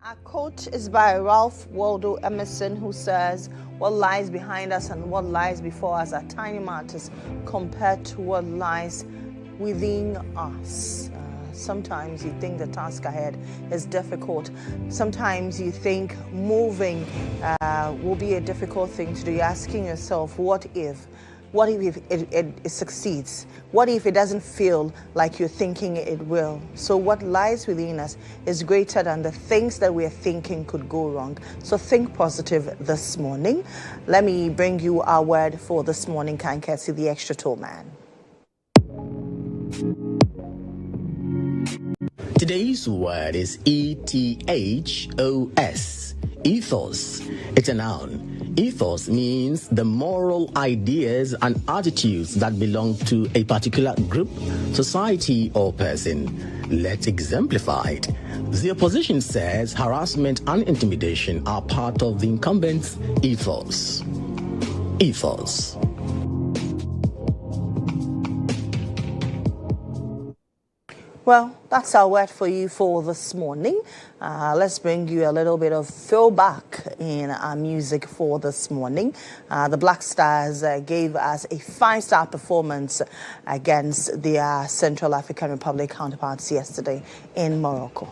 Our quote is by Ralph Waldo Emerson, who says, "What lies behind us and what lies before us are tiny matters compared to what lies within us." Sometimes you think the task ahead is difficult. Sometimes you think moving will be a difficult thing to do. You're asking yourself, what if? What if it succeeds? What if it doesn't feel like you're thinking it will? So what lies within us is greater than the things that we're thinking could go wrong. So think positive this morning. Let me bring you our word for this morning, Kankesi, the extra tall man. Today's word is ethos. Ethos. It's a noun. Ethos means the moral ideas and attitudes that belong to a particular group, society, or person. Let's exemplify it. The opposition says harassment and intimidation are part of the incumbent's ethos. Ethos. Well, that's our word for you for this morning. Let's bring you a little bit of throwback in our music for this morning. The Black Stars gave us a 5-star performance against their Central African Republic counterparts yesterday in Morocco.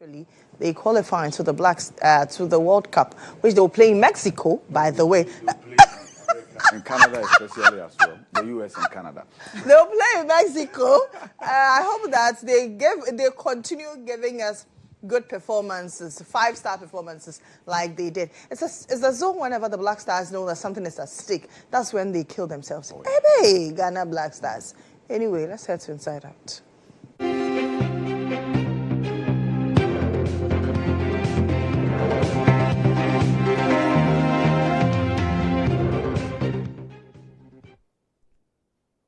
Actually, they qualify to the to the World Cup, which they will play in Mexico, by the way. In Canada, especially as well. The US and Canada. They'll play in Mexico. I hope that they continue giving us good performances, 5-star performances like they did. It's a zone whenever the Black Stars know that something is at stake. That's when they kill themselves. Hey, Ghana Black Stars. Anyway, let's head to Inside Out.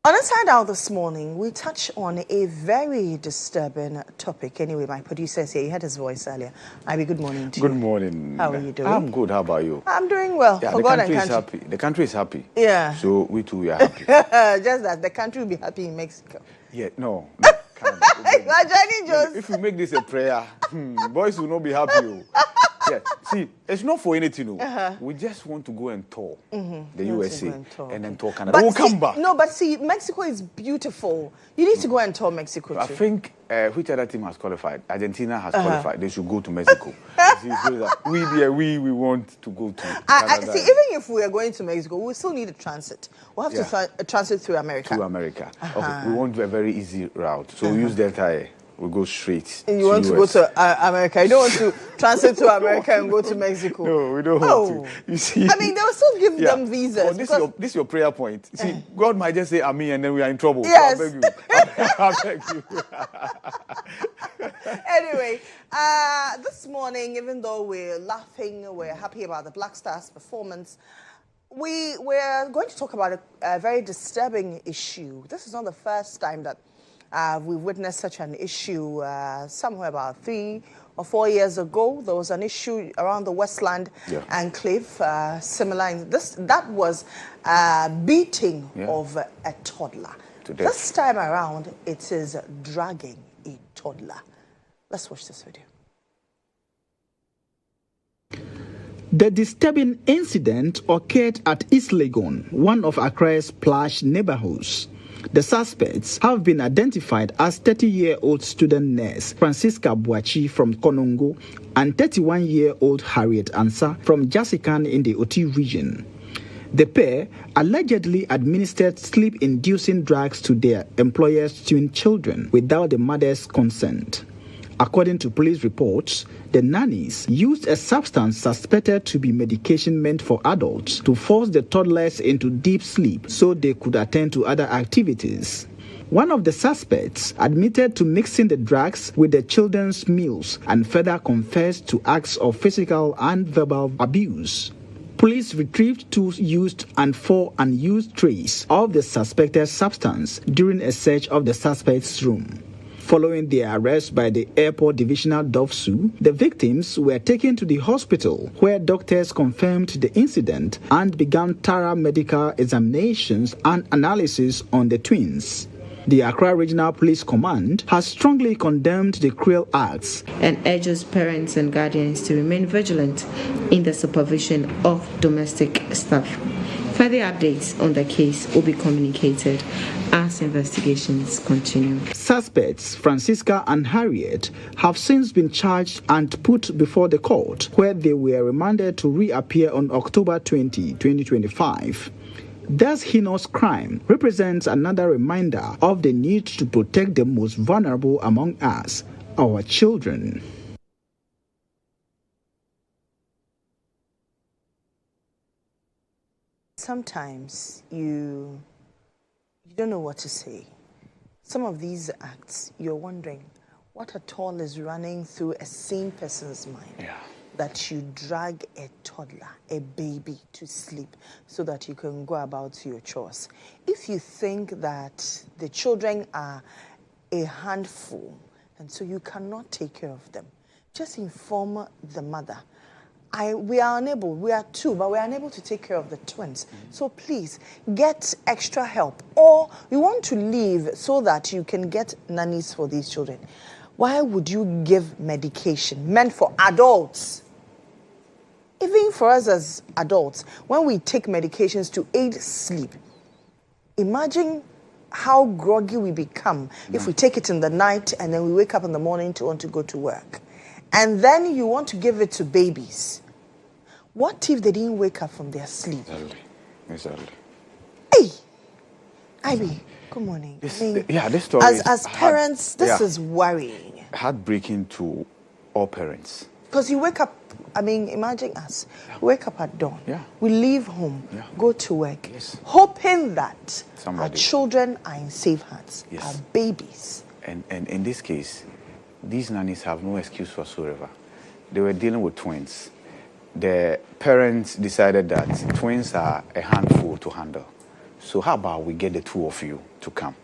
On Inside Out this morning, we touch on a very disturbing topic. Anyway, my producer is here. You heard his voice earlier. Ivy, good morning to you. Good morning. How are you doing? I'm good. How about you? I'm doing well. Yeah, the country is happy. The country is happy. Yeah. So we too, we are happy. Just that the country will be happy in Mexico. Yeah, no. If we make this a prayer, boys will not be happy. Yeah. See, it's not for anything. We just want to go and tour the USA and then tour Canada. We'll come back. No, but see, Mexico is beautiful. You need to go and tour Mexico too. I think which other team has qualified? Argentina has qualified. They should go to Mexico. we want to go to Canada. See, even if we are going to Mexico, we still need a transit. We'll have to transit through America. Through America. Okay. We want a very easy route. So we use Delta Air. We go straight. And you want to go to America? You don't want to transit to America and go to Mexico? No, we don't want to. You see, I mean, they'll still give them visas. Well, this is your prayer point. See, God might just say Amen and then we are in trouble. Yes. So I beg you. I beg you. Anyway, this morning, even though we're laughing, we're happy about the Black Stars' performance, we're going to talk about a very disturbing issue. This is not the first time that we've witnessed such an issue. Somewhere about 3 or 4 years ago, there was an issue around the Westland enclave, similar. That was beating of a toddler. This time around, it is dragging a toddler. Let's watch this video. The disturbing incident occurred at East Legon, one of Accra's plush neighborhoods. The suspects have been identified as 30-year-old student nurse Francisca Boachi from Konongo and 31-year-old Harriet Ansa from Jasikan in the Oti region. The pair allegedly administered sleep-inducing drugs to their employer's twin children without the mother's consent. According to police reports, the nannies used a substance suspected to be medication meant for adults to force the toddlers into deep sleep so they could attend to other activities. One of the suspects admitted to mixing the drugs with the children's meals and further confessed to acts of physical and verbal abuse. Police retrieved 2 used and 4 unused trays of the suspected substance during a search of the suspect's room. Following their arrest by the Airport Divisional DOFSU, the victims were taken to the hospital where doctors confirmed the incident and began thorough medical examinations and analysis on the twins. The Accra Regional Police Command has strongly condemned the cruel acts and urges parents and guardians to remain vigilant in the supervision of domestic staff. Further updates on the case will be communicated as investigations continue. Suspects Francisca and Harriet have since been charged and put before the court, where they were remanded to reappear on October 20, 2025. This heinous crime represents another reminder of the need to protect the most vulnerable among us, our children. Sometimes you don't know what to say. Some of these acts, you're wondering what at all is running through a sane person's mind. That you drag a toddler, a baby, to sleep so that you can go about your chores. If you think that the children are a handful and so you cannot take care of them, just inform the mother. We are 2, but we are unable to take care of the twins. So please, get extra help. Or you want to leave so that you can get nannies for these children. Why would you give medication meant for adults? Even for us as adults, when we take medications to aid sleep, imagine how groggy we become if we take it in the night and then we wake up in the morning to want to go to work. and then you want to give it to babies. What if they didn't wake up from their sleep? Exactly. Hey, Ivy, good morning. This story as parents, this is worrying. Heartbreaking to all parents. Because you wake up, imagine us. We wake up at dawn. Yeah. We leave home, go to work, hoping that our children are in safe hands, our babies. And in this case, these nannies have no excuse whatsoever. They were dealing with twins. The parents decided that twins are a handful to handle. So how about we get the two of you to come?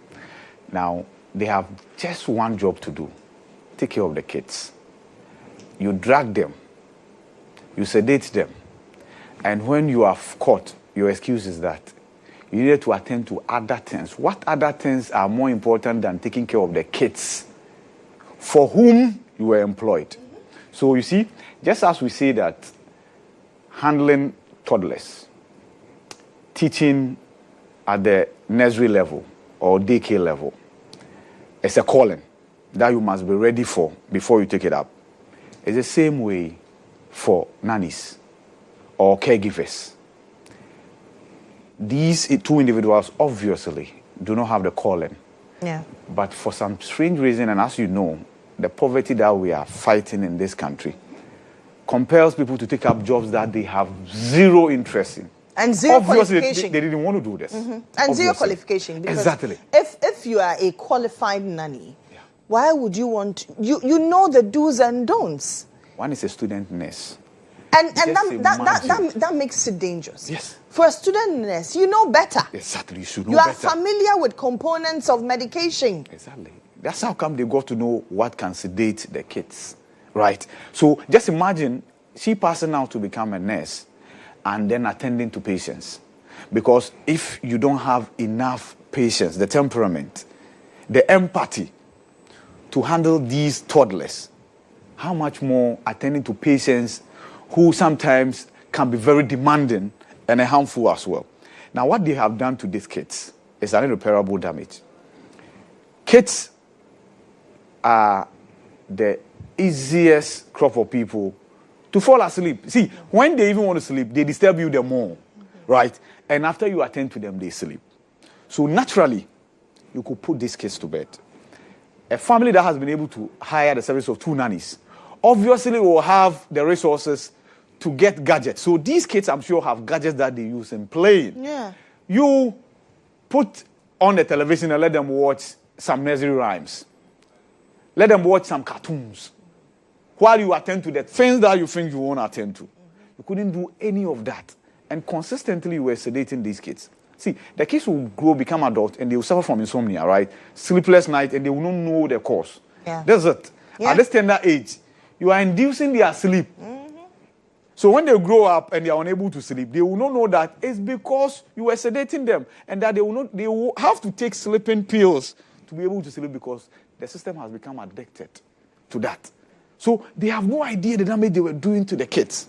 Now, they have just one job to do. Take care of the kids. You drag them. You sedate them. And when you are caught, your excuse is that you need to attend to other things. What other things are more important than taking care of the kids for whom you were employed? So you see, just as we say that handling toddlers, teaching at the nursery level or daycare level, it's a calling that you must be ready for before you take it up. It's the same way for nannies or caregivers. These two individuals obviously do not have the calling. Yeah. But for some strange reason, and as you know, the poverty that we are fighting in this country compels people to take up jobs that they have zero interest in. And zero obviously, qualification. They didn't want to do this. And zero qualification. Because exactly. If you are a qualified nanny, why would you want... You know the do's and don'ts. One is a student nurse. And that makes it dangerous. Yes. For a student nurse, you know better. Exactly. You should know better. better. You are familiar with components of medication. Exactly. That's how come they got to know what can sedate the kids. Right? So just imagine she passing out to become a nurse and then attending to patients. Because if you don't have enough patience, the temperament, the empathy to handle these toddlers, how much more attending to patients who sometimes can be very demanding and a harmful as well. Now, what they have done to these kids is an irreparable damage. Kids are the easiest crop of people to fall asleep. See, when they even want to sleep, they disturb you the more, right? And after you attend to them, they sleep. So naturally, you could put these kids to bed. A family that has been able to hire the service of two nannies obviously will have the resources to get gadgets. So these kids, I'm sure, have gadgets that they use in playing. Yeah. You put on the television and let them watch some nursery rhymes. Let them watch some cartoons while you attend to the things that you think you won't attend to. You couldn't do any of that. And consistently, you were sedating these kids. See, the kids will grow, become adults, and they will suffer from insomnia, right? Sleepless night, and they will not know the cause. Yeah. That's it. Yeah. At this tender age, you are inducing their sleep. So when they grow up and they are unable to sleep, they will not know that it's because you were sedating them, and that they will have to take sleeping pills to be able to sleep because the system has become addicted to that. So they have no idea the damage they were doing to the kids.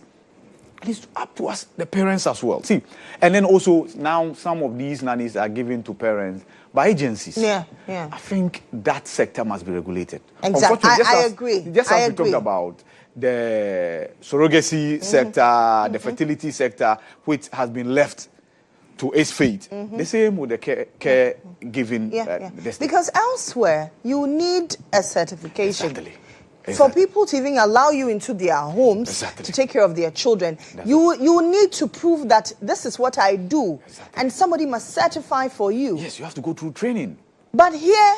And it's up to us, the parents as well. See, and then also now some of these nannies are given to parents by agencies. Yeah. I think that sector must be regulated. Exactly. I agree. Just as we talked about the surrogacy sector, the fertility sector, which has been left to its fate. The same with the caregiving. Because elsewhere, you need a certification. Exactly. For people to even allow you into their homes to take care of their children, you need to prove that this is what I do. And somebody must certify for you. Yes, you have to go through training. But here,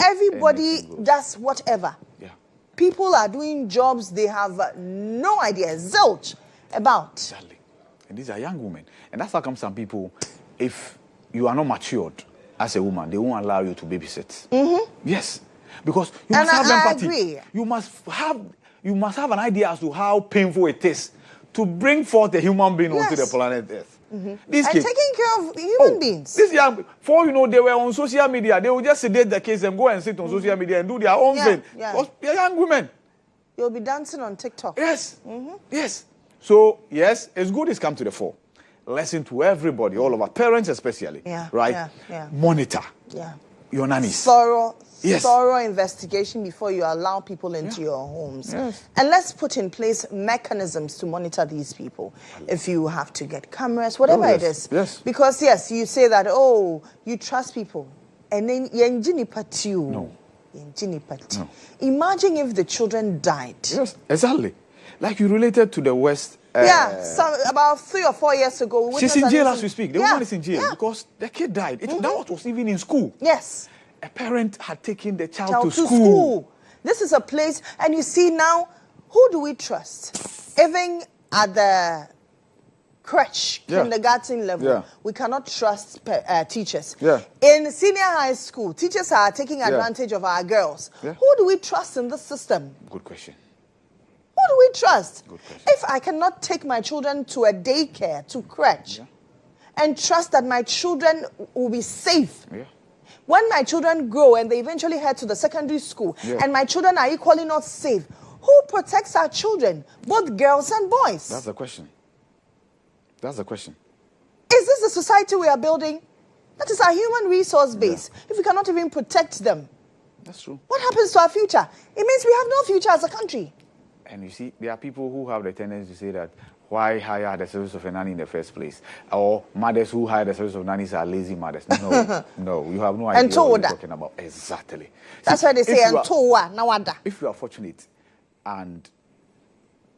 everybody does whatever. Yeah. People are doing jobs they have no idea, zilch, about. Exactly. And these are young women. And that's how come some people, if you are not matured as a woman, they won't allow you to babysit. Yes. Because you must have empathy. I agree. You must have an idea as to how painful it is to bring forth a human being onto the planet Earth. These kids, taking care of human beings. This young, for you know, they were on social media. They will just sedate the kids and go and sit on social media and do their own thing. Because they're young women. You'll be dancing on TikTok. Yes. Yes. So, yes, it's good it's come to the fore. Lesson to everybody, all of our parents especially. Right? Yeah. Monitor your nannies. Thorough Yes. thorough investigation before you allow people into your homes. Yes. And let's put in place mechanisms to monitor these people. If you have to get cameras, whatever yes. it is. Yes. Because, yes, you say that, oh, you trust people. And then, no. No. Imagine if the children died. Yes, exactly. Like you related to the West. About 3 or 4 years ago. She's in jail as we speak. The woman is in jail because the kid died. That was even in school. Yes. A parent had taken the child to school. This is a place, and you see now, who do we trust? Even at the crèche, kindergarten level, we cannot trust teachers. In senior high school, teachers are taking advantage of our girls. Who do we trust in this system? Good question. Who do we trust? Good question. If I cannot take my children to a daycare, to crèche, and trust that my children will be safe, when my children grow and they eventually head to the secondary school and my children are equally not safe, who protects our children, both girls and boys? That's the question. That's the question. Is this the society we are building? That is our human resource base. If we cannot even protect them, that's true. What happens to our future? It means we have no future as a country. And you see, there are people who have the tendency to say that why hire the service of a nanny in the first place? Or mothers who hire the service of nannies are lazy mothers. No, no, you have no idea what you're talking about. Exactly. That's why they say, if you are fortunate and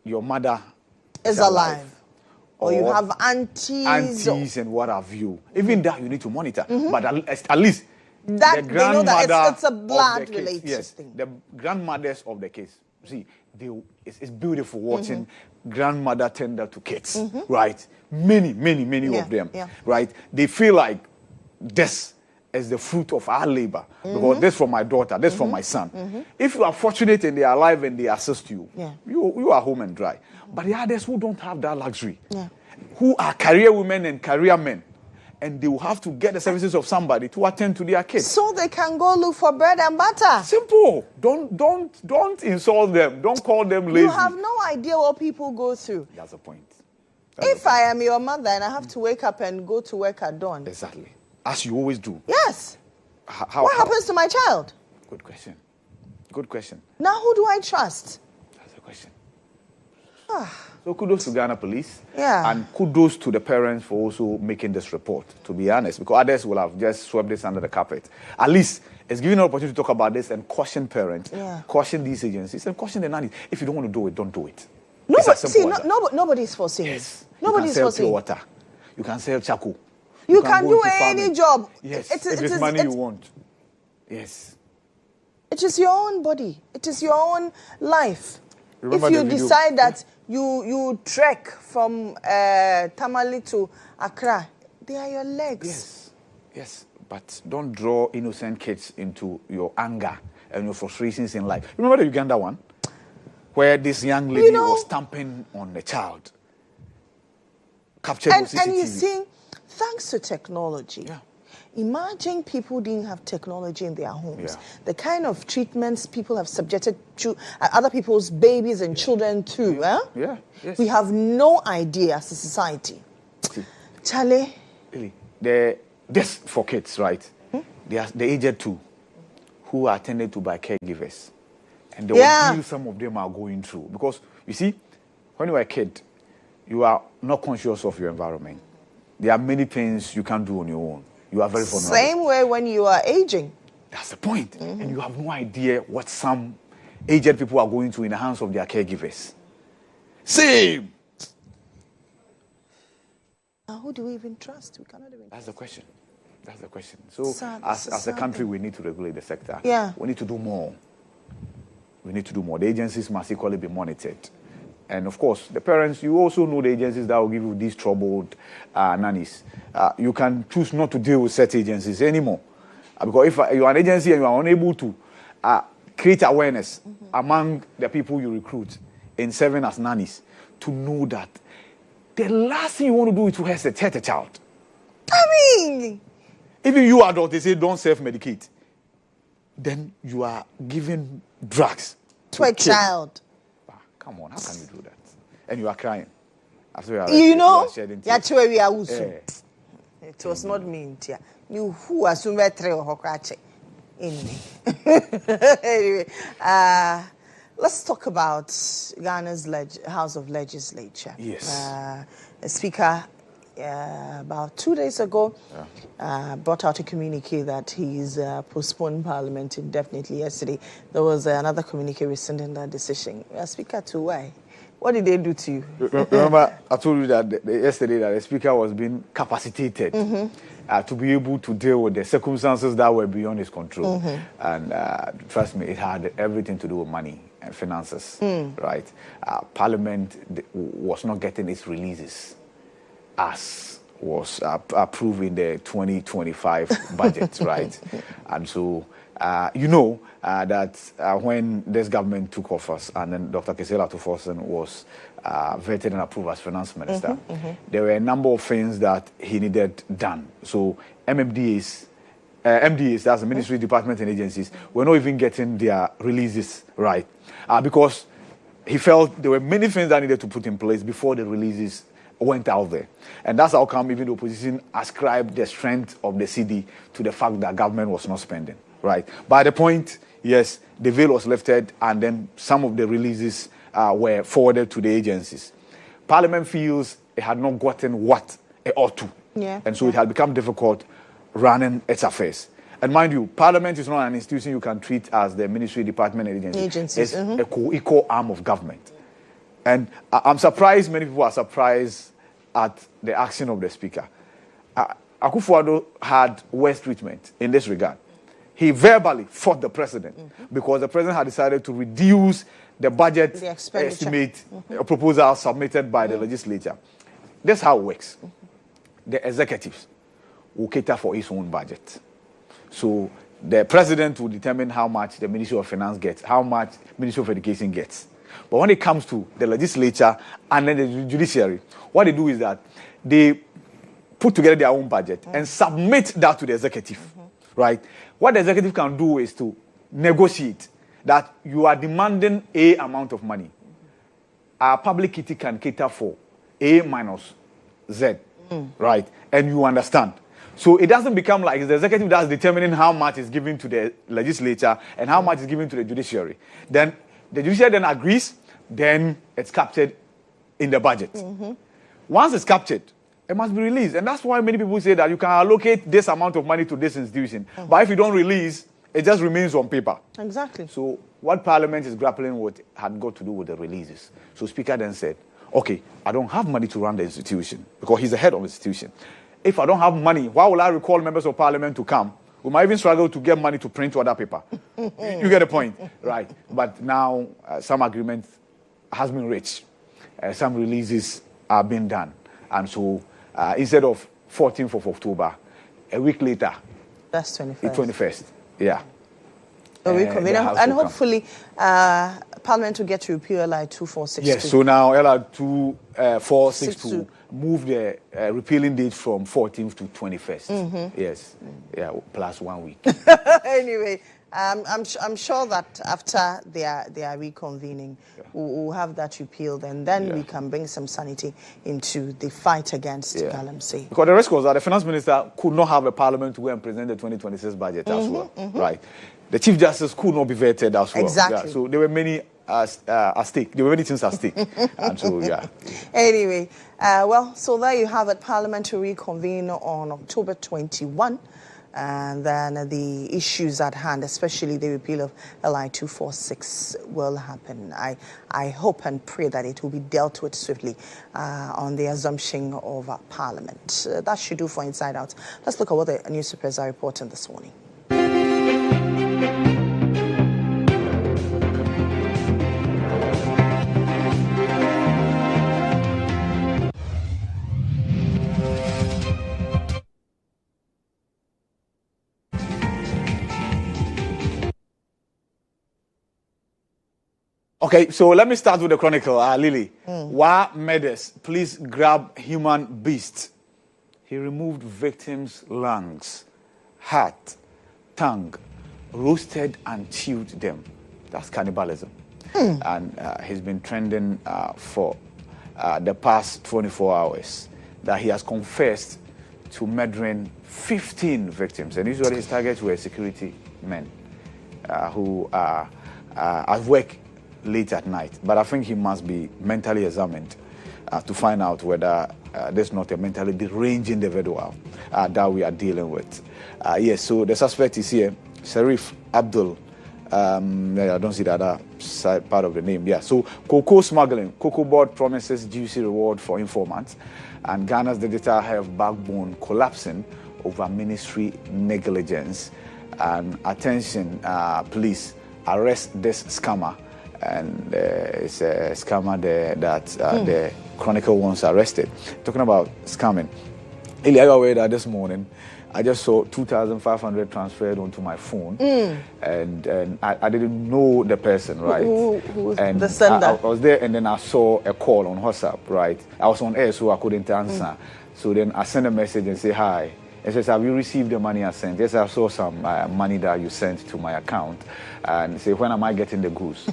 your mother is alive, or you have aunties and what have you, even that you need to monitor. But at least that the they know that it's a blood-related thing. The grandmothers of the case, see, it's beautiful watching grandmother tender to kids, right? Many of them, right? They feel like this is the fruit of our labor because this from my daughter, this from my son. If you are fortunate and they are alive and they assist you, you are home and dry. But the others who don't have that luxury, who are career women and career men, and they will have to get the services of somebody to attend to their kids. So they can go look for bread and butter. Simple. Don't insult them. Don't call them lazy. You have no idea what people go through. That's the point. If I am your mother and I have to wake up and go to work at dawn. Exactly. As you always do. Yes. What happens to my child? Good question. Good question. Now who do I trust? That's the question. So kudos to Ghana Police. Yeah. And kudos to the parents for also making this report, to be honest, because others will have just swept this under the carpet. At least it's giving an opportunity to talk about this and caution parents, caution these agencies, and caution the nannies. If you don't want to do it, don't do it. Nobody's forcing. Yes. Nobody's forcing. You can sell pure water. You can sell charcoal. You can do any job. Yes. If it's money you want. Yes. It is your own body. It is your own life. Remember if you decide that you trek from Tamale to Accra, they are your legs. Yes. But don't draw innocent kids into your anger and your frustrations in life. Remember the Uganda one? Where this young lady was stamping on a child. Captured on CCTV. And you see, thanks to technology, imagine people didn't have technology in their homes. The kind of treatments people have subjected to other people's babies and children to. Yes. We have no idea as a society. Charlie? This for kids, right? They are the aged too, who are attended to by caregivers. And the ordeal some of them are going through. Because, you see, when you are a kid, you are not conscious of your environment. There are many things you can't do on your own. You are very vulnerable. Same way when you are aging. That's the point. And you have no idea what some aged people are going through in the hands of their caregivers. Same. Now, who do we even trust? We cannot even That's the question. That's the question. So, as a country, we need to regulate the sector. We need to do more. We need to do more. The agencies must equally be monitored. And of course, the parents, you also know the agencies that will give you these troubled nannies. You can choose not to deal with such agencies anymore. Because if you are an agency and you are unable to create awareness among the people you recruit in serving as nannies, to know that the last thing you want to do is to hurt a child. I mean, even you adults, they say don't self-medicate. Then you are giving drugs to a child. Come on, how can you do that? And you are crying. You know, that's where we are also. It was not me, you who assume that Anyway, let's talk about Ghana's House of Legislature. Yes. The Speaker, about 2 days ago, brought out a communique that he's postponed Parliament indefinitely. Yesterday, there was another communique rescinding that decision. Speaker, to why? What did they do to you? Remember, I told you that yesterday that the Speaker was being capacitated to be able to deal with the circumstances that were beyond his control. And trust me, it had everything to do with money and finances, right? Parliament was not getting its releases as was approved in the 2025 budget, right? And so, that when this government took office and then Dr. Kesela Tuforsen was vetted and approved as finance minister, there were a number of things that he needed done. So MDAs, that's the ministry, departments and agencies, were not even getting their releases right because he felt there were many things that needed to put in place before the releases went out there. And that's how come even the opposition ascribed the strength of the CD to the fact that government was not spending, right? By the point, yes, the veil was lifted and then some of the releases were forwarded to the agencies. Parliament feels it had not gotten what it ought to. And so it had become difficult running its affairs. And mind you, Parliament is not an institution you can treat as the ministry, department, and agencies. It's a co-equal arm of government. And I'm surprised, many people are surprised at the action of the Speaker. Akufo-Addo had worse treatment in this regard. He verbally fought the president because the president had decided to reduce the budget estimate proposal submitted by the legislature. That's how it works. The executives will cater for his own budget. So the president will determine how much the Ministry of Finance gets, how much Ministry of Education gets. But when it comes to the legislature and then the judiciary, what they do is that they put together their own budget and submit that to the executive, right? What the executive can do is to negotiate that you are demanding A amount of money. Our public kitty can cater for A minus Z, right? And you understand. So it doesn't become like it's the executive that's determining how much is given to the legislature and how much is given to the judiciary. Then the judiciary then agrees, then it's captured in the budget. Once it's captured, it must be released. And that's why many people say that you can allocate this amount of money to this institution. But if you don't release, it just remains on paper. Exactly. So what Parliament is grappling with had got to do with the releases. So Speaker then said, okay, I don't have money to run the institution because he's the head of the institution. If I don't have money, why will I recall members of Parliament to come? We might even struggle to get money to print other paper. You get the point, right? But now some agreement has been reached. Some releases are being done. And so instead of 14th of October, a week later. That's 21st. The 21st, yeah. And hopefully Parliament will get to repeal LI 2462. Yes, so now LI 2462 move the repealing date from 14th to 21st. Yes, yeah, plus 1 week. Anyway, I'm sure that after they are reconvening, we'll have that repealed, and then we can bring some sanity into the fight against galamsey. Because the risk was that the finance minister could not have a parliament to go and present the 2026 budget as well, right? The Chief Justice could not be vetted as well. Exactly. Yeah, so there were many at stake. There were many things at stake. And so, Anyway, so there you have it. Parliament will reconvene on October 21. And then the issues at hand, especially the repeal of LI 246, will happen. I hope and pray that it will be dealt with swiftly on the assumption of Parliament. That should do for Inside Out. Let's look at what the newspapers are reporting this morning. Okay, so let me start with the Chronicle. Lily. Wa Medes, please grab human beast. He removed victims' lungs, heart, tongue, roasted and chewed them. That's cannibalism. And he's been trending for the past 24 hours that he has confessed to murdering 15 victims. And usually his targets were security men who are at work late at night. But I think he must be mentally examined to find out whether there's not a mentally deranged individual that we are dealing with. Yes, so the suspect is here, Sharif Abdul. I don't see the other side part of the name. Yeah, so cocoa smuggling. Cocoa board promises juicy reward for informants. And Ghana's digital health backbone collapsing over ministry negligence. And attention, police, arrest this scammer. And it's a scammer there that the Chronicle once arrested. Talking about scamming. Eli, are you aware that this morning I just saw 2,500 transferred onto my phone, and I didn't know the person, right? Who's and the sender? I was there, and then I saw a call on WhatsApp, right? I was on air, so I couldn't answer. So then I sent a message and say hi. It says, have you received the money I sent? Yes, I saw some money that you sent to my account. And say, when am I getting the goods?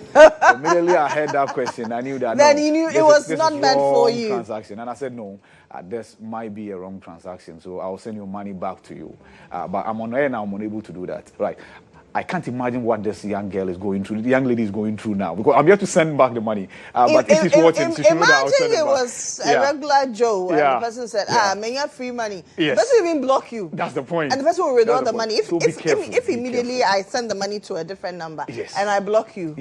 Immediately I heard that question. I knew that. Then you knew it was not meant for you. Transaction. And I said, no, this might be a wrong transaction. So I'll send your money back to you. But I'm on air now. I'm unable to do that. Right. I can't imagine what this young girl is going through, the young lady is going through now, because I'm here to send back the money. But if she's watching, she should know that I'll send it back. Imagine it was a regular Joe, and the person said, may you have free money. Yes. The person will even block you. That's the point. And the person will withdraw the money. If immediately I send the money to a different number, and I block you,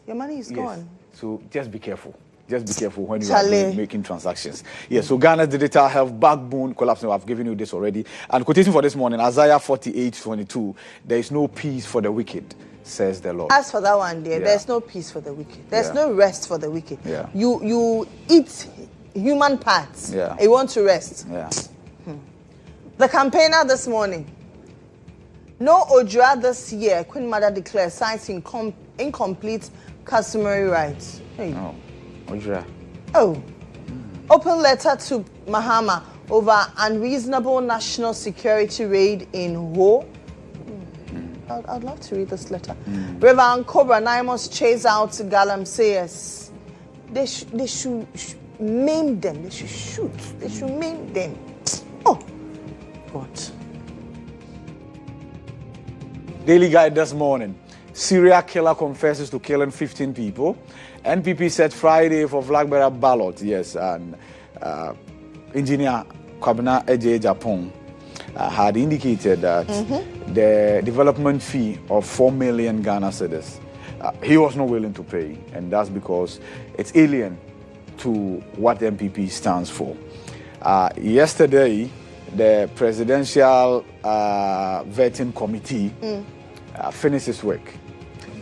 your money is gone. So just be careful. Just be careful when you are making transactions. Yeah, so Ghana's digital health backbone collapsing. I've given you this already. And quotation for this morning, Isaiah 48:22. There is no peace for the wicked, says the Lord. As for that one, there's no peace for the wicked. There's no rest for the wicked. You eat human parts. You want to rest. The campaigner this morning. No Ojra this year. Queen Mother declares signs incomplete customary rights. Hey. Open letter to Mahama over unreasonable national security raid in Ho. I'd love to read this letter. Reverend Cobra Naimos chase out Galamseyers. They should maim them. They should shoot. They should maim them. Oh, God. Daily Guide this morning. Serial killer confesses to killing 15 people. NPP set Friday for Blackberry ballot, yes, and engineer Kwabena Eje Japan had indicated that the development fee of 4 million Ghana cedis, he was not willing to pay, and that's because it's alien to what NPP stands for. Yesterday, the Presidential Vetting Committee finished its work.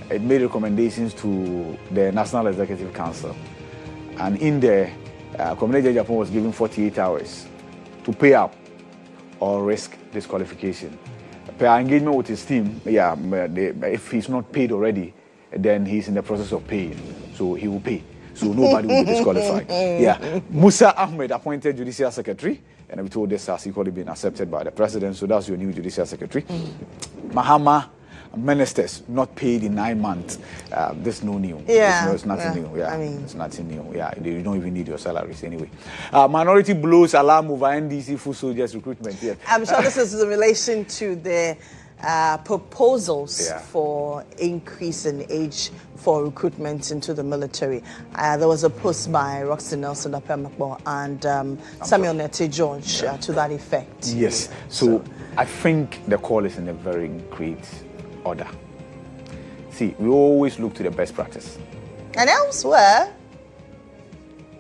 It made recommendations to the National Executive Council. And in there, Kwabena Japan was given 48 hours to pay up or risk disqualification. Per engagement with his team, if he's not paid already, then he's in the process of paying. So he will pay. So nobody will be disqualified. Musa Ahmed appointed Judicial Secretary, and we told this has equally been accepted by the President, so that's your new Judicial Secretary. Mahama, ministers not paid in 9 months. This is no new. It's nothing new. It's nothing new. You don't even need your salaries anyway. Minority blows alarm over NDC full soldiers recruitment. I'm sure this is in relation to the proposals for increase in age for recruitment into the military. There was a post by Roxy Nelson Apemekbo and Samuel Nete George to that effect. Yes. So I think the call is in a very great order. See, we always look to the best practice. And elsewhere?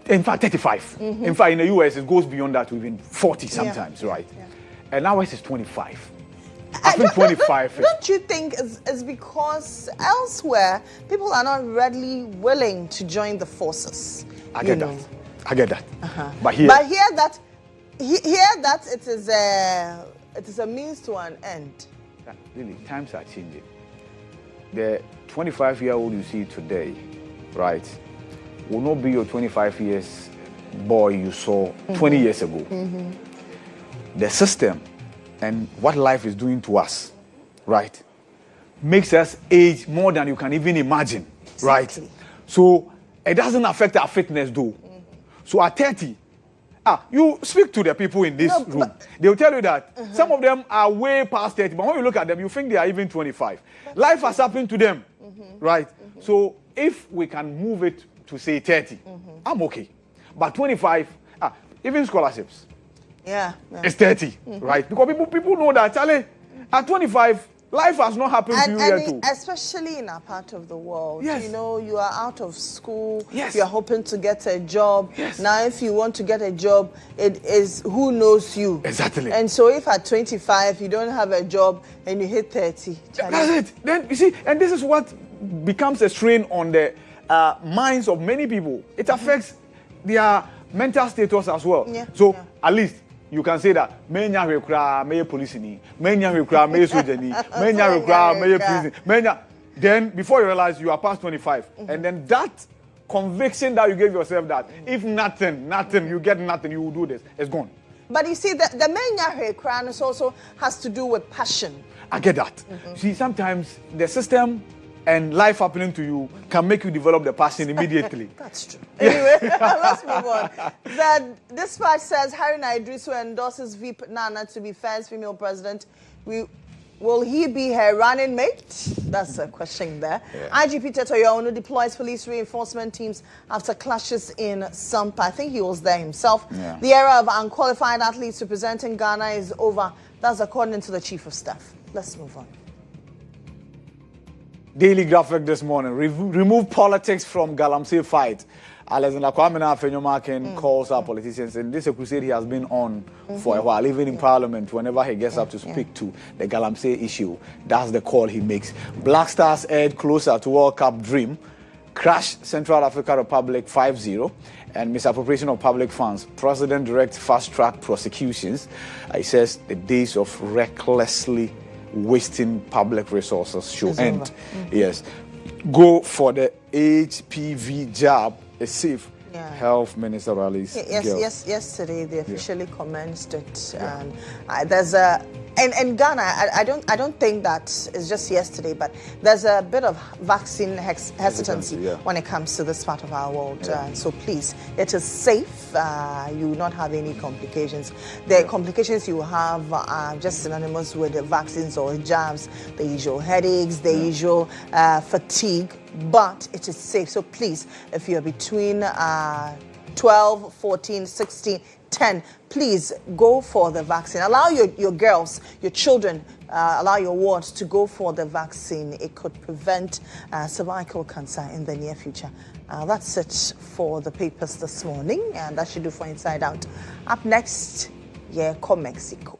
In fact, 35. In fact, in the US, it goes beyond that to even 40 sometimes, right? And ours is 25. I think 25 Don't you think it's because elsewhere, people are not readily willing to join the forces? I get that. But here that it is a means to an end. Really, times are changing. The 25-year-old you see today, right, will not be your 25 years boy you saw 20 years ago. The system and what life is doing to us, right, makes us age more than you can even imagine, right? So it doesn't affect our fitness though. So at 30, You speak to the people in this room. They'll tell you that some of them are way past 30, but when you look at them, you think they are even 25. Life has happened to them, right? So if we can move it to say 30, I'm okay. But 25, even scholarships, it's 30, right? Because people know that, Charlie, at 25, life has not happened to you yet too. Especially in our part of the world. Yes. You know, you are out of school. Yes. You're hoping to get a job. Yes. Now, if you want to get a job, it is who knows you. Exactly. And so if at 25, you don't have a job and you hit 30. That's it. Then, you see, and this is what becomes a strain on the minds of many people. It affects their mental status as well. Yeah. So, at least, you can say that menya rekra may police ni, menya rekra may soldier ni, menya rekra may prison, menya. Then before you realize you are past 25, and then that conviction that you gave yourself that if nothing, you get nothing, you will do this, it's gone. But you see, the menya rekra also has to do with passion. I get that. See, sometimes the system and life happening to you can make you develop the passion immediately. That's true. Anyway, let's move on. The dispatch says Harry Naidrisu endorses VP Nana to be first female president. Will he be her running mate? That's a question there. Yeah. IGP Teto Yono deploys police reinforcement teams after clashes in Sampa. I think he was there himself. Yeah. The era of unqualified athletes representing Ghana is over. That's according to the Chief of Staff. Let's move on. Daily Graphic this morning. Remove politics from Galamsey fight. Alexander Kwame Afenyomakin calls our politicians, and this is a crusade he has been on for a while, even in Parliament. Whenever he gets up to speak to the Galamsey issue, that's the call he makes. Black Stars edge closer to World Cup dream. Crash Central African Republic 5-0. And misappropriation of public funds. President directs fast-track prosecutions. He says the days of recklessly wasting public resources should end. Yes. Go for the HPV jab. A safe health minister rallies. Yesterday they officially commenced it. And there's a in Ghana, I don't think that it's just yesterday, but there's a bit of vaccine hesitancy when it comes to this part of our world. So please, it is safe. You will not have any complications. The complications you have are just synonymous with the vaccines or jabs, the usual headaches, the usual fatigue, but it is safe. So please, if you're between 12, 14, 16, 10, please go for the vaccine. Allow your girls, your children, allow your wards to go for the vaccine. It could prevent cervical cancer in the near future. That's it for the papers this morning, and that should do for Inside Out. Up next, come Mexico.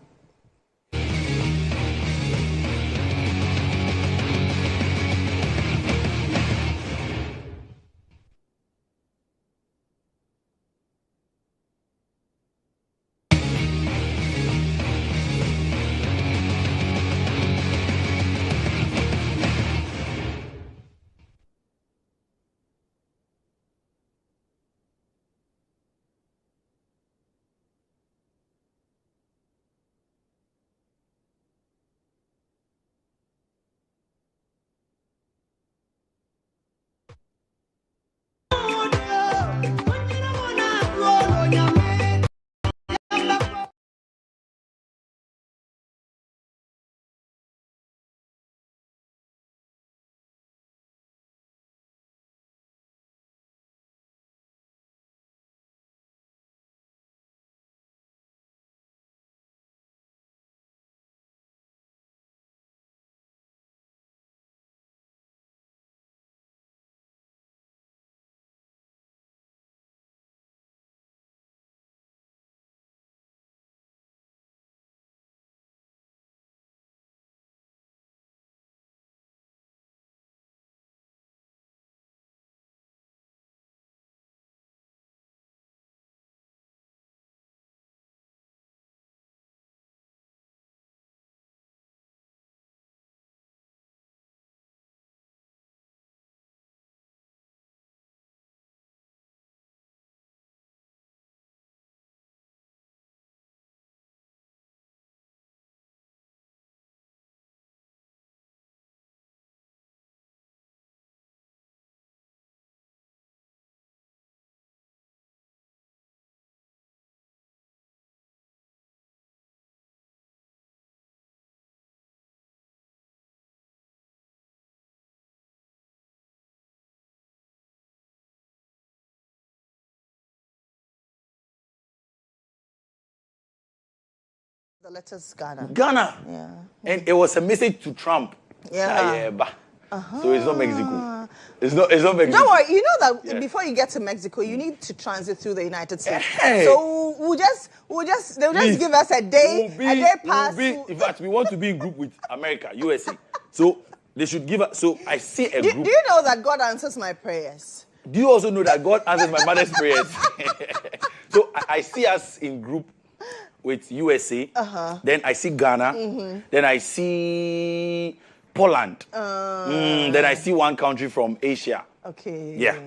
The letters Ghana. Ghana. Yeah. And it was a message to Trump. Yeah. So it's not Mexico. It's not Mexico. Don't worry. You know that Yeah. before you get to Mexico, you need to transit through the United States. Hey. So they'll just give us a day, pass. In fact, we want to be in group with America, USA. So they should give us. So I see a Do group. you know that God answers my prayers? Do you also know that God answers my mother's prayers? So I see us in group with USA. Then I see Ghana. Then I see Poland. Then I see one country from Asia. Okay. Yeah.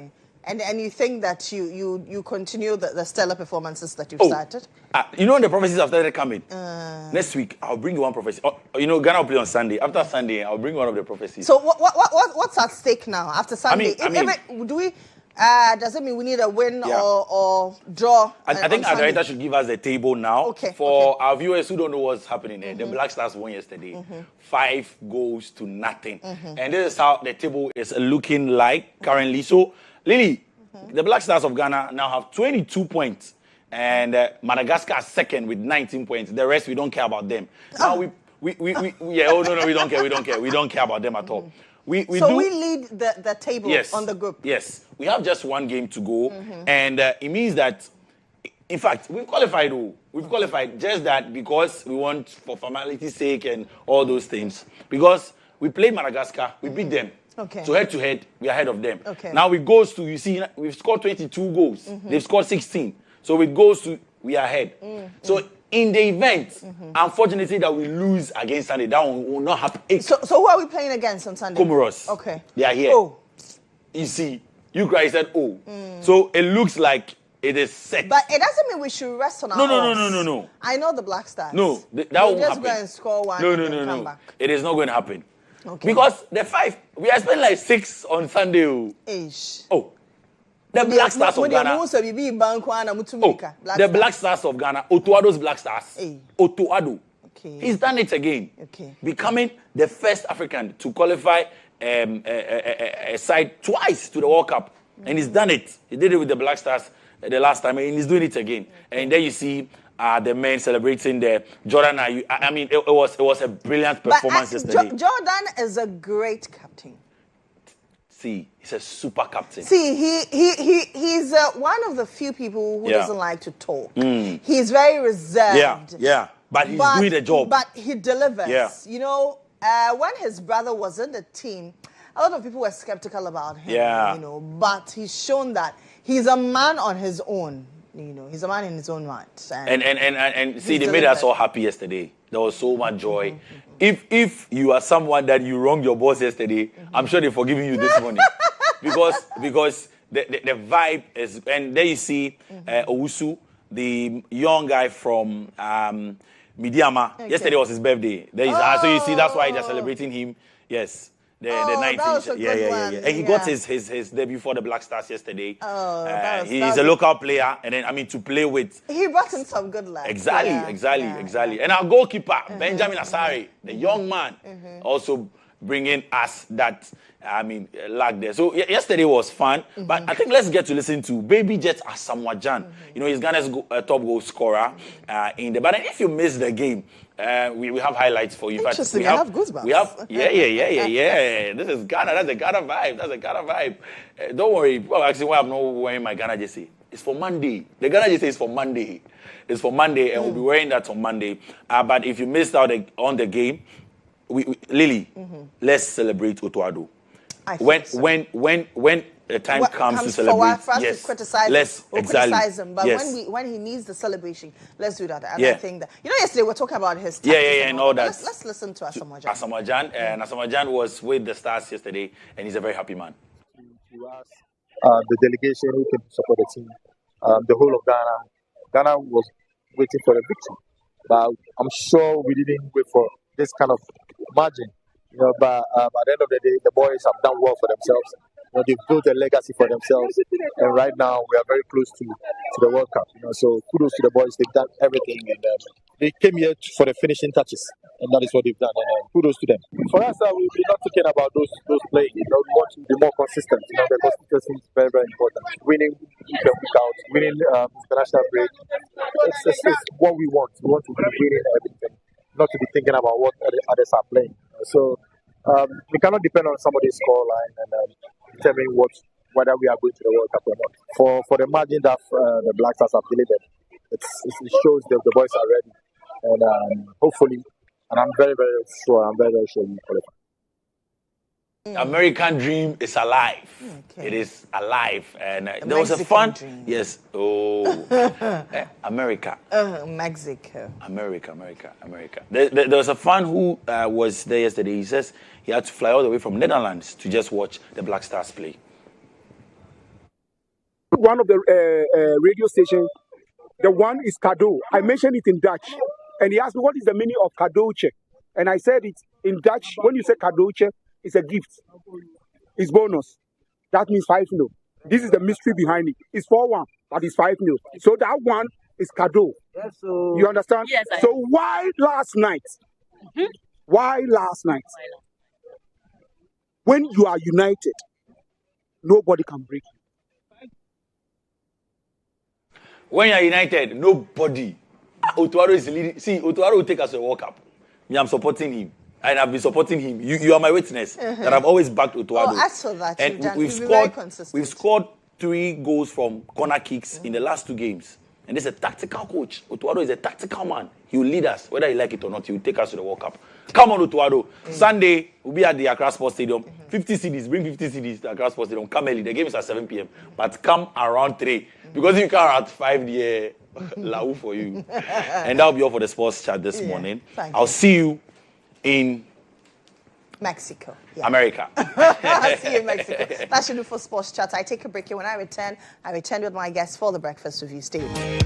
And you think that you continue the stellar performances that you've started? You know when the prophecies have started coming? Next week, I'll bring you one prophecy. You know, Ghana will play on Sunday. After Sunday, I'll bring one of the prophecies. So what's at stake now after Sunday? Does it mean we need a win or draw? I think our director should give us the table now. Okay. For our viewers who don't know what's happening there, the Black Stars won yesterday. 5 goals to nothing. And this is how the table is looking like currently. So, Lily, the Black Stars of Ghana now have 22 points. And Madagascar second with 19 points. The rest, we don't care about them. Now, we don't care. We don't care about them at all. We lead the table on the group. Yes. We have just one game to go. And it means that, in fact, we've qualified. We've qualified just that because we want, for formality's sake and all those things. Because we played Madagascar, we beat them. Okay. So head to head, we are ahead of them. Okay. Now it goes to, you see, we've scored 22 goals. They've scored 16. So it goes to, we are ahead. So in the event, unfortunately, that we lose against Sunday, that will not happen. So who are we playing against on Sunday? Comoros. Okay. They are here. Oh. You see, you guys said, So it looks like it is set. But it doesn't mean we should rest on our No. I know the Black Stars. No, that won't just happen. go and score one and come back. It is not going to happen. Okay. Because the 5, we are spending like 6 on Sunday. The Black Stars of Ghana. The Black Stars of Ghana. Otoado's Black Stars. Otoado. Okay. He's done it again. Okay. Becoming the first African to qualify a side twice to the World Cup. And he's done it. He did it with the Black Stars the last time, and he's doing it again. And then you see the men celebrating the Jordan. I mean, it was a brilliant performance yesterday. Jordan is a great captain. See, he's a super captain. See, he's one of the few people who doesn't like to talk. He's very reserved. Yeah. But he's doing the job. But he delivers. Yeah. You know, when his brother was in the team, a lot of people were skeptical about him. Yeah. You know, but he's shown that he's a man on his own. You know, he's a man in his own right. And see, they made us all happy yesterday. There was so much joy. If you are someone that you wronged your boss yesterday, I'm sure they're forgiving you this morning. because the vibe is, and there you see Owusu, the young guy from Midiama. Okay. Yesterday was his birthday. So you see, that's why they're celebrating him. Yes. The 19th. Yeah. And he got his debut for the Black Stars yesterday. He's a local player, and then to play with. He brought in some good luck. Exactly. And our goalkeeper, Benjamin Asare, the young man, also bringing us that luck there. So yesterday was fun, but I think let's get to listen to Baby Jet Asamoah Gyan. You know, he's Ghana's top goal scorer in the. But if you missed the game. We have highlights for you. Interesting. I have goosebumps. We have, yeah. This is Ghana. That's a Ghana vibe. Don't worry. People are asking why I'm not wearing my Ghana jersey. It's for Monday. The Ghana jersey is for Monday. It's for Monday, and we'll be wearing that on Monday. But if you missed out on the game, Lily, let's celebrate Otoado. When the time comes to celebrate, for us to criticize criticize him. But when he needs the celebration, let's do that. And I think that yesterday we were talking about his and all that. Let's listen to Asamoah Gyan. Asamoah Gyan, and Asamoah Gyan was with the Stars yesterday, and he's a very happy man. The delegation who came to support the team, the whole of Ghana was waiting for a victory, but I'm sure we didn't wait for this kind of margin. But at the end of the day, the boys have done well for themselves. They've built a legacy for themselves, and right now we are very close to the World Cup. So kudos to the boys; they've done everything, and they came here for the finishing touches, and that is what they've done. And kudos to them. For us, we're not talking about those playing. We want to be more consistent. The consistency is very, very important. Winning week out, winning international break. It's what we want. We want to be winning everything. not to be thinking about what others are playing. So we cannot depend on somebody's score line and determine whether we are going to the World Cup or not. For the margin that the Black Stars have delivered, it shows that the boys are ready, and hopefully, and I'm very very sure we qualify. American dream is alive. Okay. It is alive, and there was a fun. Dream. Yes. Oh, America. Mexico. America. There was a fan who was there yesterday. He says he had to fly all the way from Netherlands to just watch the Black Stars play. One of the radio stations, the one is cadeau. I mentioned it in Dutch, and he asked me what is the meaning of cadeautje, and I said it in Dutch. When you say cadeautje, it's a gift. It's bonus. That means 5-0. This is the mystery behind it. It's 4-1, but it's 5-0. So that one is cadeau. Yes, so you understand? Yes. So why last night? Mm-hmm. Why last night? When you are united, nobody can break you. When you are united, nobody. Otuaro is leading. See, Otuaro will take us to the World Cup. Me, I'm supporting him. And I've been supporting him. You are my witness that I've always backed Otuado. Oh, as for that, and we've scored 3 goals from corner kicks in the last 2 games. And this is a tactical coach. Otuado is a tactical man. He will lead us, whether you like it or not. He will take us to the World Cup. Come on, Otuado. Sunday, we'll be at the Accra Sports Stadium. 50 CDs, bring 50 CDs to Accra Sports Stadium. Come early. The game is at 7 p.m. But come around 3. Because if you come around 5, yeah, lau for you. And that'll be all for the sports chat this morning. I'll see you in Mexico. Yeah. America. I'll see you in Mexico. That should do for sports chat. I take a break here. When I return with my guests for the breakfast review. Stay with me.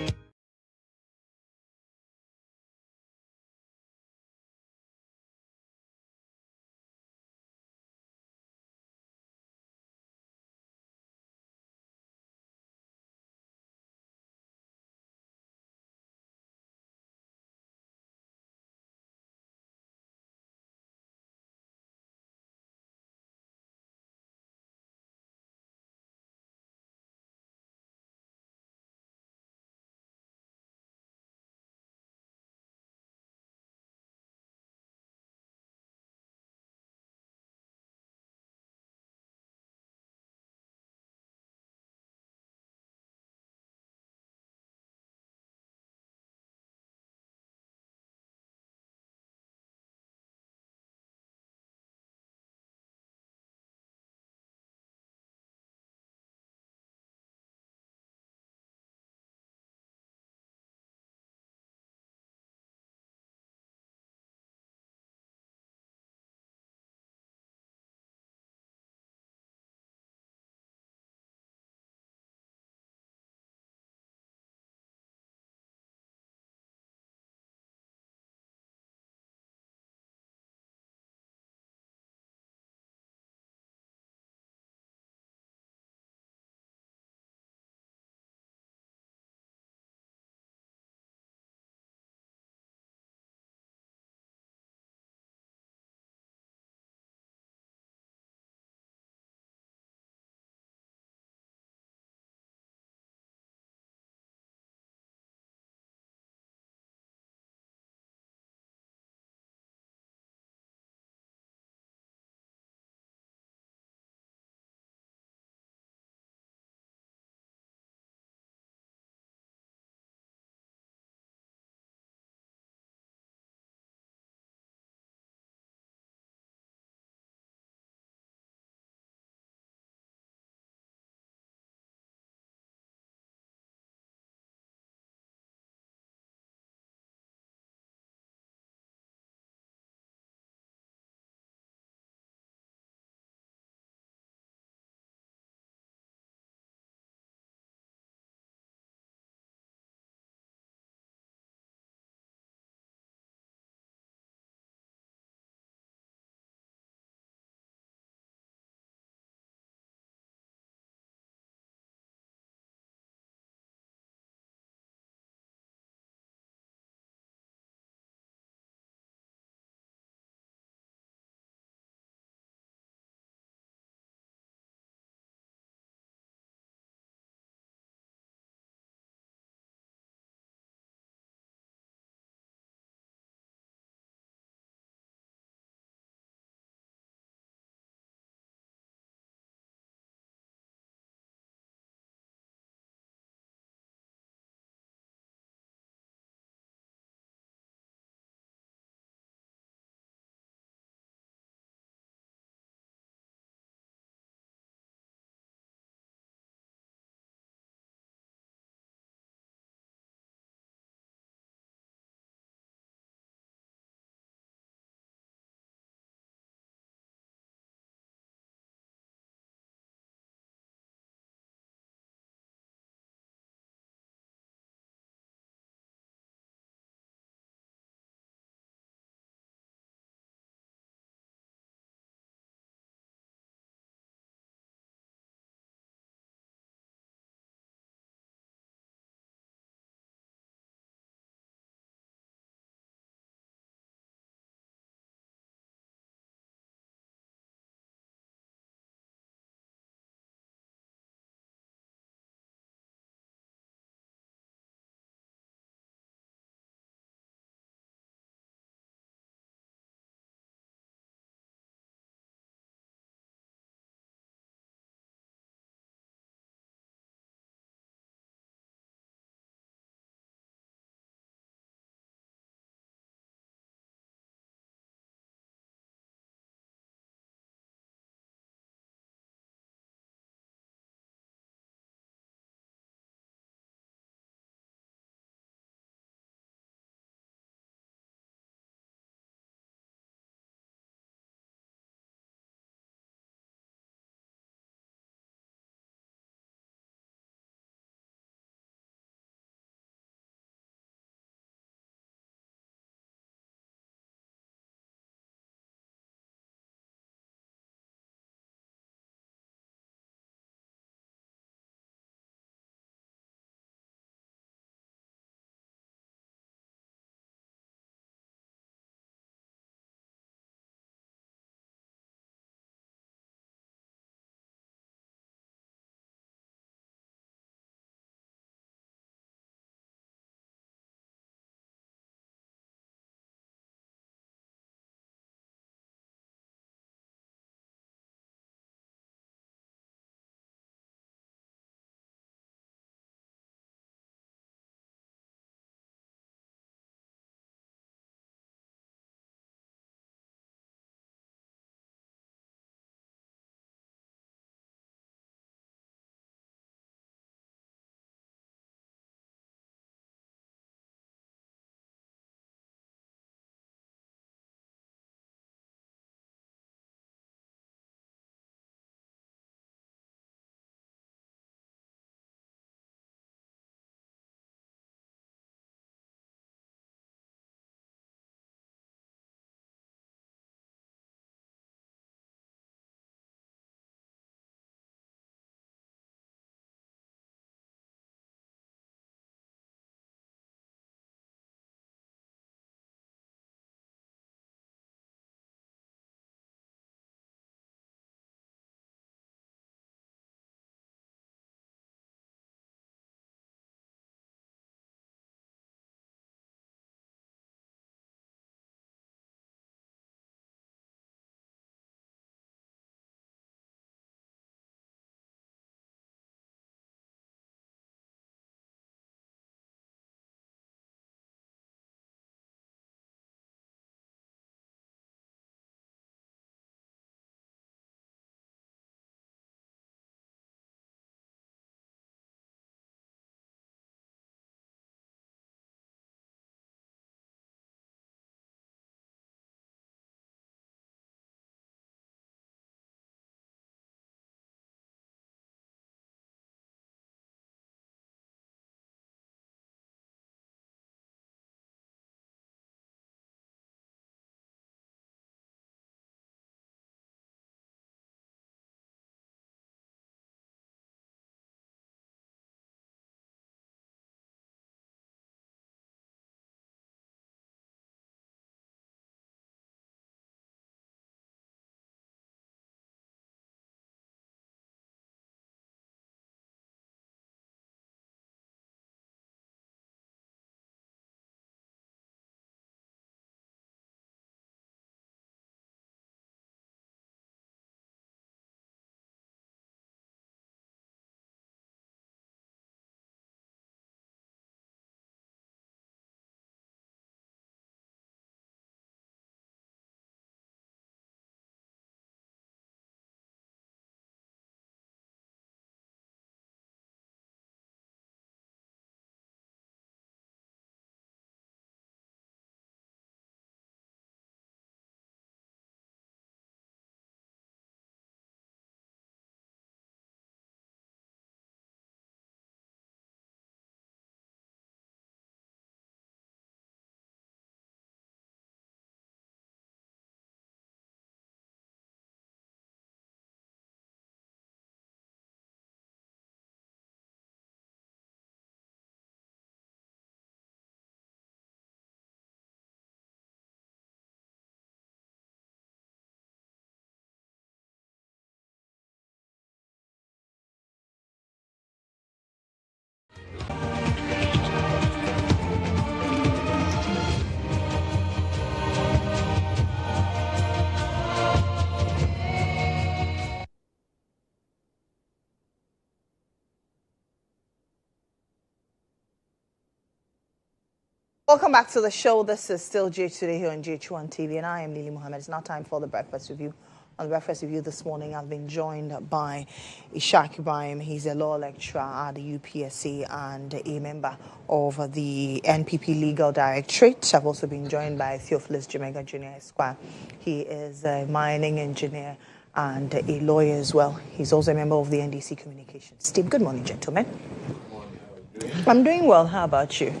Welcome back to the show. This is still GH Today here on GHOne TV, and I am Lily Mohammed. It's now time for the Breakfast Review. On the Breakfast Review this morning, I've been joined by Ishaq Ibrahim. He's a law lecturer at the UPSC and a member of the NPP Legal Directorate. I've also been joined by Theophilus Jemega Jr. Esquire. He is a mining engineer and a lawyer as well. He's also a member of the NDC Communications team. Good morning, gentlemen. Good morning. How are you doing? I'm doing well. How about you?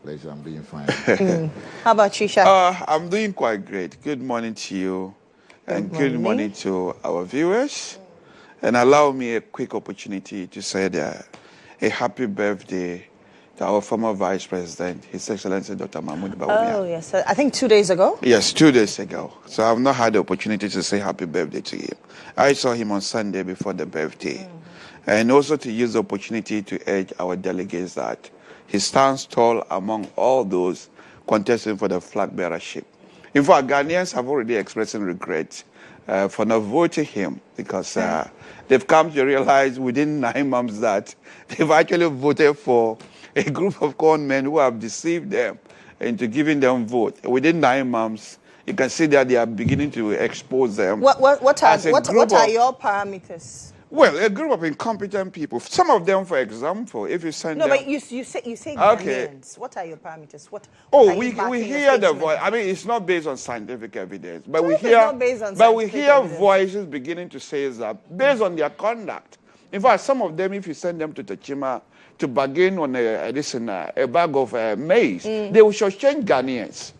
Pleasure, I'm doing fine. How about you, Shaq? I'm doing quite great. Good morning to you, and good morning to our viewers. And allow me a quick opportunity to say that a happy birthday to our former Vice President, His Excellency Dr. Mahmoud Bawumia. Oh, yes. I think 2 days ago? Yes, 2 days ago. So I've not had the opportunity to say happy birthday to him. I saw him on Sunday before the birthday. And also to use the opportunity to urge our delegates that he stands tall among all those contesting for the flag bearership. In fact, Ghanaians have already expressed regret for not voting him because they've come to realize within 9 months that they've actually voted for a group of con men who have deceived them into giving them vote. Within 9 months, you can see that they are beginning to expose them. What are your parameters? Well, a group of incompetent people. Some of them, for example, if you send them... No, but you say Okay. Ghanaians. What are your parameters? We hear the voice. I mean, it's not based on scientific evidence, but So we if it's hear, not based on but we scientific hear evidence. voices beginning to say that based on their conduct. In fact, some of them, if you send them to Tachima to bargain on a bag of maize, they will shortchange Ghanaians.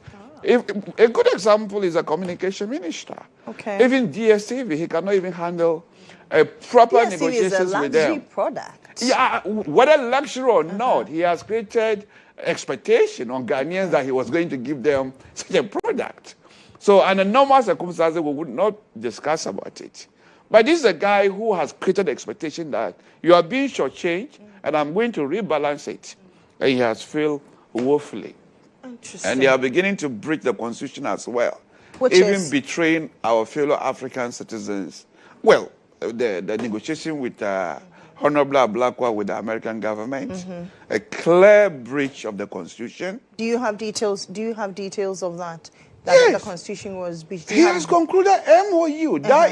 If, a good example is a communication minister. Okay. Even DSTV, he cannot even handle a proper DSTV negotiations is a with them. luxury product. Yeah, whether luxury or not, he has created expectation on Ghanaians that he was going to give them such a product. So, under normal circumstances, we would not discuss about it. But this is a guy who has created expectation that you are being shortchanged, and I'm going to rebalance it. And he has failed woefully. Interesting. And they are beginning to breach the constitution as well. Which even is? betraying our fellow African citizens. Well, the negotiation with Honorable Ablakwa with the American government, a clear breach of the constitution. Do you have details? Do you have details of that? Yes. The constitution was breached. He has concluded MOU. That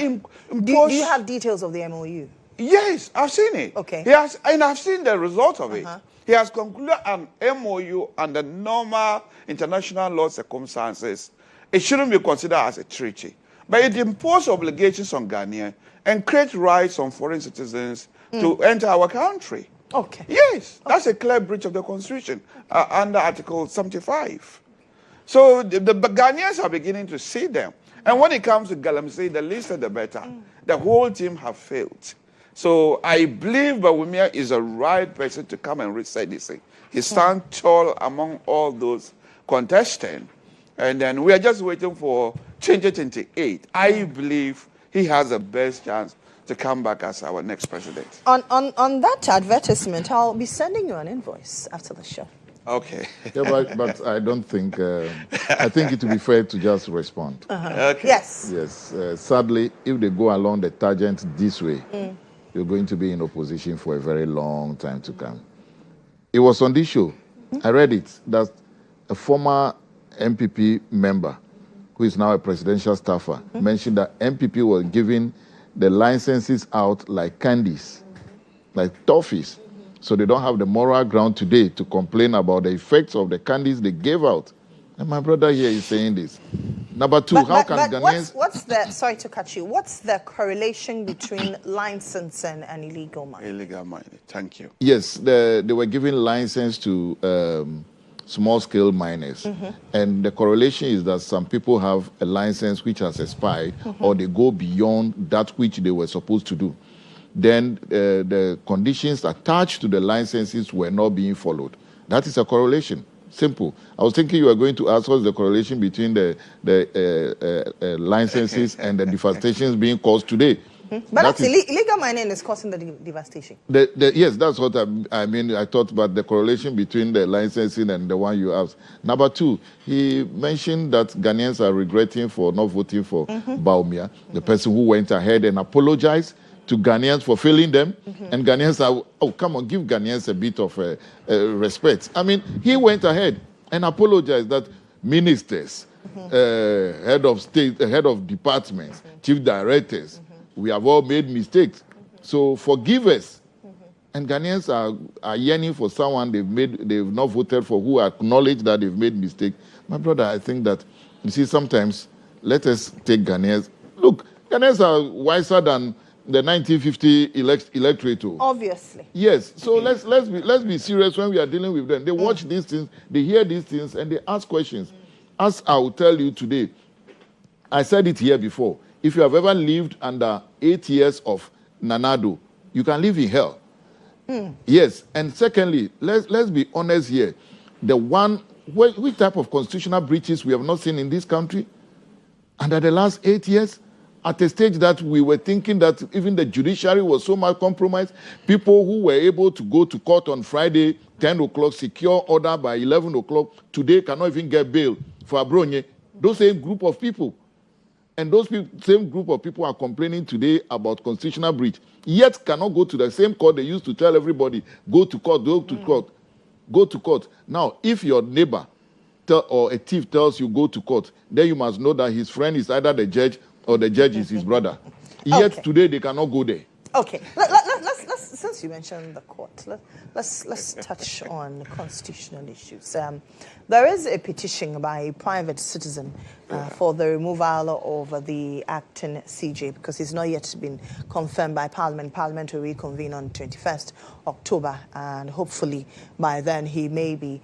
Do you have details of the MOU? Yes, I've seen it. Okay. He has, and I've seen the result of it. He has concluded an MOU under normal international law circumstances. It shouldn't be considered as a treaty. But it imposes obligations on Ghanaians and creates rights on foreign citizens to enter our country. Okay. Yes, that's a clear breach of the Constitution under Article 75. So the Ghanaians are beginning to see them. And when it comes to Galamsey, the least the better. The whole team have failed. So I believe Bawumia is the right person to come and recite this thing. He stands tall among all those contestants. And then we are just waiting for 2028. I believe he has the best chance to come back as our next president. On that advertisement, I'll be sending you an invoice after the show. Okay. Yeah, but I don't think, I think it would be fair to just respond. Okay. Yes. Yes. Sadly, if they go along the tangent this way, you're going to be in opposition for a very long time to come. It was on this show, I read it, that a former MPP member, who is now a presidential staffer, mentioned that MPP was giving the licenses out like candies, like toffees. So they don't have the moral ground today to complain about the effects of the candies they gave out. And my brother here is saying this. Number two, how can Ghanaians... What's the, sorry to cut you, what's the correlation between licensing and illegal mining? Illegal mining, thank you. Yes, they were giving license to small-scale miners. And the correlation is that some people have a license which has expired, or they go beyond that which they were supposed to do. Then the conditions attached to the licenses were not being followed. That is a correlation. Simple. I was thinking you were going to ask us the correlation between the licenses and the devastations being caused today. But illegal mining is causing the devastation. Yes, that's what I mean. I thought about the correlation between the licensing and the one you asked. Number two, he mentioned that Ghanaians are regretting for not voting for Bawumia, the person who went ahead and apologized to Ghanaians for failing them, and Ghanaians are, oh, come on, give Ghanaians a bit of respect. I mean, he went ahead and apologized that ministers, head of state, head of departments, chief directors, we have all made mistakes. So forgive us. And Ghanaians are yearning for someone they've not voted for who acknowledge that they've made mistakes. My brother, I think that, you see, sometimes let us take Ghanaians. Look, Ghanaians are wiser than the 1950 electorate. Obviously. Yes. So let's be serious when we are dealing with them. They watch these things, they hear these things, and they ask questions. As I will tell you today, I said it here before. If you have ever lived under 8 years of Nanado, you can live in hell. Yes. And secondly, let's be honest here. Which type of constitutional breaches we have not seen in this country under the last 8 years? At a stage that we were thinking that even the judiciary was so much compromised, people who were able to go to court on Friday, 10 o'clock, secure order by 11 o'clock, today cannot even get bail for Abronye. Those same group of people. And those same group of people are complaining today about constitutional breach, yet cannot go to the same court they used to tell everybody, go to court, go to court, go to court. Now, if your neighbor or a thief tells you go to court, then you must know that his friend is either the judge or the judge is his brother. Yet today they cannot go there. Okay, let's since you mentioned the court, let's touch on constitutional issues. There is a petition by a private citizen for the removal of the acting CJ because it's not yet been confirmed by Parliament. Parliament will reconvene on 21st October, and hopefully by then he may be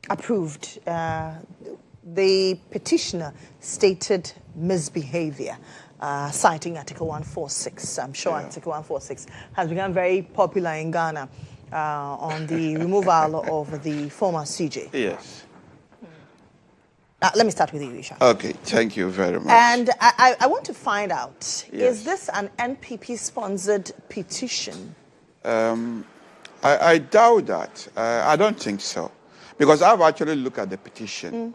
approved. The petitioner stated misbehavior, citing Article 146. I'm sure Article 146 has become very popular in Ghana on the removal of the former CJ. Yes. Let me start with you, Isha. Okay, thank you very much. And I want to find out, is this an NPP-sponsored petition? I doubt that. I don't think so. Because I've actually looked at the petition.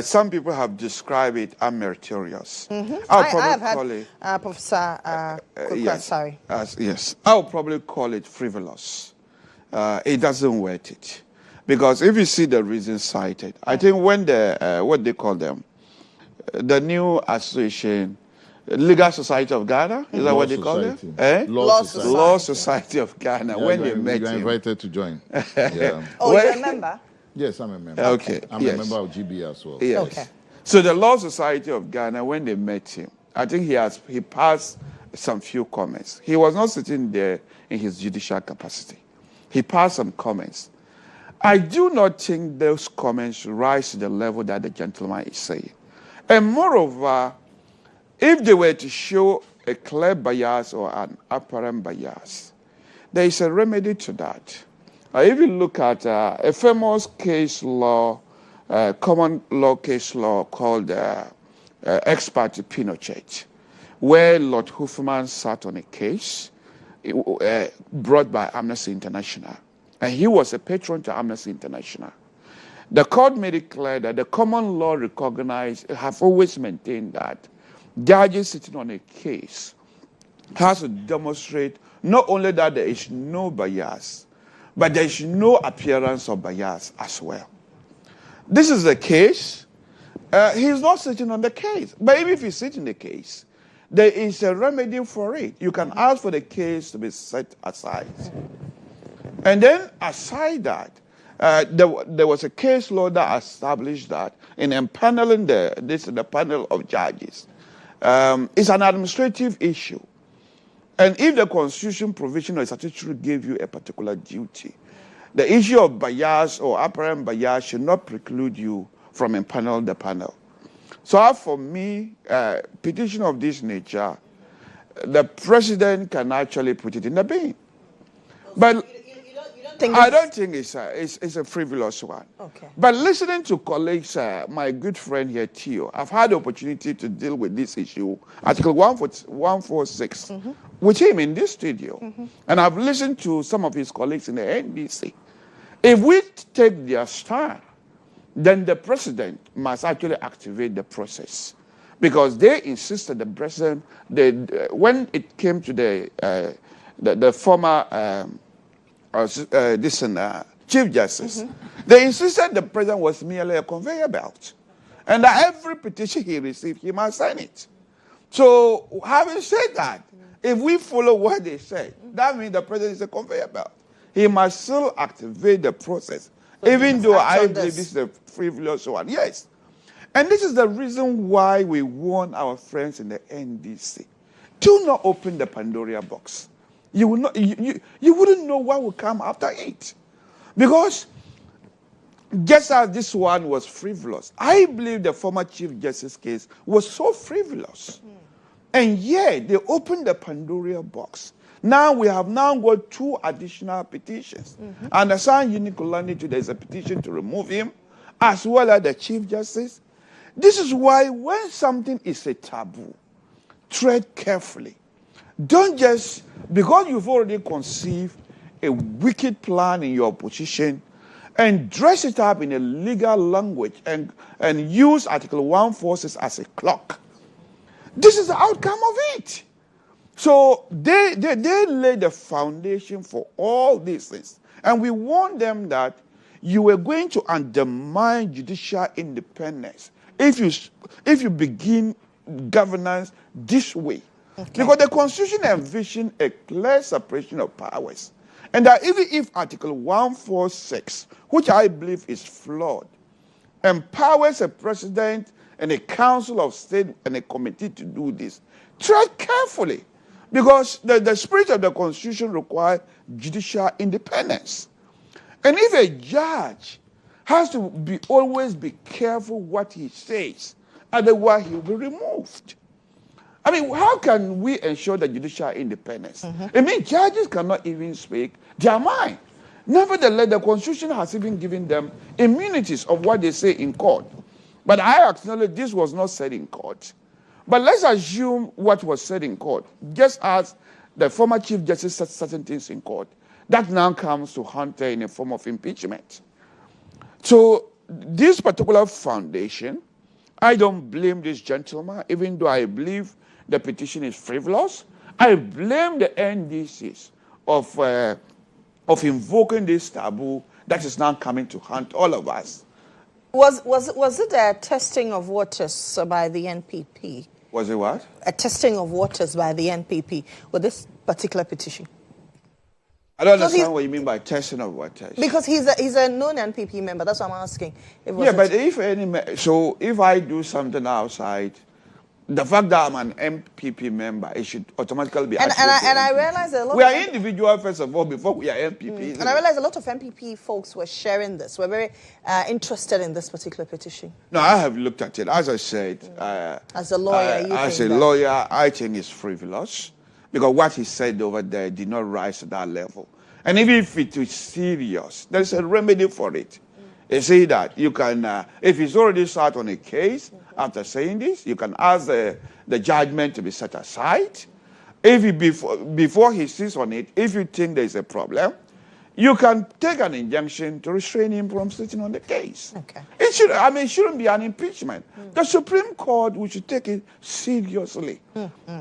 Some people have described it as meritorious. I have heard Professor sorry. Yes, I'll probably call it frivolous. It doesn't worth it. Because if you see the reasons cited, I think when what they call them, the new association, Legal Society of Ghana, is that what they call it? Law Society of Ghana, when they met him. You are invited to join. Oh, you're a member? Yes, I'm a member. Okay. I'm a member of GB as well. Yes. Okay. So the Law Society of Ghana, when they met him, I think he passed some few comments. He was not sitting there in his judicial capacity. He passed some comments. I do not think those comments rise to the level that the gentleman is saying. And moreover, if they were to show a clear bias or an apparent bias, there is a remedy to that. If you look at a famous case law, common law case law called Ex parte Pinochet, where Lord Hofmann sat on a case brought by Amnesty International, and he was a patron to Amnesty International. The court made it clear that the common law have always maintained that judges sitting on a case has to demonstrate not only that there is no bias, but there is no appearance of bias as well. This is the case. He's not sitting on the case. But even if he's sitting in the case, there is a remedy for it. You can ask for the case to be set aside. And then aside that, there was a case law that established that in empaneling the panel of judges, it's an administrative issue. And if the constitution provision or statute gave you a particular duty, the issue of bias or apparent bias should not preclude you from empanel the panel. So for me, petition of this nature, the president can actually put it in the bin. But I don't think it's a frivolous one. Okay. But listening to colleagues, my good friend here, Theo, I've had the opportunity to deal with this issue, Article 146, with him in this studio. And I've listened to some of his colleagues in the NDC. If we take their stand, then the president must actually activate the process. because they insisted the president, when it came to the former Chief Justice, they insisted the president was merely a conveyor belt. And that every petition he received, he must sign it. So, having said that, if we follow what they said, that means the president is a conveyor belt. He must still activate the process, so even though I believe this is a frivolous one. Yes. And this is the reason why we warn our friends in the NDC. Do not open the Pandora box. You will not. You wouldn't know what will come after it. Because just as this one was frivolous, I believe the former Chief Justice case was so frivolous. And yet, they opened the Pandora box. Now we have got 2 additional petitions. And the San Unicolani, there's a petition to remove him, as well as the Chief Justice. This is why when something is a taboo, tread carefully. Don't just, because you've already conceived a wicked plan in your opposition, and dress it up in a legal language and use Article 146 as a clock. This is the outcome of it. So they laid the foundation for all these things. And we warned them that you were going to undermine judicial independence if you begin governance this way. Okay. Because the Constitution envisioned a clear separation of powers. And that even if Article 146, which I believe is flawed, empowers a president and a council of state and a committee to do this, tread carefully. Because the spirit of the Constitution requires judicial independence. And if a judge has to always be careful what he says, otherwise he will be removed. I mean, how can we ensure the judicial independence? I mean, judges cannot even speak their mind. Nevertheless, the Constitution has even given them immunities of what they say in court. But I acknowledge this was not said in court. But let's assume what was said in court. Just as the former Chief Justice said certain things in court, that now comes to haunt her in a form of impeachment. So this particular foundation, I don't blame this gentleman, even though I believe the petition is frivolous. I blame the NDCs of invoking this taboo that is now coming to haunt all of us. Was it a testing of waters by the NPP? Was it what? A testing of waters by the NPP with this particular petition. I don't understand what you mean by testing of waters. Because he's a known NPP member. That's what I'm asking. Yeah, but if I do something outside, the fact that I'm an MPP member, it should automatically be and I realize a lot. We are individual first of all before we are MPP. And I realize a lot of MPP folks were sharing this. We're very interested in this particular petition. No, I have looked at it. As I said, as a lawyer, I think it's frivolous because what he said over there did not rise to that level. And even if it is serious, there's a remedy for it. You see that you can, if he's already sat on a case after saying this, you can ask the judgment to be set aside. If he, before he sits on it, if you think there's a problem, you can take an injunction to restrain him from sitting on the case. Okay. It shouldn't be an impeachment. The Supreme Court, we should take it seriously.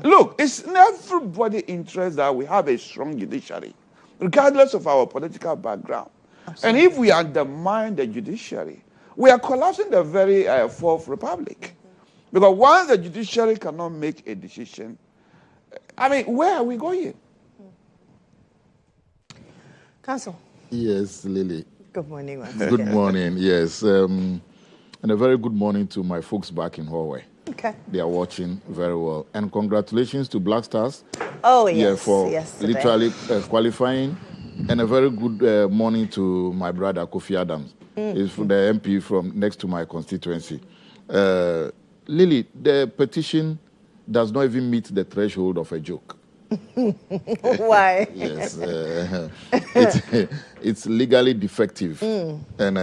Look, it's in everybody's interest that we have a strong judiciary, regardless of our political background. Absolutely. And if we undermine the judiciary, we are collapsing the very Fourth Republic. Because once the judiciary cannot make a decision, I mean, where are we going? Counsel. Yes, Lily. Good morning. Good morning, yes. And a very good morning to my folks back in Hallway. Okay. They are watching very well. And congratulations to Black Stars. Oh, yes. Yeah, for literally qualifying. And a very good morning to my brother, Kofi Adams. He's from the MP from next to my constituency. Lily, the petition does not even meet the threshold of a joke. Why? Yes. It's legally defective. And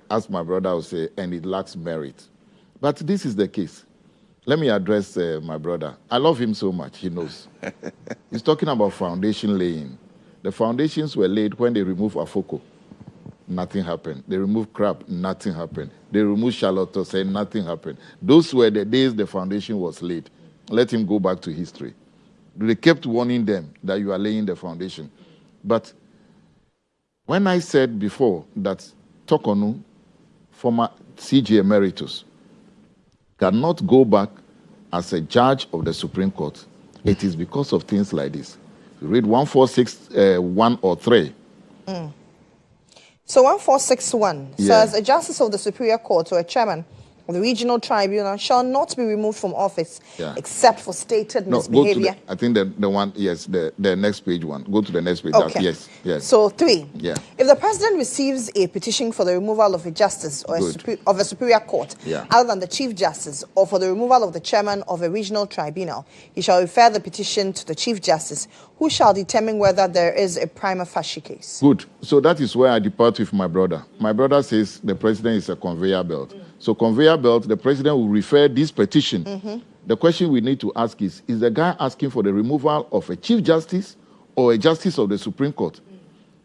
as my brother would say, and it lacks merit. But this is the case. Let me address my brother. I love him so much, he knows. He's talking about foundation laying. The foundations were laid when they removed Afoko. nothing happened. They removed Crab, nothing happened. They removed Charlotte, said nothing happened. Those were the days the foundation was laid. Let him go back to history. They kept warning them that you are laying the foundation. But when I said before that Tokonu, former CJ Emeritus, cannot go back as a judge of the Supreme Court, it is because of things like this. You read 1461 or 3. So 1461 says a justice of the Superior Court or a chairman of the regional tribunal shall not be removed from office except for stated misbehavior. Go to I think the one, the next page one. Go to the next page. Okay. Yes. So 3. Yeah. If the president receives a petition for the removal of a justice or of a superior court other than the chief justice or for the removal of the chairman of a regional tribunal, he shall refer the petition to the chief justice, who shall determine whether there is a prima facie case. Good. So that is where I depart with my brother. My brother says the president is a conveyor belt. So conveyor belt, the president will refer this petition. The question we need to ask is the guy asking for the removal of a chief justice or a justice of the Supreme Court?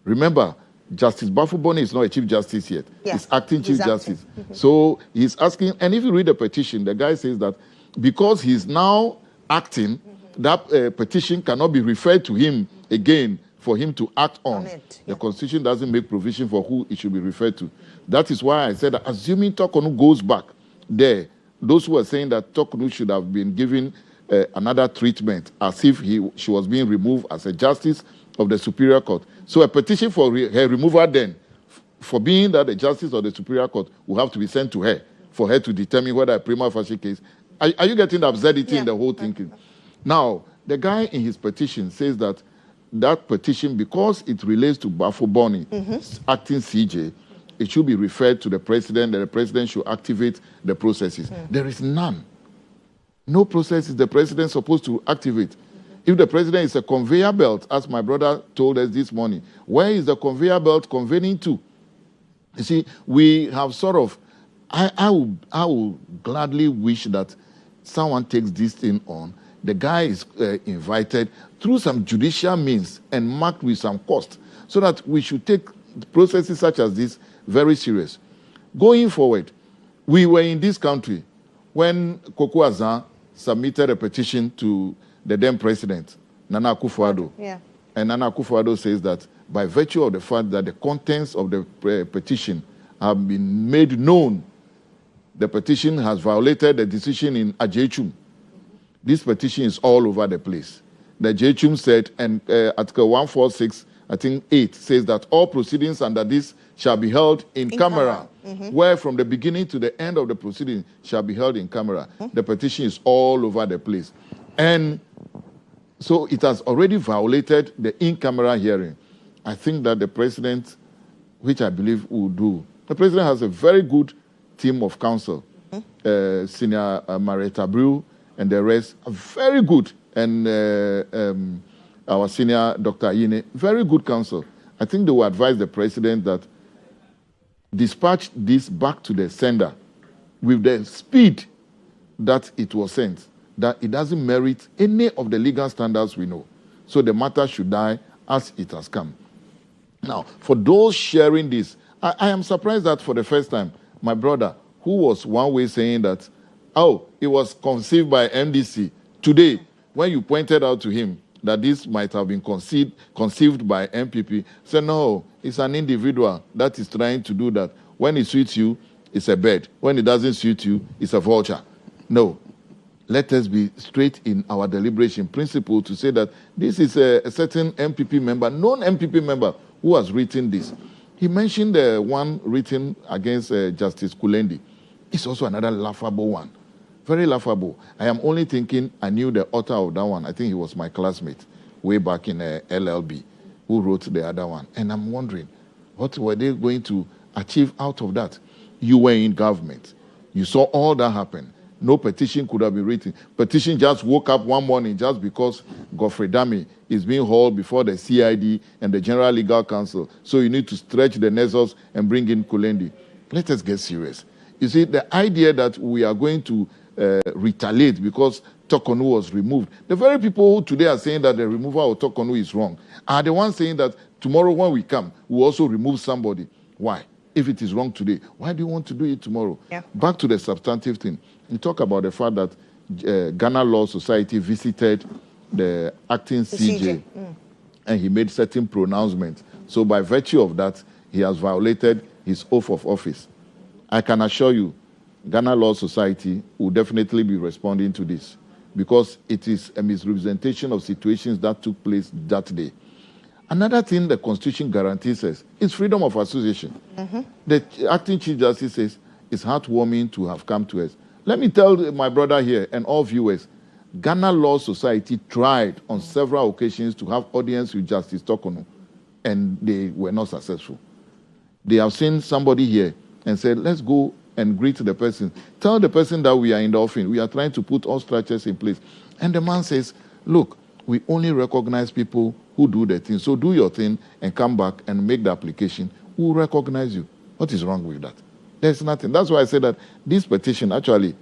Remember, Justice Bafuboni is not a chief justice yet. He's acting chief justice. So he's asking, and if you read the petition, the guy says that because he's now acting, that petition cannot be referred to him again for him to act on. The Constitution doesn't make provision for who it should be referred to. That is why I said that assuming Tokonu goes back there, those who are saying that Tokonu should have been given another treatment as if she was being removed as a justice of the Superior Court. So a petition for her removal then, for being that the justice of the Superior Court, will have to be sent to her for her to determine whether a prima facie case. Are you getting the absurdity in the whole thinking? Now, the guy in his petition says that petition, because it relates to Bafuboni, acting CJ, it should be referred to the president, that the president should activate the processes. There is none. No process is the president supposed to activate. If the president is a conveyor belt, as my brother told us this morning, where is the conveyor belt convening to? You see, we have sort of, I will gladly wish that someone takes this thing on. The guy is invited through some judicial means and marked with some cost, so that we should take processes such as this very serious. Going forward, we were in this country when Koko Azan submitted a petition to the then president, Nana Akufo-Addo. And Nana Akufo-Addo says that by virtue of the fact that the contents of the petition have been made known, the petition has violated the decision in GHOne. This petition is all over the place. The GHOne said, and Article 146, I think 8, says that all proceedings under this shall be held in camera, where from the beginning to the end of the proceeding shall be held in camera. The petition is all over the place. And so it has already violated the in-camera hearing. I think that the president, which I believe will do, the president has a very good team of counsel. Senior Marietta Brew and the rest are very good. And our senior Dr. Ayine, very good counsel. I think they will advise the president that dispatch this back to the sender with the speed that it was sent, that it doesn't merit any of the legal standards we know. So the matter should die as it has come. Now, for those sharing this, I am surprised that for the first time, my brother, who was one way saying that, oh, it was conceived by MDC, today, when you pointed out to him that this might have been conceived by MPP, said, no, it's an individual that is trying to do that. When it suits you, it's a bird. When it doesn't suit you, it's a vulture. No. Let us be straight in our deliberation principle to say that this is a certain MPP member, non-MPP member, who has written this. He mentioned the one written against Justice Kulendi. It's also another laughable one. Very laughable. I am only thinking I knew the author of that one. I think he was my classmate way back in LLB who wrote the other one. And I'm wondering, what were they going to achieve out of that? You were in government. You saw all that happen. No petition could have been written. Petition just woke up one morning just because Godfrey Dami is being hauled before the CID and the General Legal Counsel. So you need to stretch the nexus and bring in Kulendi. Let us get serious. You see, the idea that we are going to retaliate because Tokonu was removed. The very people who today are saying that the removal of Tokonu is wrong are the ones saying that tomorrow when we come, we'll also remove somebody. Why? If it is wrong today, why do you want to do it tomorrow? Yeah. Back to the substantive thing. You talk about the fact that Ghana Law Society visited the acting CJ, and he made certain pronouncements. So by virtue of that, he has violated his oath of office. I can assure you, Ghana Law Society will definitely be responding to this because it is a misrepresentation of situations that took place that day. Another thing the Constitution guarantees us is freedom of association. The acting Chief Justice says it's heartwarming to have come to us. Let me tell my brother here and all viewers, Ghana Law Society tried on several occasions to have audience with Justice Tokono, and they were not successful. They have seen somebody here and said, let's go and greet the person. Tell the person that we are in the offing. We are trying to put all structures in place. And the man says, look, we only recognize people who do the thing. So do your thing and come back and make the application. We'll recognize you. What is wrong with that? There's nothing. That's why I said that this petition actually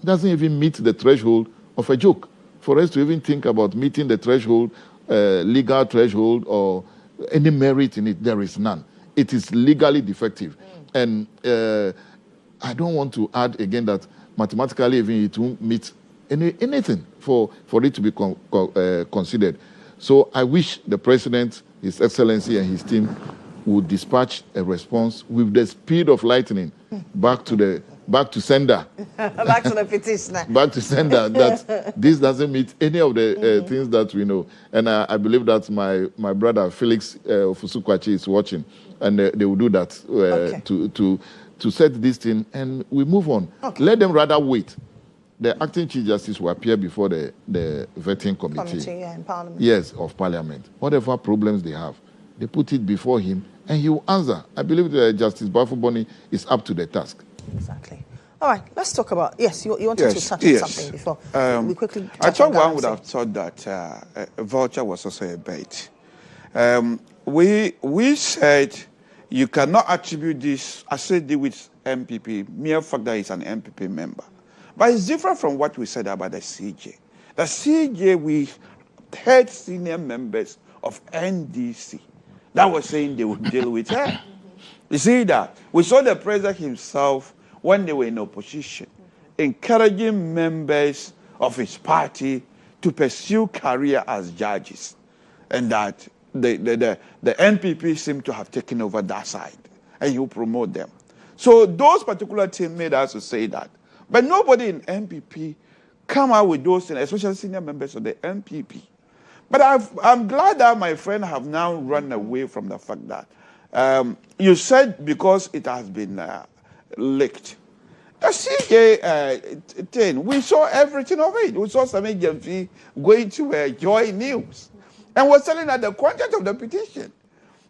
doesn't even meet the threshold of a joke. For us to even think about meeting the threshold, legal threshold, or any merit in it, there is none. It is legally defective. And I don't want to add again that mathematically even it won't meet anything for it to be considered. So I wish the President, His Excellency, and his team would dispatch a response with the speed of lightning back to sender. Back to the petitioner. Back to sender, that this doesn't meet any of the things that we know. And I believe that my brother Felix Fusukwachi is watching, and they will do that to set this thing, and we move on. Okay. Let them rather wait. The acting Chief Justice will appear before the vetting committee. In Parliament. Yes, of Parliament. Whatever problems they have, they put it before him, and he will answer. I believe Justice Bafuboni is up to the task. Exactly. All right, let's talk about, yes, you wanted to touch on something before. We quickly I thought one would have thought that a voucher was also a bait. We said you cannot attribute this, as I did with MPP, mere fact that he's an MPP member. But it's different from what we said about the CJ. The CJ, we heard senior members of NDC that were saying they would deal with her. You see that? We saw the president himself when they were in opposition, encouraging members of his party to pursue career as judges. And that the NPP seemed to have taken over that side, and you promote them. So those particular things made us to say that. But nobody in NPP come out with those things, especially senior members of the NPP. But I'm glad that my friend have now run away from the fact that you said because it has been leaked. The CJ thing, we saw everything of it. We saw some agency going to GHOne News and was telling that the content of the petition.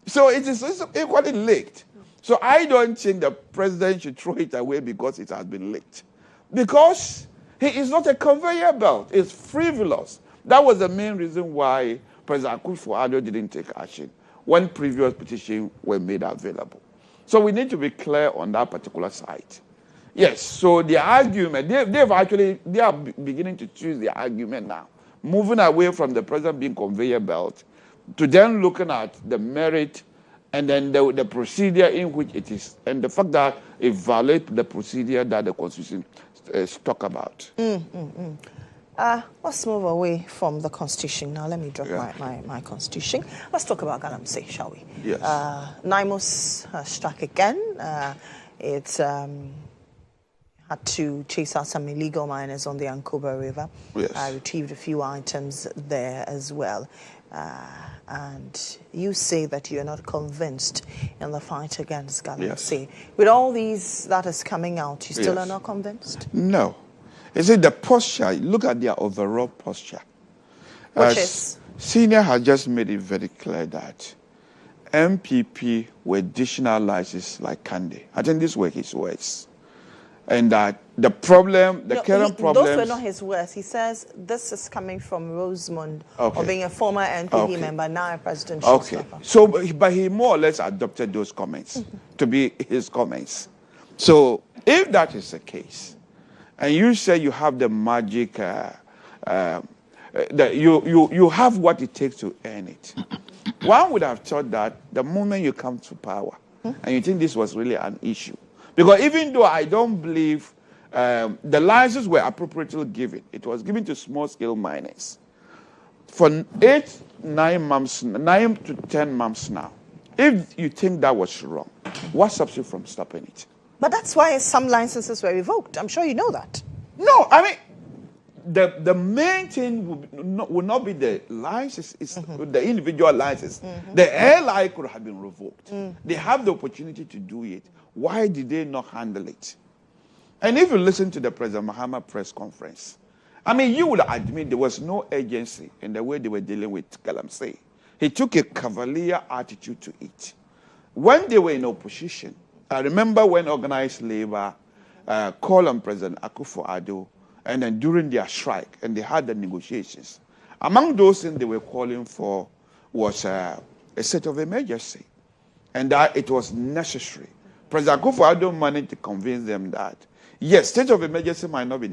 So it is equally leaked. So I don't think the president should throw it away because it has been leaked. Because he is not a conveyor belt. It's frivolous. That was the main reason why President Akufo-Addo didn't take action when previous petitions were made available. So we need to be clear on that particular side. Yes, so the argument, they are beginning to choose the argument now, moving away from the president being conveyor belt to then looking at the merit and then the procedure in which it is, and the fact that it violates the procedure that the Constitution talk about. Let's move away from the Constitution now. Let me drop my Constitution. Let's talk about Galamsey, shall we? Yes. NIMOS struck again. It had to chase out some illegal miners on the Ankoba River. Yes. I retrieved a few items there as well. And you say that you're not convinced in the fight against Galamsey. Yes. With all these that is coming out, you still are not convinced? No. Is it the posture? Look at their overall posture. Which is? Senior has just made it very clear that MPP were dictionalizes like candy. I think this were his words. And that the problem, current problem... Those were not his words. He says this is coming from Rosemond, or being a former NPP member, now a presidential staffer. So, but he more or less adopted those comments to be his comments. So, if that is the case, and you say you have the magic, that you have what it takes to earn it, one would have thought that the moment you come to power, and you think this was really an issue. Because even though I don't believe the licenses were appropriately given, it was given to small-scale miners for 9 to 10 months now. If you think that was wrong, what stops you from stopping it? But that's why some licenses were revoked. I'm sure you know that. No, I mean, the main thing would not be the license, it's the individual license. The airline could have been revoked. They have the opportunity to do it. Why did they not handle it? And if you listen to the President Mohammed press conference, I mean, you would admit there was no agency in the way they were dealing with Galamsey. He took a cavalier attitude to it. When they were in opposition, I remember when organized labor called on President Akufo-Addo, and then during their strike, and they had the negotiations. Among those things they were calling for was a state of emergency, and that it was necessary. President Akufo-Addo managed to convince them that, yes, state of emergency might be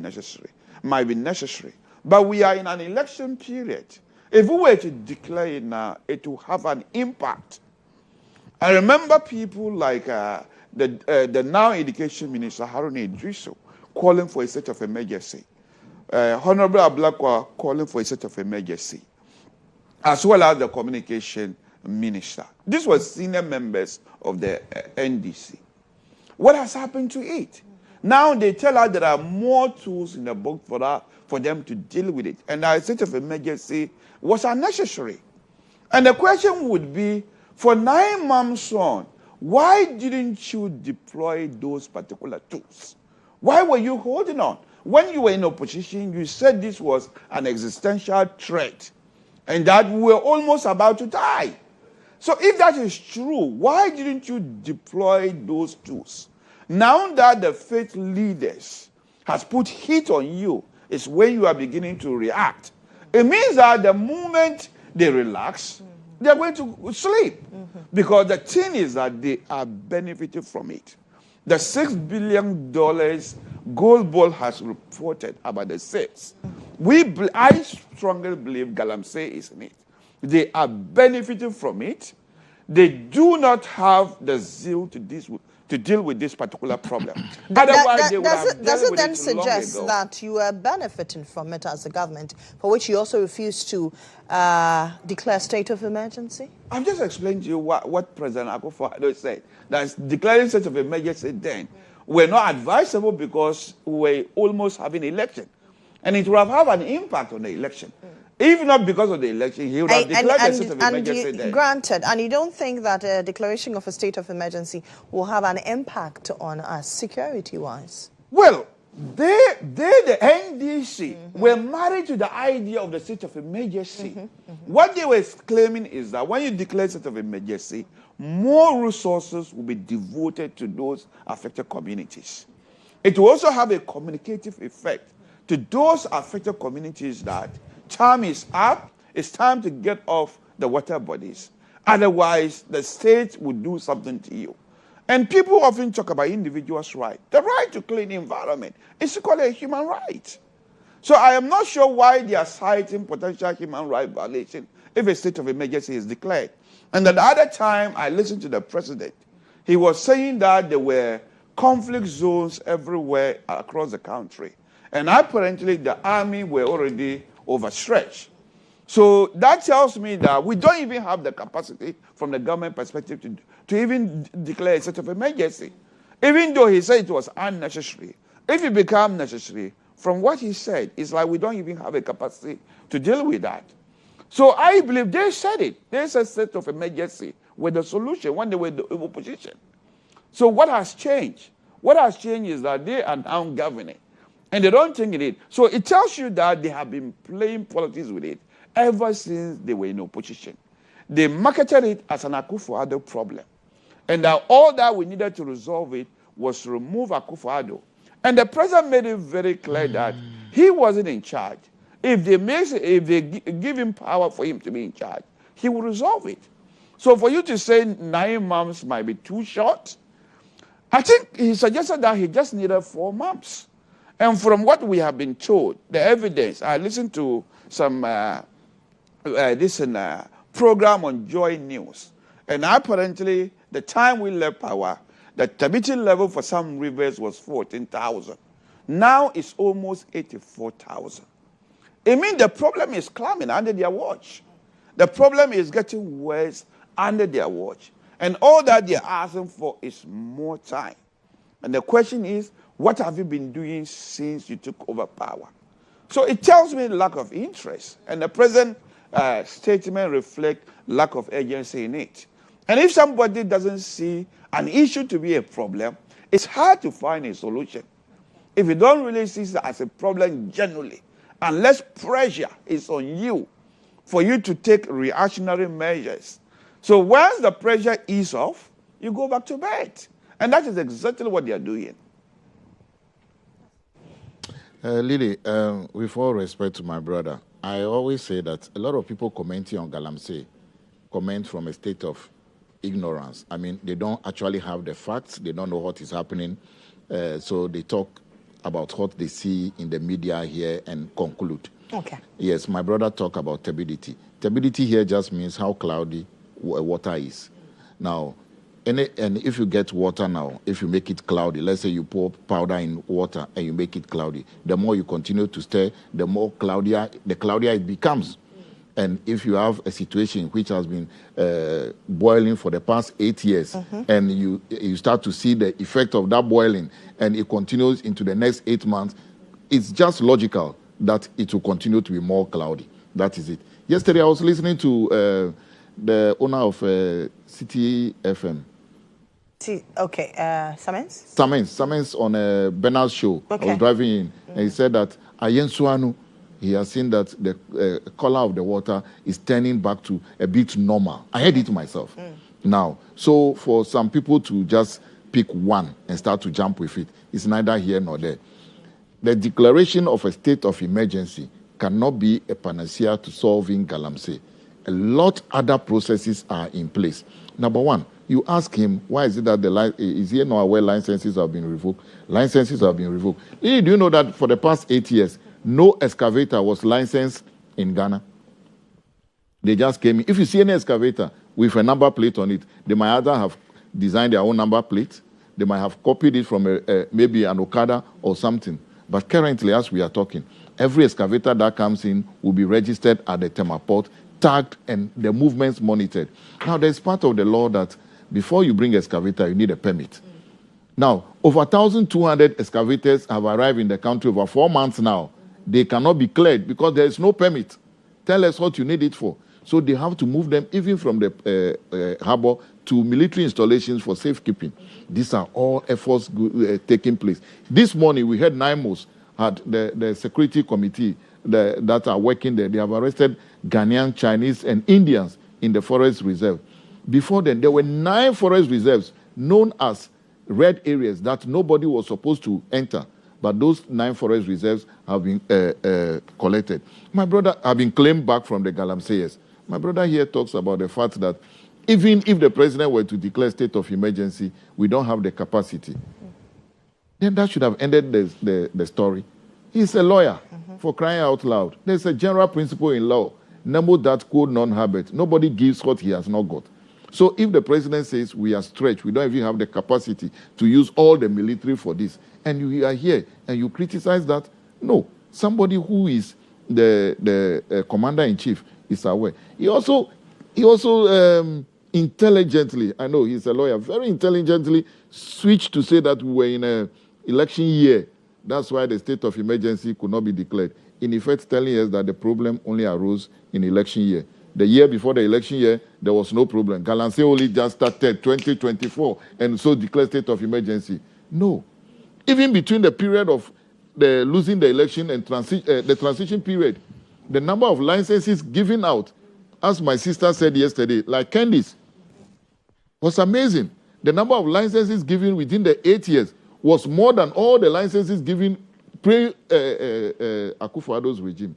necessary, but we are in an election period. If we were to declare it now, it will have an impact. I remember people like the now Education Minister, Haruna Idrisu, calling for a state of emergency. Honorable Ablakwa calling for a state of emergency, as well as the Communication Minister. These were senior members of the NDC. What has happened to it? Now they tell us there are more tools in the book for them to deal with it. And a state of emergency was unnecessary. And the question would be, for 9 months on, why didn't you deploy those particular tools? Why were you holding on? When you were in opposition, you said this was an existential threat and that we were almost about to die. So if that is true, why didn't you deploy those tools? Now that the faith leaders has put heat on you, is when you are beginning to react. It means that the moment they relax, they are going to sleep. Because the thing is that they are benefiting from it. The $6 billion Gold Ball has reported about the sales. I strongly believe Galamsey is in it. They are benefiting from it. They do not have the zeal to deal with this particular problem. Otherwise, they would have does dealt it with then it long suggest ago. that you are benefiting from it as a government, for which you also refuse to declare state of emergency? I'm just explaining to you what President Akufo-Addo said. That declaring state of emergency then were not advisable because we were almost having an election. And it would have had an impact on the election. If not because of the election, he would have declared a state of emergency then. Granted, and you don't think that a declaration of a state of emergency will have an impact on us security-wise? Well, the NDC, were married to the idea of the state of emergency. What they were claiming is that when you declare state of emergency, more resources will be devoted to those affected communities. It will also have a communicative effect to those affected communities that time is up, it's time to get off the water bodies. Otherwise, the state will do something to you. And people often talk about individuals' right. The right to clean environment is equally a human right. So I am not sure why they are citing potential human right violation if a state of emergency is declared. And at the other time, I listened to the president. He was saying that there were conflict zones everywhere across the country. And apparently the army were already overstretched. So that tells me that we don't even have the capacity from the government perspective to even declare a state of emergency. Even though he said it was unnecessary. If it becomes necessary, from what he said, it's like we don't even have a capacity to deal with that. So I believe they said it. They said state of emergency with the solution when they were in the opposition. So what has changed? What has changed is that they are now governing. And they don't think it. So it tells you that they have been playing politics with it ever since they were in opposition. They marketed it as an Akufo-Addo problem. And that all that we needed to resolve it was to remove Akufo-Addo. And the president made it very clear that he wasn't in charge. If they give him power for him to be in charge, he will resolve it. So for you to say 9 months might be too short, I think he suggested that he just needed 4 months. And from what we have been told, the evidence, I listened to some program on Joy News, and apparently the time we left power, the turbidity level for some rivers was 14,000. Now it's almost 84,000. It means the problem is climbing under their watch. The problem is getting worse under their watch. And all that they're asking for is more time. And the question is, what have you been doing since you took over power? So it tells me lack of interest. And the present statement reflects lack of urgency in it. And if somebody doesn't see an issue to be a problem, it's hard to find a solution. If you don't really see it as a problem generally, unless pressure is on you for you to take reactionary measures. So once the pressure is off, you go back to bed. And that is exactly what they are doing. Lily, with all respect to my brother, I always say that a lot of people commenting on Galamsey comment from a state of ignorance. I mean, they don't actually have the facts. They don't know what is happening. So they talk about what they see in the media here and conclude. Okay. Yes, my brother talked about turbidity. Turbidity here just means how cloudy water is. Now, and if you get water now, if you make it cloudy, let's say you pour powder in water and you make it cloudy, the more you continue to stir, the more cloudier it becomes. And if you have a situation which has been boiling for the past 8 years, and you start to see the effect of that boiling, and it continues into the next 8 months, it's just logical that it will continue to be more cloudy. That is it. Yesterday, I was listening to the owner of City FM. Okay, Samens? Samens on Bernard's show. Okay. I was driving in, and he said that Ayensuanu, he has seen that the color of the water is turning back to a bit normal. I heard it myself. Now, so for some people to just pick one and start to jump with it, it's neither here nor there. The declaration of a state of emergency cannot be a panacea to solving Galamsey. A lot other processes are in place. Number one, you ask him, why is it that is he not aware licenses have been revoked? Licenses have been revoked. Do you know that for the past 8 years, no excavator was licensed in Ghana? They just came in. If you see any excavator with a number plate on it, they might either have designed their own number plate, they might have copied it from maybe an Okada or something. But currently, as we are talking, every excavator that comes in will be registered at the Tema port, tagged, and the movements monitored. Now, there's part of the law that before you bring excavator, you need a permit. Now, over 1,200 excavators have arrived in the country over 4 months now. They cannot be cleared because there is no permit. Tell us what you need it for. So they have to move them even from the harbor to military installations for safekeeping. These are all efforts taking place. This morning, we had NIMOS, had the security committee that are working there. They have arrested Ghanaian, Chinese, and Indians in the forest reserve. Before then, there were 9 forest reserves known as red areas that nobody was supposed to enter. But those 9 forest reserves have been collected. My brother have been claimed back from the Galamseyers. My brother here talks about the fact that even if the president were to declare state of emergency, we don't have the capacity. Then that should have ended the story. He's a lawyer, for crying out loud. There's a general principle in law, nemo dat quo non habet. Nobody gives what he has not got. So if the president says we are stretched, we don't even have the capacity to use all the military for this, and you are here and you criticize that, no, somebody who is the commander-in-chief is aware. He also intelligently, I know he's a lawyer, very intelligently switched to say that we were in an election year. That's why the state of emergency could not be declared. In effect, telling us that the problem only arose in election year. The year before the election year, there was no problem. Galamsey only just started 2024 and so declared state of emergency. No. Even between the period of the losing the election and the transition period, the number of licenses given out, as my sister said yesterday, like candies, was amazing. The number of licenses given within the 8 years was more than all the licenses given pre-Akufo-Addo's regime.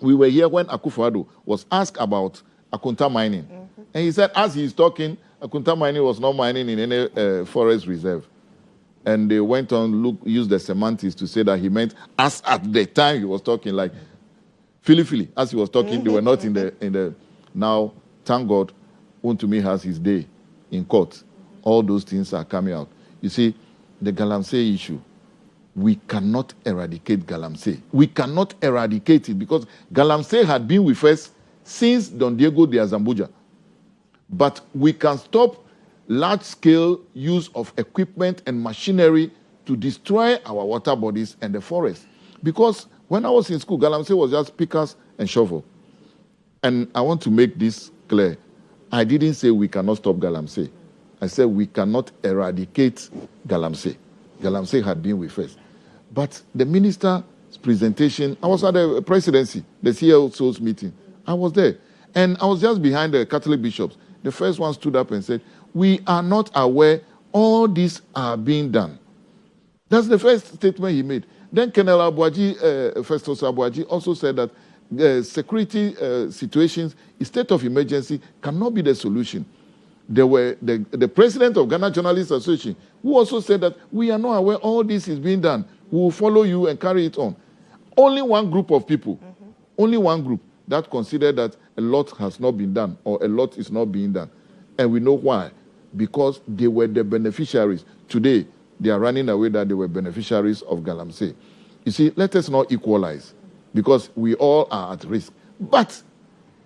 We were here when Akufo-Addo was asked about Akunta mining. And he said, as he's talking, Akunta mining was not mining in any forest reserve. And they went on, used the semantics to say that he meant, as at the time he was talking, like, Philly, as he was talking, they were not in the. Now, thank God, Untumi has his day in court, all those things are coming out. You see, the Galamsey issue, we cannot eradicate Galamsey. We cannot eradicate it because Galamsey had been with us since Don Diego de Azambuja. But we can stop large-scale use of equipment and machinery to destroy our water bodies and the forest. Because when I was in school, Galamsey was just pickers and shovel. And I want to make this clear. I didn't say we cannot stop Galamsey. I said we cannot eradicate Galamsey. Galamsey had been with us. But the minister's presentation, I was at the presidency, the CLSO's meeting. I was there. And I was just behind the Catholic bishops. The first one stood up and said, we are not aware all these are being done. That's the first statement he made. Then Colonel Abuaji, Festus Abuaji, also said that security situations, a state of emergency cannot be the solution. There were the president of Ghana Journalists Association, who also said that we are not aware all this is being done. We will follow you and carry it on. Only one group of people, only one group that considered that a lot has not been done or a lot is not being done. And we know why. Because they were the beneficiaries. Today, they are running away that they were beneficiaries of Galamsey. You see, let us not equalize because we all are at risk. But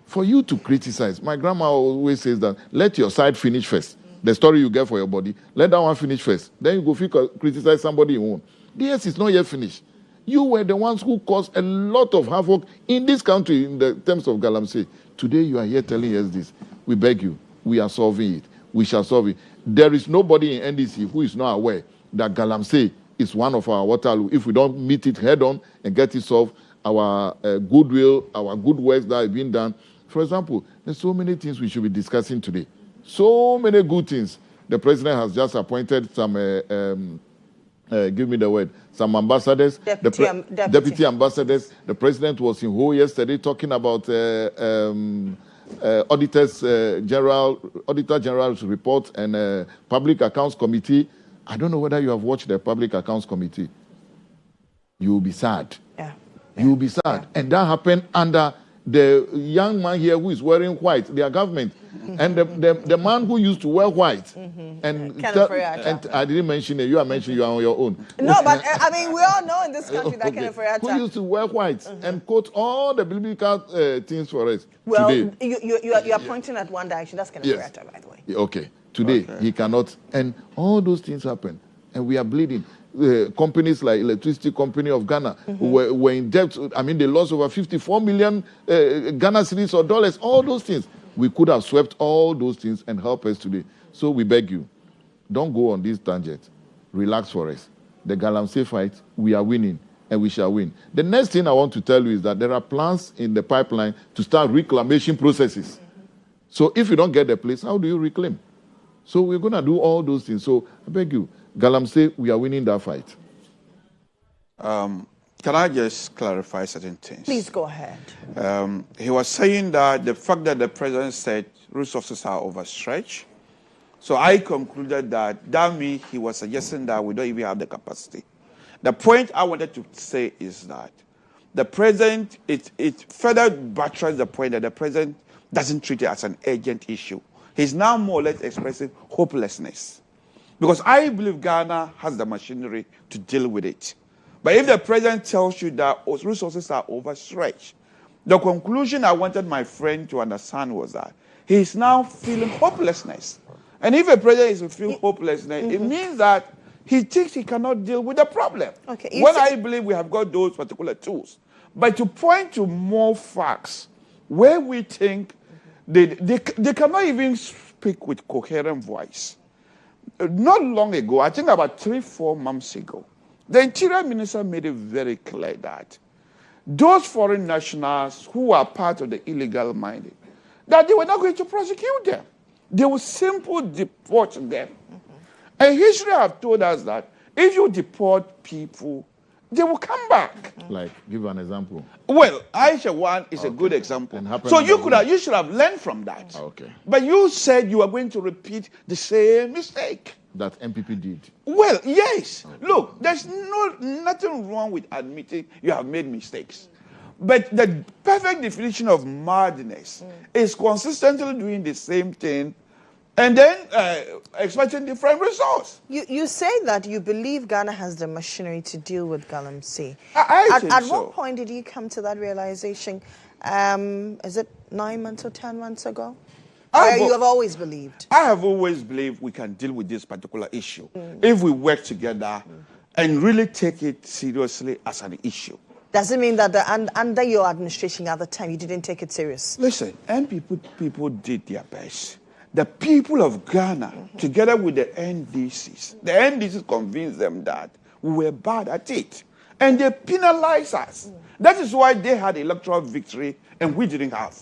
for you to criticize, my grandma always says that let your side finish first. The story you get for your body, let that one finish first. Then you go criticize somebody you won't. Yes, it's not yet finished. You were the ones who caused a lot of havoc in this country in the terms of Galamsey. Today you are here telling us this. We beg you, we are solving it. We shall solve it. There is nobody in NDC who is not aware that Galamsey is one of our Waterloo. If we don't meet it head on and get it solved, our goodwill, our good works that have been done. For example, there's so many things we should be discussing today. So many good things. The president has just appointed some, give me the word, some ambassadors. Deputy ambassadors. The president was in Ho yesterday talking about Auditor General's report and Public Accounts Committee. I don't know whether you have watched the Public Accounts Committee. You will be sad. Yeah. You will be sad. Yeah. And that happened under the young man here who is wearing white, their government. And the man who used to wear white. And I didn't mention it. You are mentioning you are on your own. No, but I mean, we all know in this country that Kenneth Ferrata. Who used to wear white and quote all the biblical things for us. Well, today, you are pointing at one direction. That's Kenneth Ferrata, by the way. Okay. Today, he cannot. And all those things happen. And we are bleeding. Companies like Electricity Company of Ghana were in debt. I mean, they lost over 54 million Ghana cedis or dollars. All those things. We could have swept all those things and help us today. So we beg you, don't go on this tangent. Relax for us. The Galamsey fight, we are winning and we shall win. The next thing I want to tell you is that there are plans in the pipeline to start reclamation processes. So if you don't get the place, how do you reclaim? So we're going to do all those things. So I beg you, Galamsey, we are winning that fight. Can I just clarify certain things? Please go ahead. He was saying that the fact that the president said resources are overstretched. So I concluded that means he was suggesting that we don't even have the capacity. The point I wanted to say is that the president, it further buttresses the point that the president doesn't treat it as an urgent issue. He's now more or less expressing hopelessness. Because I believe Ghana has the machinery to deal with it. But if the president tells you that resources are overstretched, the conclusion I wanted my friend to understand was that he's now feeling hopelessness. And if a president is feeling hopelessness, it means that he thinks he cannot deal with the problem. Okay, when I believe we have got those particular tools. But to point to more facts where we think they cannot even speak with coherent voice. Not long ago, I think about 3-4 months ago, the Interior Minister made it very clear that those foreign nationals who are part of the illegal mining, that they were not going to prosecute them. They would simply deport them. And history have told us that if you deport people, they will come back. Like, give an example. Well, GHOne is a good example. So you should have learned from that. Okay. But you said you are going to repeat the same mistake that MPP did. Well, yes. Okay. Look, there's nothing wrong with admitting you have made mistakes. But the perfect definition of madness is consistently doing the same thing and then expecting different results. You say that you believe Ghana has the machinery to deal with galamsey. I think at so. what point did you come to that realization? Is it 9 months or 10 months ago? You have always believed? I have always believed we can deal with this particular issue if we work together and really take it seriously as an issue. Does it mean that under your administration at the time, you didn't take it serious? Listen, and people did their best. The people of Ghana, together with the NDCs convinced them that we were bad at it. And they penalized us. That is why they had electoral victory and we didn't have.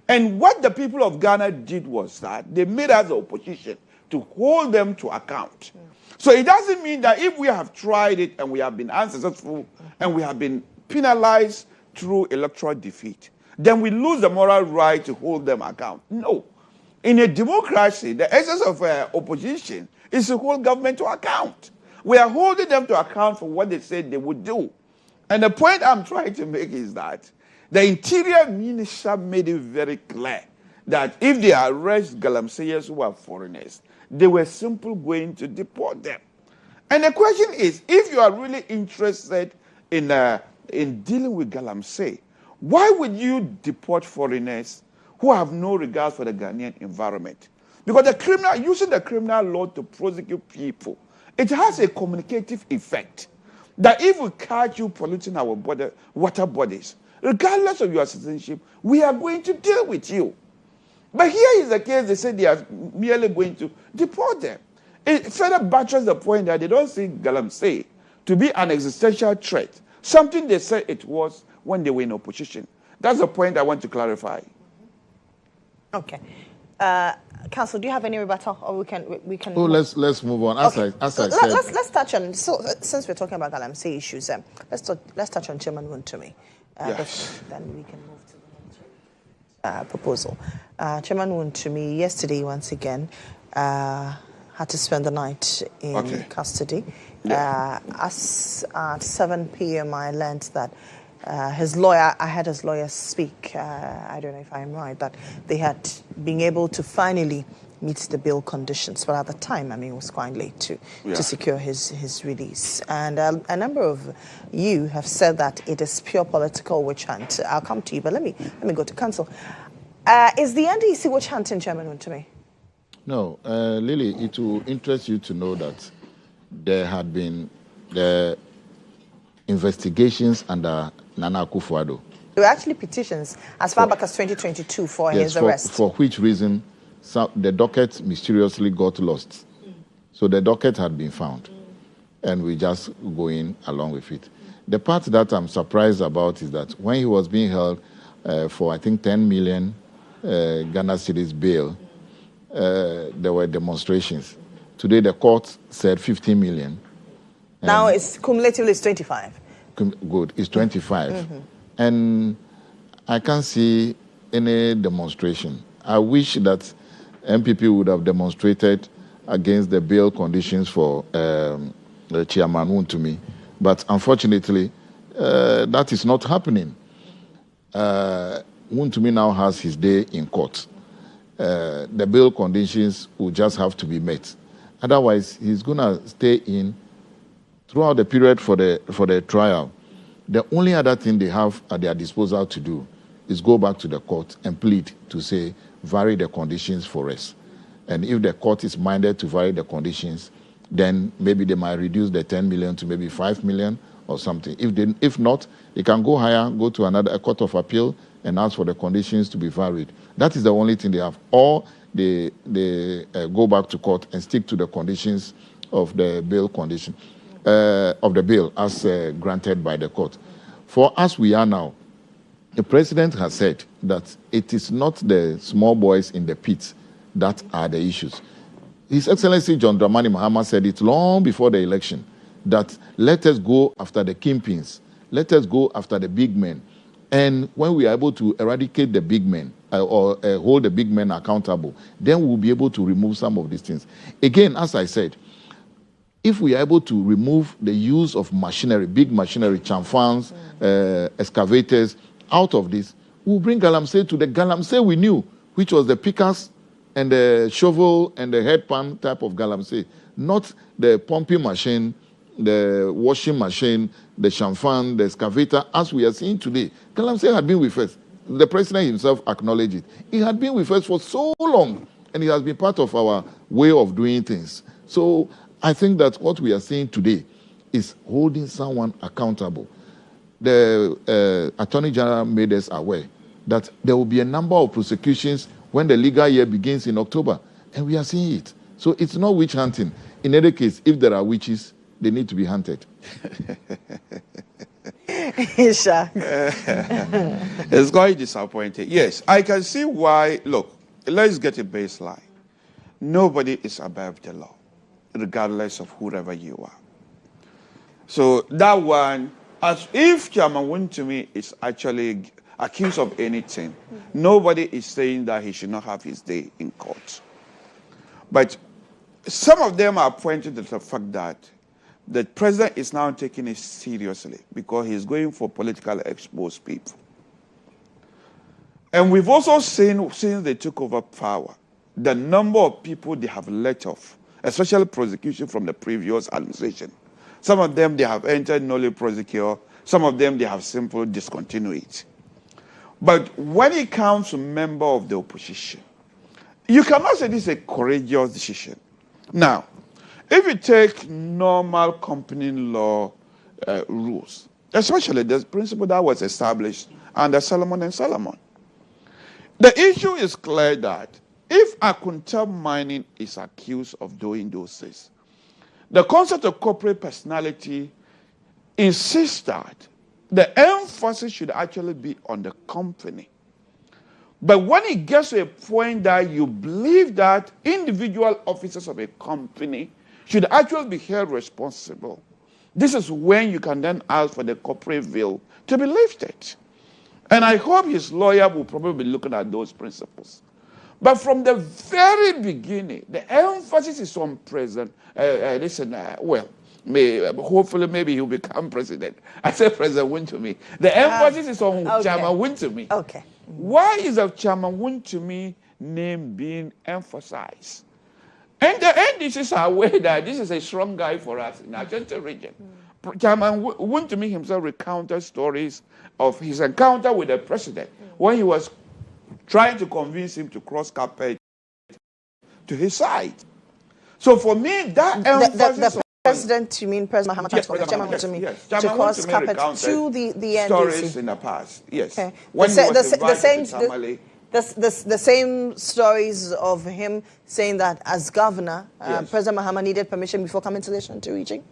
And what the people of Ghana did was that they made us the opposition to hold them to account. So it doesn't mean that if we have tried it and we have been unsuccessful and we have been penalized through electoral defeat, then we lose the moral right to hold them account. No. In a democracy, the essence of opposition is to hold government to account. We are holding them to account for what they said they would do. And the point I'm trying to make is that the Interior Minister made it very clear that if they arrest galamseyers who are foreigners, they were simply going to deport them. And the question is, if you are really interested in dealing with galamsey, why would you deport foreigners who have no regard for the Ghanaian environment? Because using the criminal law to prosecute people, it has a communicative effect that if we catch you polluting our water bodies, regardless of your citizenship, we are going to deal with you. But here is the case, they say they are merely going to deport them. It further buttresses the point that they don't see galamsey to be an existential threat, something they said it was when they were in opposition. That's the point I want to clarify. Okay. Council, do you have any rebuttal, or we can? Oh, let's move on. As I said, let's touch on. So since we're talking about galamsey issues, let's touch on Chairman Wontumi. Yes. Then we can move to the next proposal. Chairman Wontumi yesterday once again had to spend the night in custody. Yeah. As at 7 p.m. I learned that I had his lawyer speak, I don't know if I'm right, that they had been able to finally meet the bail conditions. But at the time, it was quite late to secure his release. And a number of you have said that it is pure political witch hunt. I'll come to you, but let me go to Council. Is the NDC witch hunting, Chairman Wontumi? No, Lily, it will interest you to know that there had been the investigations under Nana Akufo-Addo. There were actually petitions as far back as 2022 for his arrest. For which reason the docket mysteriously got lost. So the docket had been found, and we just going along with it. The part that I'm surprised about is that when he was being held for, I think, 10 million Ghana cedis bail, there were demonstrations. Today the court said 15 million. Now it's cumulatively 25. Good, it's 25. And I can't see any demonstration. I wish that MPP would have demonstrated against the bail conditions for the Chairman Wontumi, but unfortunately, that is not happening. Wontumi now has his day in court. The bail conditions will just have to be met. Otherwise, he's going to stay in throughout the period for the trial. The only other thing they have at their disposal to do is go back to the court and plead to say, vary the conditions for us. And if the court is minded to vary the conditions, then maybe they might reduce the 10 million to maybe 5 million or something. If not, they can go higher, go to a court of appeal and ask for the conditions to be varied. That is the only thing they have. Or they go back to court and stick to the conditions of the bail condition, of the bail as granted by the court. For us, we are now, the president has said that it is not the small boys in the pits that are the issues. His Excellency John Dramani Mahama said it long before the election, that let us go after the kingpins, let us go after the big men. And when we are able to eradicate the big men or hold the big men accountable, then we'll be able to remove some of these things. Again, as I said, if we are able to remove the use of machinery, big machinery, chamfans, excavators, out of this, we'll bring galamsey to the galamsey we knew, which was the pickers and the shovel and the headpan type of galamsey, not the pumping machine, the washing machine, the champagne, the excavator, as we are seeing today. Galamsey had been with us. The president himself acknowledged it. He had been with us for so long, and he has been part of our way of doing things. So I think that what we are seeing today is holding someone accountable. The Attorney General made us aware that there will be a number of prosecutions when the legal year begins in October, and we are seeing it. So it's not witch hunting. In any case, if there are witches, they need to be hunted. Isha. It's quite disappointing. Yes, I can see why. Look, let's get a baseline. Nobody is above the law, regardless of whoever you are. So that one, as if Chairman Wontumi is actually accused of anything, nobody is saying that he should not have his day in court. But some of them are pointing to the fact that the president is now taking it seriously because he's going for politically exposed people. And we've also seen, since they took over power, the number of people they have let off, especially prosecution from the previous administration. Some of them, they have entered nolle prosequi. Some of them, they have simply discontinued it. But when it comes to member of the opposition, you cannot say this is a courageous decision. Now, if you take normal company law rules, especially the principle that was established under Solomon and Solomon, the issue is clear that if Akunta Mining is accused of doing those things, the concept of corporate personality insists that the emphasis should actually be on the company. But when it gets to a point that you believe that individual officers of a company should actually be held responsible, this is when you can then ask for the corporate veil to be lifted. And I hope his lawyer will probably be looking at those principles. But from the very beginning, the emphasis is on President. Hopefully maybe he'll become president. I say President Wontumi. The emphasis is on Chairman Wontumi. Okay. Why is the Chairman Wontumi name being emphasized? And the NDCs are aware that this is a strong guy for us in the Ashanti region. Chairman Wontumi himself recounted stories of his encounter with the president when he was trying to convince him to cross carpet to his side. So for me, that emphasis the president, you mean President Mohammed, yes, to cross carpet to the NDC. Stories in the past, yes. Okay. When the same stories of him saying that as governor, yes, President Mohammed needed permission before coming to the Ashanti region.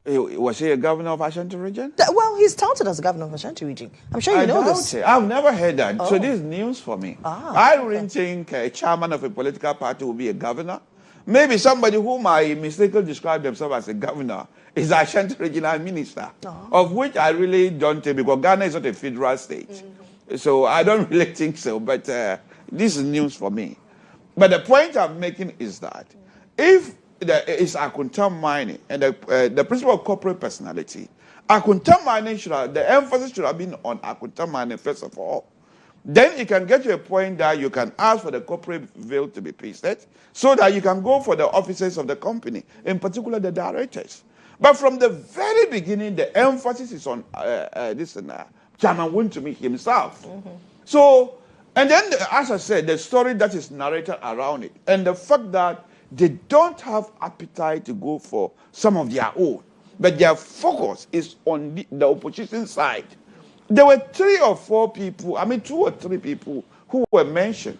Was he a governor of Ashanti region? Well, he's touted as a governor of Ashanti region. I'm sure you know this. I've never heard that. Oh. So this is news for me. I don't think a chairman of a political party will be a governor. Maybe somebody whom I mistakenly describe themselves as a governor is the Ashanti regional minister, of which I really don't think, because Ghana is not a federal state. So I don't really think so, but this is news for me. But the point I'm making is that if it's Akunta Mining and the principle of corporate personality, Akunta Mining the emphasis should have been on Akunta Mining first of all. Then you can get to a point that you can ask for the corporate veil to be pasted so that you can go for the officers of the company, in particular the directors. But from the very beginning, the emphasis is on Chairman Wontumi himself. So, and then, as I said, the story that is narrated around it, and the fact that they don't have appetite to go for some of their own, but their focus is on the opposition side. There were 3 or 4 people, 2 or 3 people who were mentioned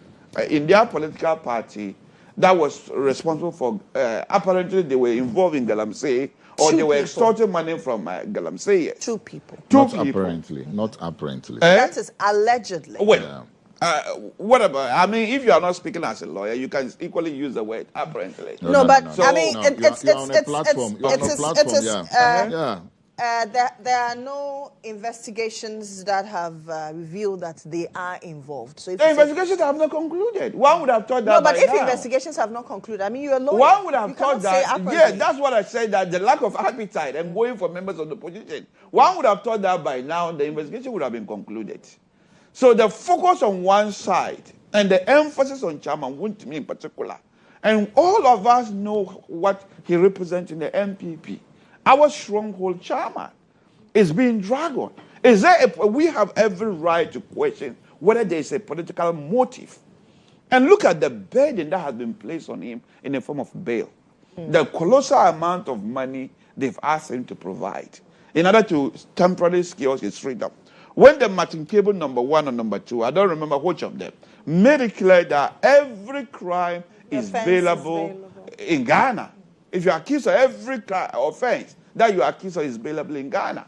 in their political party that was responsible for, apparently they were involved in Galamsey, or they were extorting money from Galamsey. 2 people. Not apparently. That is allegedly. Well, what about, if you are not speaking as a lawyer, you can equally use the word apparently. You're on a platform. There are no investigations that have revealed that they are involved. So if the investigations have not concluded. One would have thought that. No, but if investigations have not concluded, you're a lawyer. One would have thought that. Yeah, that's what I said. That the lack of appetite and going for members of the opposition. One would have thought that by now the investigation would have been concluded. So the focus on one side And the emphasis on Chairman Woon to me in particular. And all of us know what he represents in the MPP. Our stronghold chairman is being dragged on. We have every right to question whether there is a political motive. And look at the burden that has been placed on him in the form of bail. The colossal amount of money they've asked him to provide in order to temporarily secure his freedom. When the Martin Cable number 1 or number 2, I don't remember which of them, made it clear that every crime is bailable in Ghana. If you are accused of every offense that you are accused of is bailable in Ghana.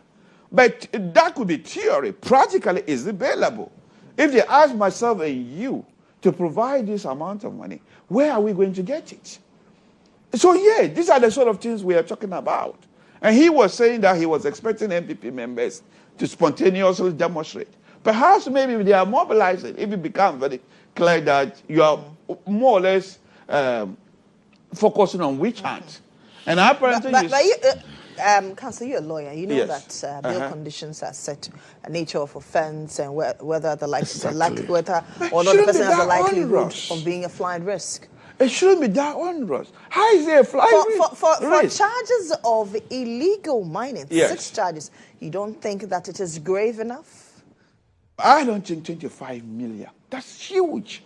But that could be theory. Practically, is it bailable? If they ask myself and you to provide this amount of money, where are we going to get it? So yeah, these are the sort of things we are talking about. And he was saying that he was expecting MPP members to spontaneously demonstrate. Perhaps maybe they are mobilizing if it becomes very clear that you are more or less focusing on which hand. And apparently Counsel, you're a lawyer. You know that bail conditions are set a nature of offense and whether the whether or not the person has a likelihood of being a flight risk. It shouldn't be that onerous. How is there a flight risk? For charges of illegal mining, 6 charges, you don't think that it is grave enough? I don't think 25 million. That's huge.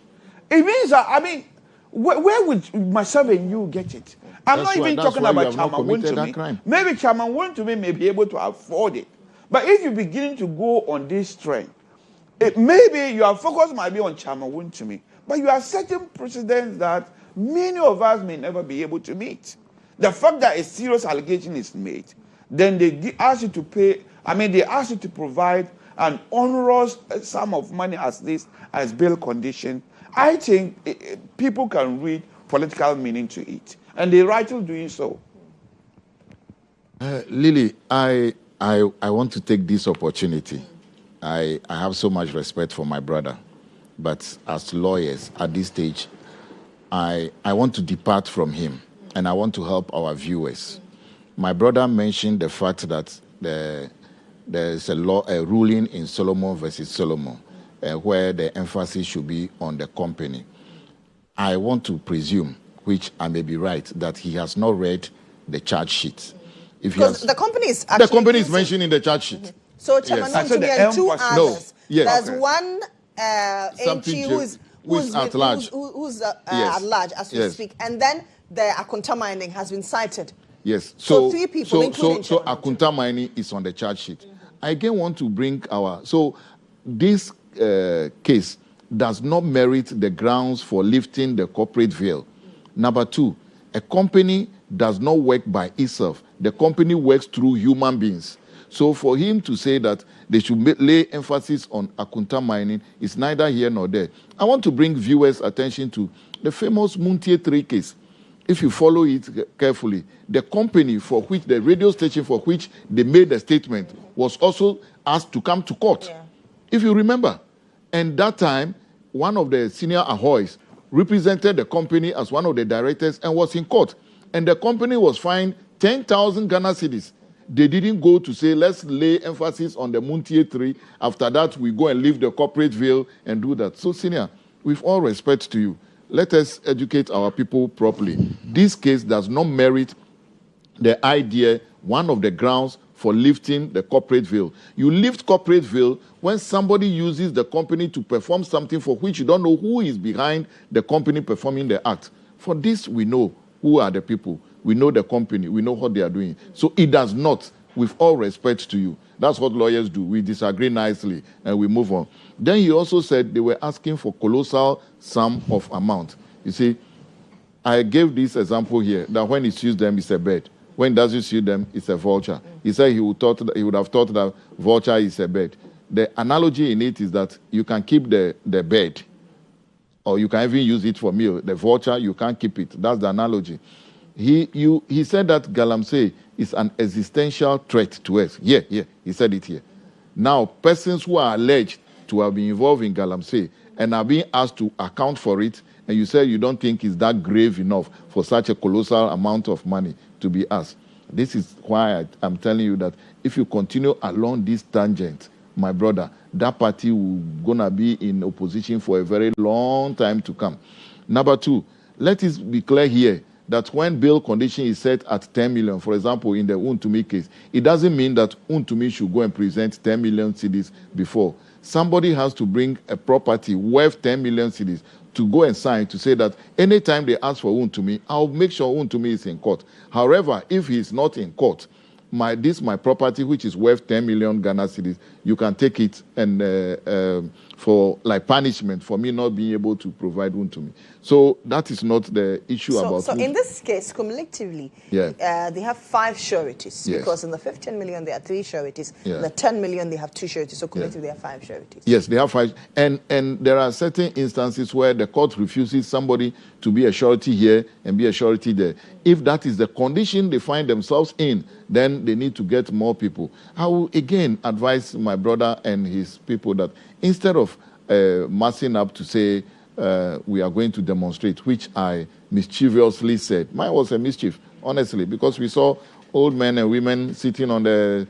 It means that, I mean, where would myself and you get it? I'm not even talking about Chairman Woon to me. Maybe Chairman Woon to me may be able to afford it. But if you're beginning to go on this trend, maybe your focus might be on Chairman Woon to me, but you are setting precedents that many of us may never be able to meet. The fact that a serious allegation is made, then they ask you to pay, they ask you to provide an onerous sum of money as this, as bail condition. I think people can read political meaning to it, and they're rightly doing so. Lily, I want to take this opportunity. I have so much respect for my brother, but as lawyers at this stage, I want to depart from him, and I want to help our viewers. My brother mentioned the fact that there is a ruling in Solomon versus Solomon, where the emphasis should be on the company. I want to presume, which I may be right, that he has not read the charge sheet. Because the company is actually... The company is mentioned in the charge sheet. So Chairman Woon and 2 others. There's one entity who's at large. Who's at large as we speak. And then the Akunta mining has been cited. Yes. So 3 people, including So Akunta mining is on the charge sheet. I again want to bring so this case does not merit the grounds for lifting the corporate veil. Number 2, a company does not work by itself. The company works through human beings. So for him to say that they should lay emphasis on Akunta mining is neither here nor there. I want to bring viewers' attention to the famous Muntie 3 case. If you follow it carefully, the company for which, the radio station for which they made the statement was also asked to come to court. Yeah. If you remember. And that time, one of the senior Ahoys represented the company as one of the directors and was in court. And the company was fined 10,000 Ghana cedis. They didn't go to say, let's lay emphasis on the Muntie 3. After that, we go and leave the corporate veil and do that. So, senior, with all respect to you, let us educate our people properly. This case does not merit the idea, one of the grounds for lifting the corporate veil. You lift corporate veil when somebody uses the company to perform something for which you don't know who is behind the company performing the act. For this, we know who are the people. We know the company. We know what they are doing. So it does not, with all respect to you. That's what lawyers do. We disagree nicely and we move on. Then he also said they were asking for colossal sum of amount. You see, I gave this example here, that when he sues them, it's a bird. When he doesn't sue them, it's a vulture. He said he would have thought that vulture is a bird. The analogy in it is that you can keep the bird, or you can even use it for meal. The vulture, you can't keep it. That's the analogy. He said that Galamsey is an existential threat to us. Yeah, he said it here. Now, persons who are alleged to have been involved in Galamsey and are being asked to account for it, and you say you don't think it's that grave enough for such a colossal amount of money to be asked. This is why I'm telling you that if you continue along this tangent, my brother, that party will gonna be in opposition for a very long time to come. Number two, let it be clear here that when bail condition is set at 10 million, for example, in the Untumi case, it doesn't mean that Untumi should go and present 10 million cedis before. Somebody has to bring a property worth 10 million cedis to go and sign to say that anytime they ask for Untumi, I'll make sure Untumi is in court. However, if he's not in court, my property, which is worth 10 million Ghana cedis, you can take it and for like punishment for me not being able to provide one to me. So that is not the issue about. So in this case, cumulatively, they have 5 sureties, because in the 15 million there are 3 sureties. In the 10 million they have 2 sureties. So cumulatively they have 5 sureties. Yes, they have 5, and there are certain instances where the court refuses somebody to be a surety here and be a surety there. If that is the condition they find themselves in, then they need to get more people. I will again advise my brother and his people that instead of massing up to say we are going to demonstrate, which I mischievously said. Mine was a mischief, honestly, because we saw old men and women sitting on the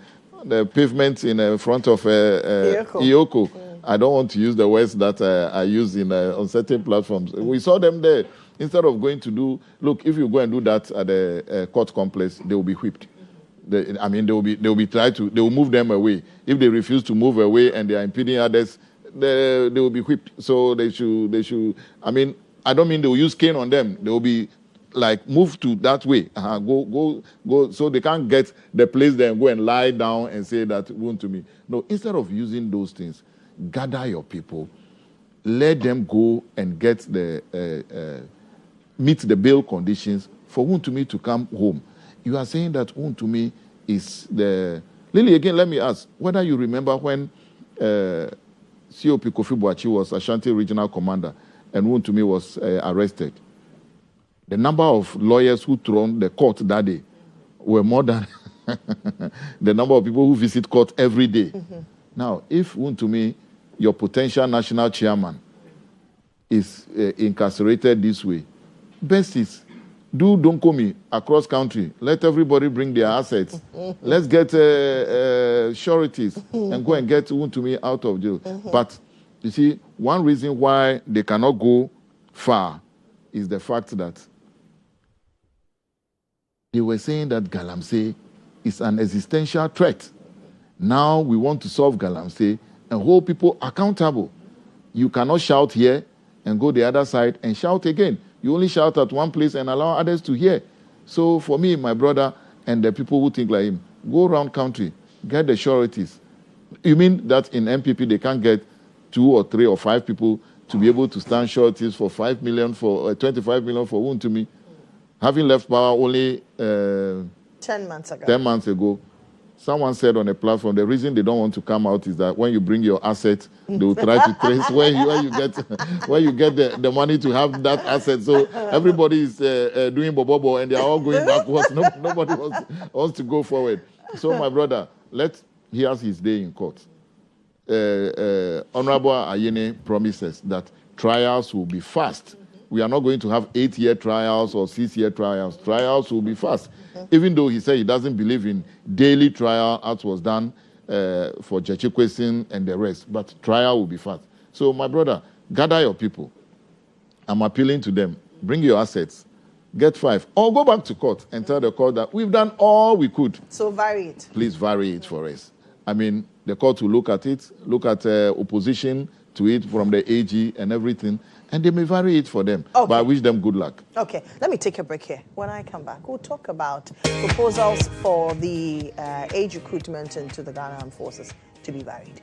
pavement in front of Ioko. I don't want to use the words that I use on certain platforms. We saw them there. Instead of going to do, look, if you go and do that at the court complex, they will be whipped. They will move them away. If they refuse to move away and they are impeding others, they will be whipped. So they should. I mean, I don't mean they will use cane on them. They will be like move to that way. Go. So they can't get the place there and go and lie down and say that won't to me. No, instead of using those things, gather your people, let them go and get meet the bail conditions for Wontumi to come home. You are saying that Wontumi is the... Lily, again, let me ask, whether you remember when COP Kofi Boachi was Ashanti Regional Commander and Wontumi was arrested, the number of lawyers who thrown the court that day were more than the number of people who visit court every day. Now, if Wontumi, your potential national chairman, is incarcerated this way, best is don't call me across country. Let everybody bring their assets. Let's get sureties and go and get Wontumi out of jail. But you see, one reason why they cannot go far is the fact that they were saying that Galamsey is an existential threat. Now we want to solve Galamsey and hold people accountable. You cannot shout here and go the other side and shout again. You only shout at one place and allow others to hear. So for me, my brother, and the people who think like him, go around country, get the sureties. You mean that in MPP they can't get 2 or 3 or 5 people to be able to stand sureties for 5 million, for 25 million for Wontumi, having left power only 10 months ago. 10 months ago. Someone said on a platform, the reason they don't want to come out is that when you bring your asset, they will try to trace where you get the money to have that asset. So everybody is doing bobobo and they are all going backwards. Nobody wants to go forward. So my brother, he has his day in court. Honorable Ayene promises that trials will be fast. We are not going to have 8-year trials or 6-year trials. Trials will be fast. Even though he said he doesn't believe in daily trial, as was done for Jechikwesin and the rest. But trial will be fast. So, my brother, gather your people. I'm appealing to them. Bring your assets. Get 5. Or go back to court and tell the court that we've done all we could. So vary it. Please vary it for us. I mean, the court will look at it, look at opposition to it from the AG and everything, and they may vary it for them. Okay. But I wish them good luck. Okay, let me take a break here. When I come back, we'll talk about proposals for the age recruitment into the Ghana Armed Forces to be varied.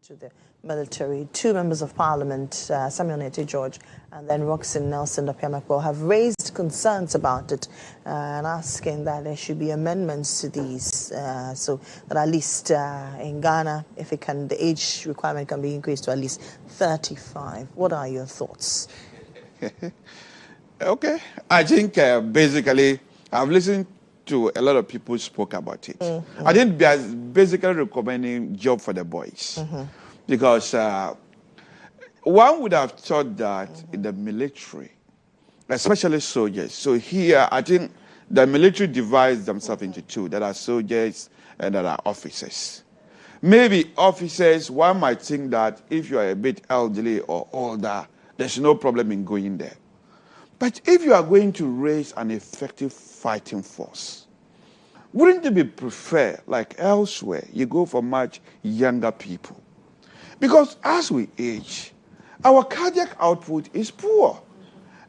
to the military. Two members of parliament, Samuel Nete George and then Roxanne Nelson Dopiamakbo, have raised concerns about it and asking that there should be amendments to these so that at least in Ghana, if it can, the age requirement can be increased to at least 35. What are your thoughts? Okay. I think basically I've listened to a lot of people spoke about it. Mm-hmm. I think they're basically recommending job for the boys. Mm-hmm. Because one would have thought that in the military, especially soldiers, so here I think the military divides themselves into two. There are soldiers and there are officers. Maybe officers, one might think that if you are a bit elderly or older, there's no problem in going there. But if you are going to raise an effective fighting force, wouldn't it be preferred, like elsewhere, you go for much younger people? Because as we age, our cardiac output is poor.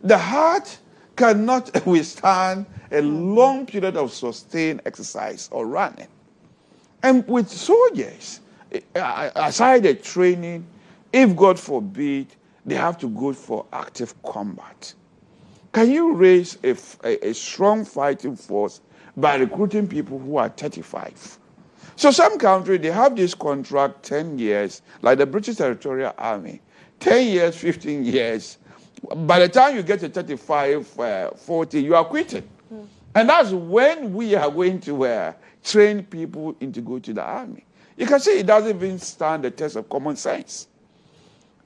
The heart cannot withstand a long period of sustained exercise or running. And with soldiers, aside the training, if God forbid, they have to go for active combat. Can you raise a strong fighting force by recruiting people who are 35? So some countries, they have this contract 10 years, like the British Territorial Army, 10 years, 15 years. By the time you get to 35, 40, you are quitting. Mm. And that's when we are going to train people into go to the army. You can see it doesn't even stand the test of common sense.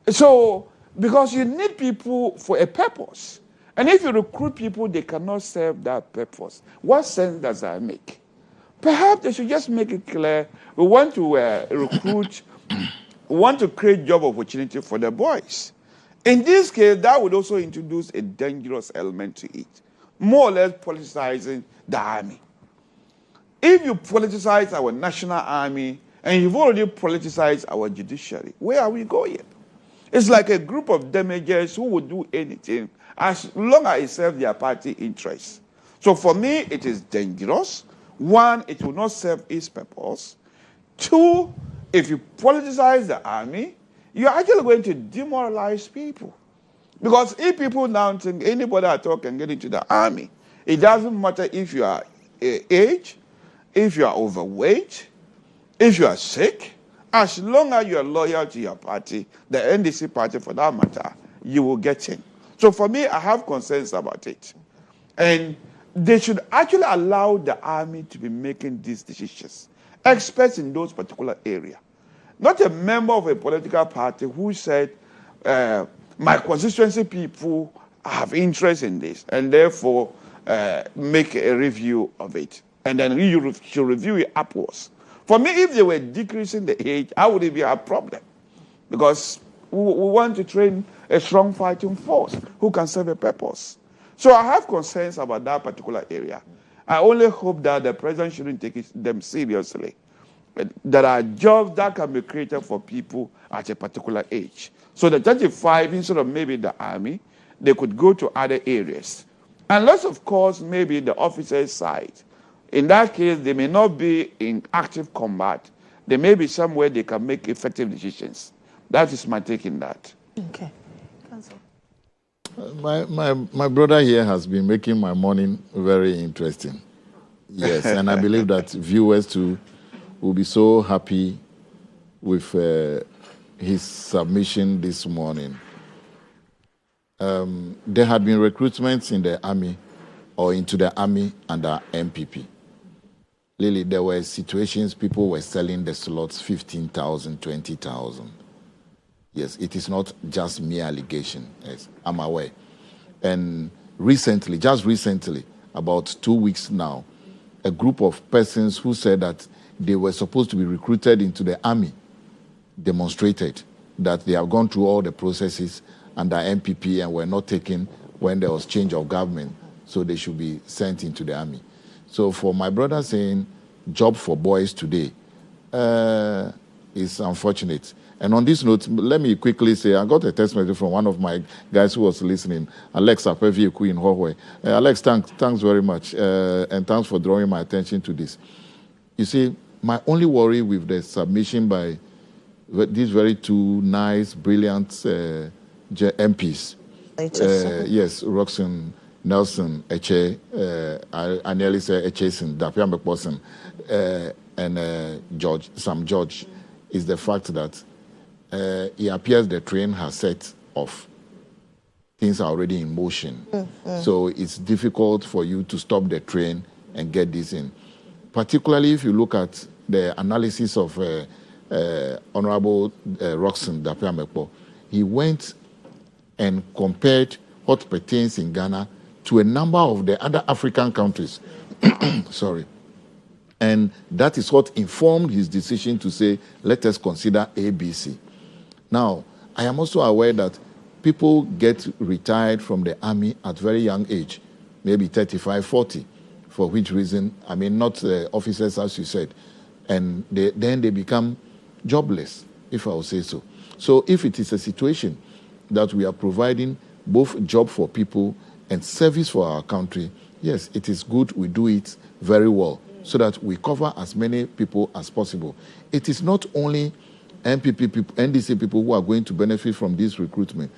So, because you need people for a purpose. And if you recruit people, they cannot serve that purpose. What sense does that make? Perhaps they should just make it clear, we want to recruit, we want to create job opportunity for the boys. In this case, that would also introduce a dangerous element to it, more or less politicizing the army. If you politicize our national army, and you've already politicized our judiciary, where are we going? It's like a group of damagers who would do anything as long as it serves their party interests. So for me, it is dangerous. One, it will not serve its purpose. Two, if you politicize the army, you're actually going to demoralize people. Because if people now think anybody at all can get into the army, it doesn't matter if you are age, if you are overweight, if you are sick, as long as you are loyal to your party, the NDC party for that matter, you will get in. So for me, I have concerns about it. And they should actually allow the army to be making these decisions, experts in those particular areas. Not a member of a political party who said, my constituency people have interest in this, and therefore make a review of it. And then you should review it upwards. For me, if they were decreasing the age, I wouldn't be a problem. Because we want to train a strong fighting force who can serve a purpose. So I have concerns about that particular area. I only hope that the president shouldn't take them seriously. There are jobs that can be created for people at a particular age. So the 35, instead of maybe the army, they could go to other areas. Unless, of course, maybe the officer's side. In that case, they may not be in active combat. They may be somewhere they can make effective decisions. That is my take in that. Okay. My brother here has been making my morning very interesting. Yes, and I believe that viewers too will be so happy with his submission this morning. There had been recruitments in the army or into the army under MPP. Lily, there were situations people were selling the slots 15,000, 20,000. Yes, it is not just mere allegation, yes, I'm aware. And recently, just recently, about 2 weeks now, a group of persons who said that they were supposed to be recruited into the army demonstrated that they have gone through all the processes under MPP and were not taken when there was change of government, so they should be sent into the army. So for my brother saying job for boys today is unfortunate. And on this note, let me quickly say, I got a text message from one of my guys who was listening, Alex Apevi in Hohwe. Alex, thanks very much, and thanks for drawing my attention to this. You see, my only worry with the submission by these very two nice, brilliant MPs. Yes, Roxanne Nelson Eche, I nearly say Echeson, Dapia McPherson, and Sam George, is the fact that it appears the train has set off. Things are already in motion. So it's difficult for you to stop the train and get this in. Particularly if you look at the analysis of Honorable Roxanne Dapia Mekpo, he went and compared what pertains in Ghana to a number of the other African countries. Sorry. And that is what informed his decision to say, let us consider ABC. Now, I am also aware that people get retired from the army at very young age, maybe 35, 40, for which reason, I mean, not officers, as you said, and then they become jobless, if I will say so. So if it is a situation that we are providing both job for people and service for our country, yes, it is good we do it very well so that we cover as many people as possible. It is not only NPP people, NDC people who are going to benefit from this recruitment.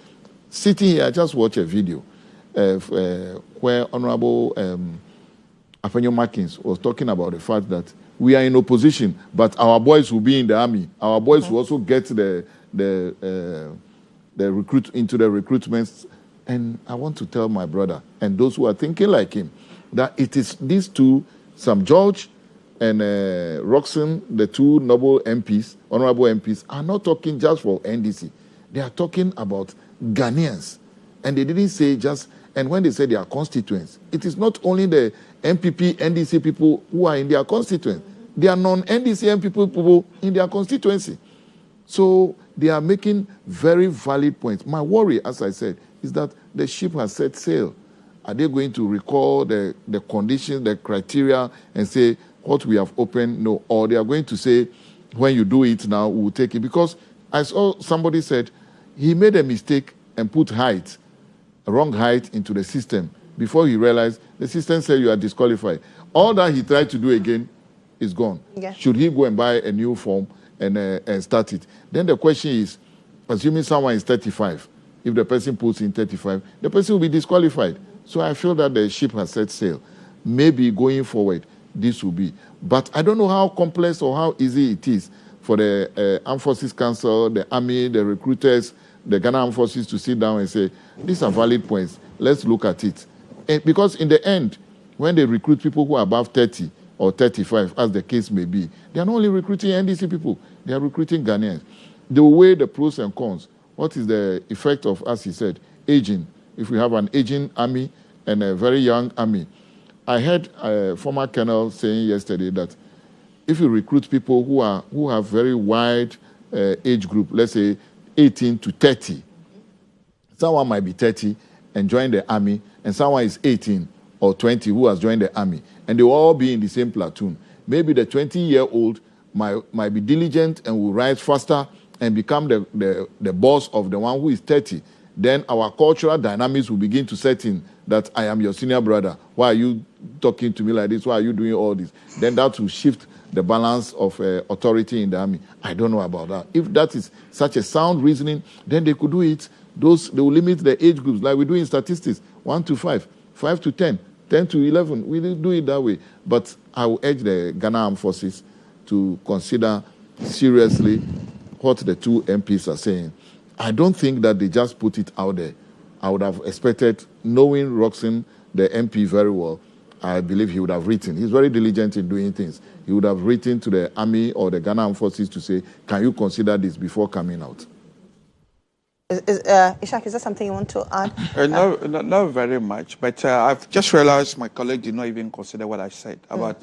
Sitting here, I just watched a video where Honorable Afenyo Markins was talking about the fact that we are in opposition, but our boys will be in the army. Our boys will also get the recruit into the recruitments. And I want to tell my brother and those who are thinking like him that it is these two, Sam George and Roxanne, the two noble MPs, honorable MPs, are not talking just for NDC. They are talking about Ghanaians. And they didn't say just, and when they say they are constituents, it is not only the MPP, NDC people who are in their constituency. They are non-NDC people in their constituency. So they are making very valid points. My worry, as I said, is that the ship has set sail. Are they going to recall the conditions, the criteria, and say, what we have opened? No. Or they are going to say, when you do it now, we'll take it. Because I saw somebody said, he made a mistake and put height, a wrong height into the system. Before he realized, the system said you are disqualified. All that he tried to do again is gone. Yeah. Should he go and buy a new form and start it? Then the question is, assuming someone is 35, if the person puts in 35, the person will be disqualified. So I feel that the ship has set sail. Maybe going forward, this will be. But I don't know how complex or how easy it is for the Armed Forces Council, the Army, the recruiters, the Ghana Armed Forces to sit down and say, these are valid points. Let's look at it. And because in the end, when they recruit people who are above 30 or 35, as the case may be, they are not only recruiting NDC people, they are recruiting Ghanaians. They will weigh the pros and cons. What is the effect of, as he said, aging? If we have an aging army and a very young army. I heard a former colonel saying yesterday that if you recruit people who have very wide age group, let's say 18 to 30, someone might be 30 and join the army, and someone is 18 or 20 who has joined the army, and they will all be in the same platoon. Maybe the 20-year-old might be diligent and will rise faster and become the boss of the one who is 30. Then our cultural dynamics will begin to set in that I am your senior brother. Why are you talking to me like this? Why are you doing all this? Then that will shift the balance of authority in the army. I don't know about that. If that is such a sound reasoning, then they could do it. They will limit the age groups like we do in statistics, 1 to 5, 5 to 10, 10 to 11. We do it that way. But I will urge the Ghana Armed Forces to consider seriously what the two MPs are saying. I don't think that they just put it out there. I would have expected, knowing Roxanne, the MP, very well, I believe he would have written. He's very diligent in doing things. He would have written to the Army or the Ghana Armed Forces to say, can you consider this before coming out? Ishak, is there something you want to add? Not very much, but I've just realized my colleague did not even consider what I said about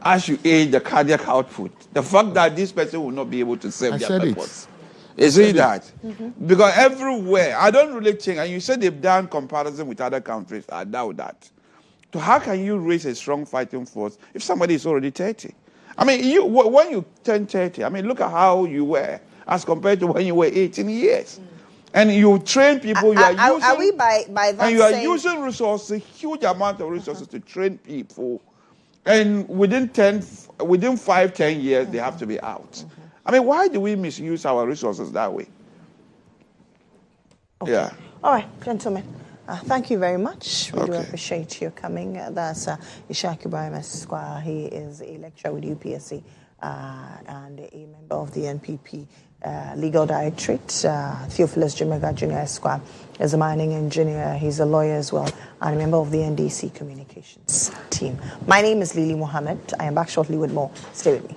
as you age the cardiac output. The fact that this person will not be able to serve their purpose. Is it that? Because everywhere, I don't really think, and you said they've done comparison with other countries, I doubt that. So how can you raise a strong fighting force if somebody is already 30? I mean, when you turn 30, I mean, look at how you were as compared to when you were 18 years. And you train people, you are using... Are we by that and you are using resources, huge amount of resources to train people. And within 5-10 years, they have to be out. I mean, why do we misuse our resources that way? Okay. Yeah. All right, gentlemen. Thank you very much. We do Okay. appreciate your coming. That's Ishaq Ibrahim Esquire. He is a lecturer with UPSC and a member of the NPP Legal Directorate. Theophilus Jimega Jr. Esquire is a mining engineer. He's a lawyer as well and a member of the NDC Communications team. My name is Lily Mohammed. I am back shortly with more. Stay with me.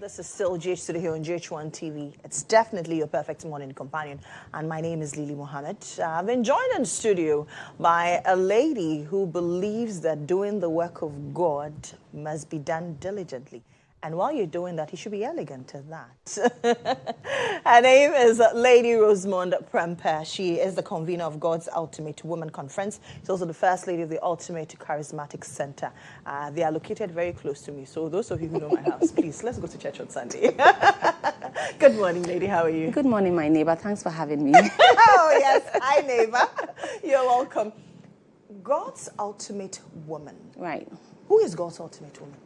This is still GH Studio on GHOne TV. It's definitely your perfect morning companion. And my name is Lily Mohammed. I've been joined in studio by a lady who believes that doing the work of God must be done diligently. And while you're doing that, you should be elegant in that. Her name is Lady Rosamond Prempeh. She is the convener of God's Ultimate Woman Conference. She's also the first lady of the Ultimate Charismatic Center. They are located very close to me. So those of you who know my house, please, let's go to church on Sunday. Good morning, lady. How are you? Good morning, my neighbor. Thanks for having me. Oh, yes. Hi, neighbor. You're welcome. God's Ultimate Woman. Right. Who is God's Ultimate Woman?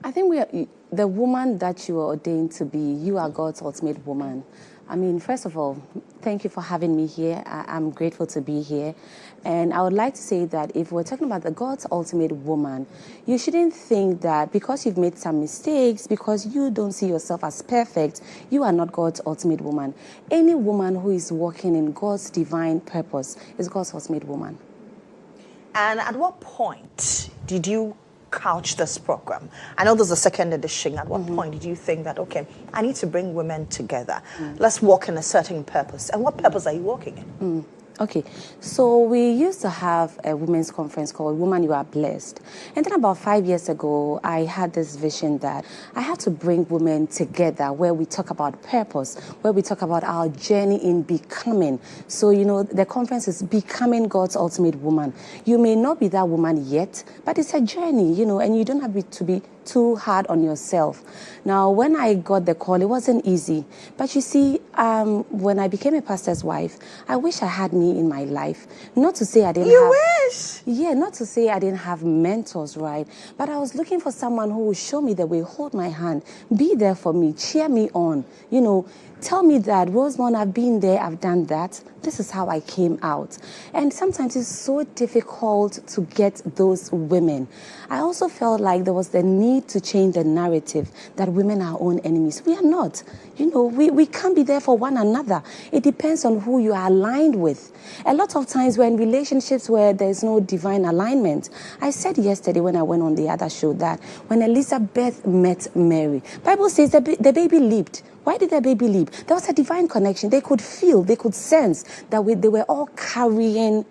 I think we are the woman that you are ordained to be. You are God's ultimate woman. I mean, first of all, thank you for having me here. I'm grateful to be here. And I would like to say that if we're talking about the God's ultimate woman, you shouldn't think that because you've made some mistakes, because you don't see yourself as perfect, you are not God's ultimate woman. Any woman who is walking in God's divine purpose is God's ultimate woman. And at what point did you couch this program? I know there's a second edition. At what point did you think that, okay, I need to bring women together? Let's walk in a certain purpose. And what purpose are you walking in? Okay, so we used to have a women's conference called Woman You Are Blessed. And then about 5 years ago, I had this vision that I had to bring women together where we talk about purpose, where we talk about our journey in becoming. So, you know, the conference is Becoming God's Ultimate Woman. You may not be that woman yet, but it's a journey, you know, and you don't have to be too hard on yourself. Now, when I got the call, it wasn't easy. But you see, when I became a pastor's wife, I wish I had me in my life. Not to say I didn't You wish? Yeah, not to say I didn't have mentors, right? But I was looking for someone who would show me the way, hold my hand, be there for me, cheer me on, you know, tell me that, Rosamond, I've been there, I've done that. This is how I came out. And sometimes it's so difficult to get those women. I also felt like there was the need to change the narrative that women are our own enemies. We are not. You know, we can't be there for one another. It depends on who you are aligned with. A lot of times we're in relationships where there's no divine alignment. I said yesterday when I went on the other show that when Elizabeth met Mary, Bible says that the baby leaped. Why did the baby leap? There was a divine connection. They could feel, they could sense that they were all carrying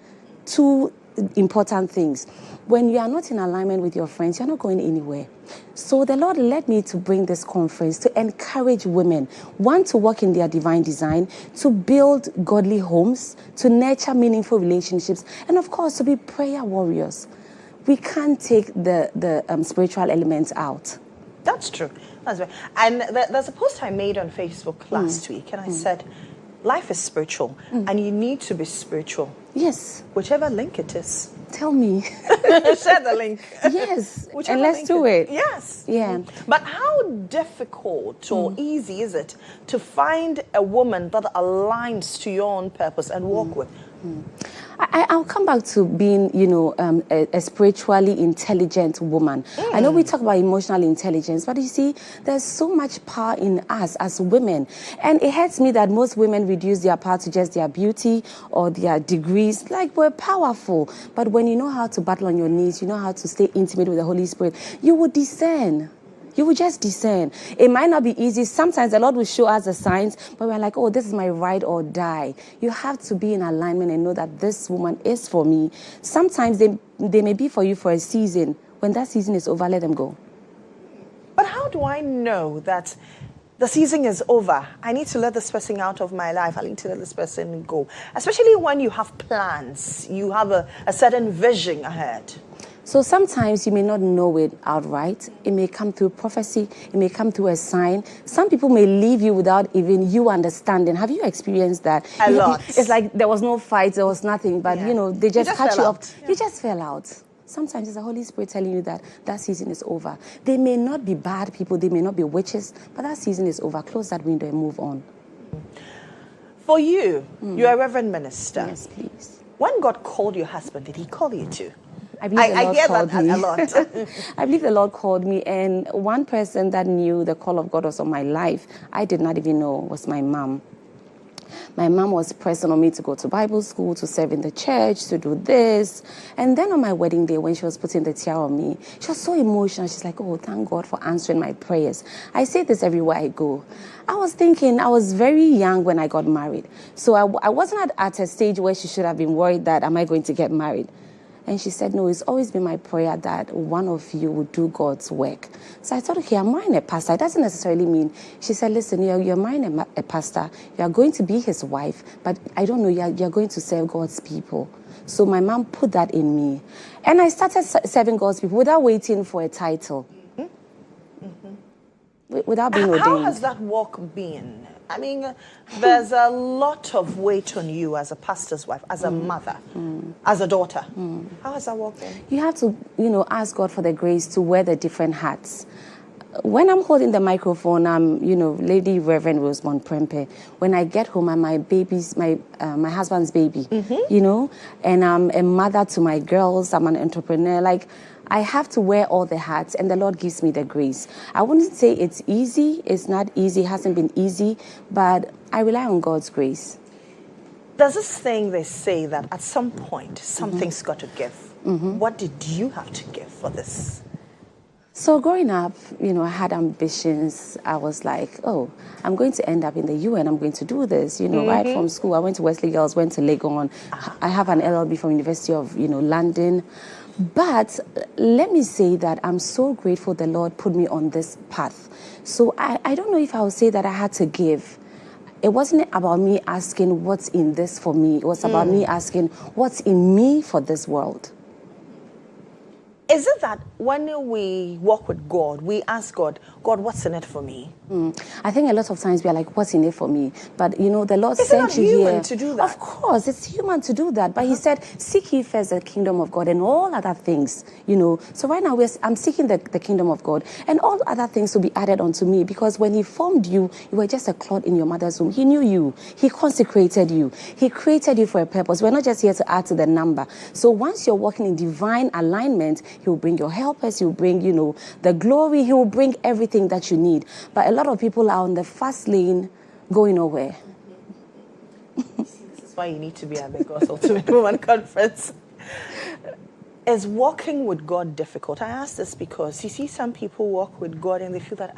two important things. When you are not in alignment with your friends, you're not going anywhere. So the Lord led me to bring this conference to encourage women, one, to walk in their divine design, to build godly homes, to nurture meaningful relationships, and of course, to be prayer warriors. We can't take the spiritual elements out. That's true. That's right. And there's a post I made on Facebook last week, and I said, life is spiritual, and you need to be spiritual. Yes. Whichever link it is. Tell me. Share the link. Yes. And let's do it. Yes. Yeah. But how difficult or easy is it to find a woman that aligns to your own purpose and walk with? I'll come back to being, you know, a spiritually intelligent woman. I know we talk about emotional intelligence, but you see, there's so much power in us as women. And it hurts me that most women reduce their power to just their beauty or their degrees. Like, we're powerful. But when you know how to battle on your knees, you know how to stay intimate with the Holy Spirit, you will discern. You will just discern. It might not be easy. Sometimes the Lord will show us the signs, but we're like, oh, this is my ride or die. You have to be in alignment and know that this woman is for me. Sometimes they may be for you for a season. When that season is over, let them go. But how do I know that the season is over? I need to let this person out of my life. I need to let this person go. Especially when you have plans. You have a certain vision ahead. So sometimes you may not know it outright. It may come through prophecy. It may come through a sign. Some people may leave you without even you understanding. Have you experienced that? A lot. It's like there was no fight, there was nothing, but you know, they just cut you off. You just fell out. Sometimes it's the Holy Spirit telling you that that season is over. They may not be bad people, they may not be witches, but that season is over. Close that window and move on. For you, you're a reverend minister. Yes, please. When God called your husband, did he call you to? I hear that a lot. I believe the Lord called me, and one person that knew the call of God was on my life, I did not even know, was my mom. My mom was pressing on me to go to Bible school, to serve in the church, to do this. And then on my wedding day, when she was putting the tiara on me, she was so emotional. She's like, oh, thank God for answering my prayers. I say this everywhere I go. I was thinking, I was very young when I got married. So I wasn't at a stage where she should have been worried that, am I going to get married? And she said, no, it's always been my prayer that one of you would do God's work. So I thought, okay, I'm marrying a pastor. It doesn't necessarily mean, she said, listen, you're marrying a pastor. You are going to be his wife, but I don't know, you're going to serve God's people. So my mom put that in me. And I started serving God's people without waiting for a title. Without being ordained. How has that walk been? I mean, there's a lot of weight on you as a pastor's wife, as a mother, as a daughter. How has that walk been? You have to, ask God for the grace to wear the different hats. When I'm holding the microphone, I'm, Lady Reverend Rosemont Prempe. When I get home, I'm my husband's baby, and I'm a mother to my girls. I'm an entrepreneur. Like, I have to wear all the hats, and the Lord gives me the grace. I wouldn't say it's easy. It's not easy. It hasn't been easy, but I rely on God's grace. There's this thing they say that at some point, something's got to give. What did you have to give for this? So growing up, I had ambitions. I was like, oh, I'm going to end up in the UN. I'm going to do this, right from school. I went to Wesley Girls, went to GHOne. I have an LLB from University of, London. But let me say that I'm so grateful the Lord put me on this path. So I don't know if I would say that I had to give. It wasn't about me asking what's in this for me. It was about me asking what's in me for this world. Is it that when we walk with God, we ask God, what's in it for me? I think a lot of times we are like, what's in it for me? But, the Lord Isn't sent you human here. To do that? Of course, it's human to do that. But he said, seek ye first the kingdom of God and all other things, So right now, I'm seeking the kingdom of God. And all other things will be added unto me. Because when he formed you, you were just a clod in your mother's womb. He knew you. He consecrated you. He created you for a purpose. We're not just here to add to the number. So once you're walking in divine alignment, he will bring your helpers. He will bring, the glory. He will bring everything that you need. But a lot of people are on the fast lane going nowhere. This is why you need to be at the God's Ultimate Woman Conference. Is walking with God difficult? I ask this because you see some people walk with God and they feel that,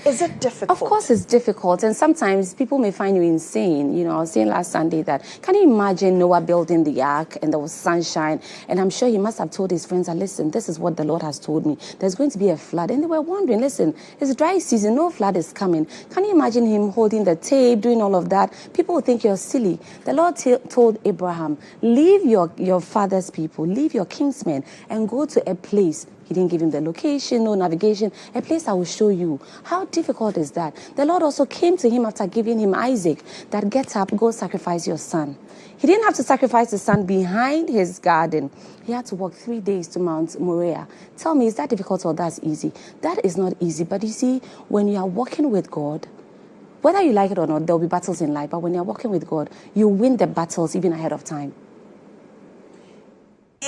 is it difficult? Of course it's difficult, and sometimes people may find you insane. I was saying last Sunday that, can you imagine Noah building the ark and there was sunshine, and I'm sure he must have told his friends that, listen, this is what the Lord has told me. There's going to be a flood, and they were wondering, listen, it's dry season, no flood is coming. Can you imagine him holding the tape, doing all of that? People will think you're silly. The Lord told Abraham, leave your father's people, leave your kinsmen, and go to a place. He didn't give him the location, no navigation, a place I will show you. How difficult is that? The Lord also came to him after giving him Isaac, that get up, go sacrifice your son. He didn't have to sacrifice his son behind his garden. He had to walk 3 days to Mount Moriah. Tell me, is that difficult or that's easy? That is not easy. But you see, when you are walking with God, whether you like it or not, there will be battles in life. But when you're walking with God, you win the battles even ahead of time.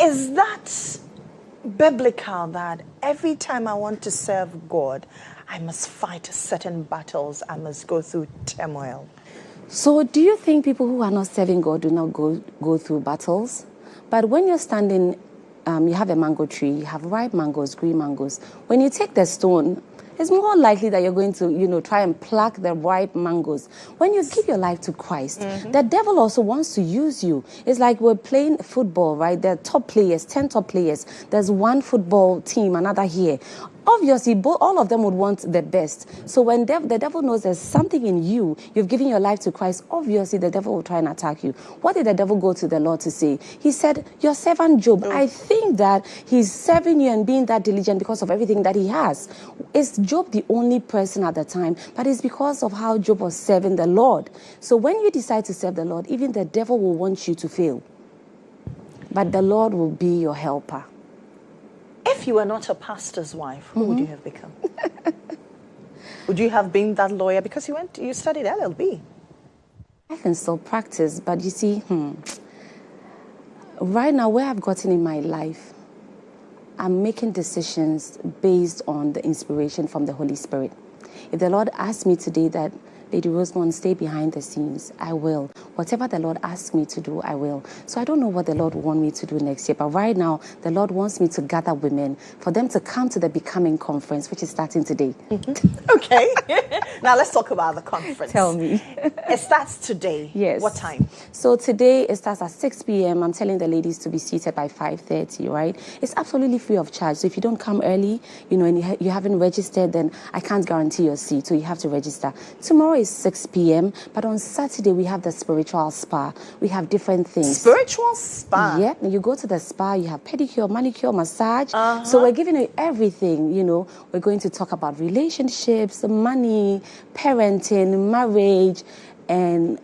Is that biblical that every time I want to serve God, I must fight certain battles, I must go through turmoil? So do you think people who are not serving God do not go through battles? But when you're standing, you have a mango tree, you have ripe mangoes, green mangoes. When you take the stone, it's more likely that you're going to, try and pluck the ripe mangoes. When you give your life to Christ, the devil also wants to use you. It's like we're playing football, right? There are top players, 10 top players. There's one football team, another here. Obviously, all of them would want the best. So when the devil knows there's something in you, you've given your life to Christ, obviously the devil will try and attack you. What did the devil go to the Lord to say? He said, your servant Job, I think that he's serving you and being that diligent because of everything that he has. Is Job the only person at the time? But it's because of how Job was serving the Lord. So when you decide to serve the Lord, even the devil will want you to fail. But the Lord will be your helper. If you were not a pastor's wife, who would you have become? Would you have been that lawyer? Because you studied LLB. I can still practice, but you see, right now where I've gotten in my life, I'm making decisions based on the inspiration from the Holy Spirit. If the Lord asked me today that, Lady Rosemont, stay behind the scenes. I will. Whatever the Lord asks me to do, I will. So I don't know what the Lord wants me to do next year, but right now, the Lord wants me to gather women for them to come to the Becoming Conference, which is starting today. Okay. Now let's talk about the conference. Tell me. It starts today. Yes. What time? So today it starts at 6 p.m. I'm telling the ladies to be seated by 5:30, right? It's absolutely free of charge. So if you don't come early, and you haven't registered, then I can't guarantee your seat. So you have to register. Tomorrow is 6 p.m. But on Saturday, we have the spiritual spa. We have different things. Spiritual spa? Yeah. You go to the spa, you have pedicure, manicure, massage. So we're giving you everything, We're going to talk about relationships, money, parenting, marriage. And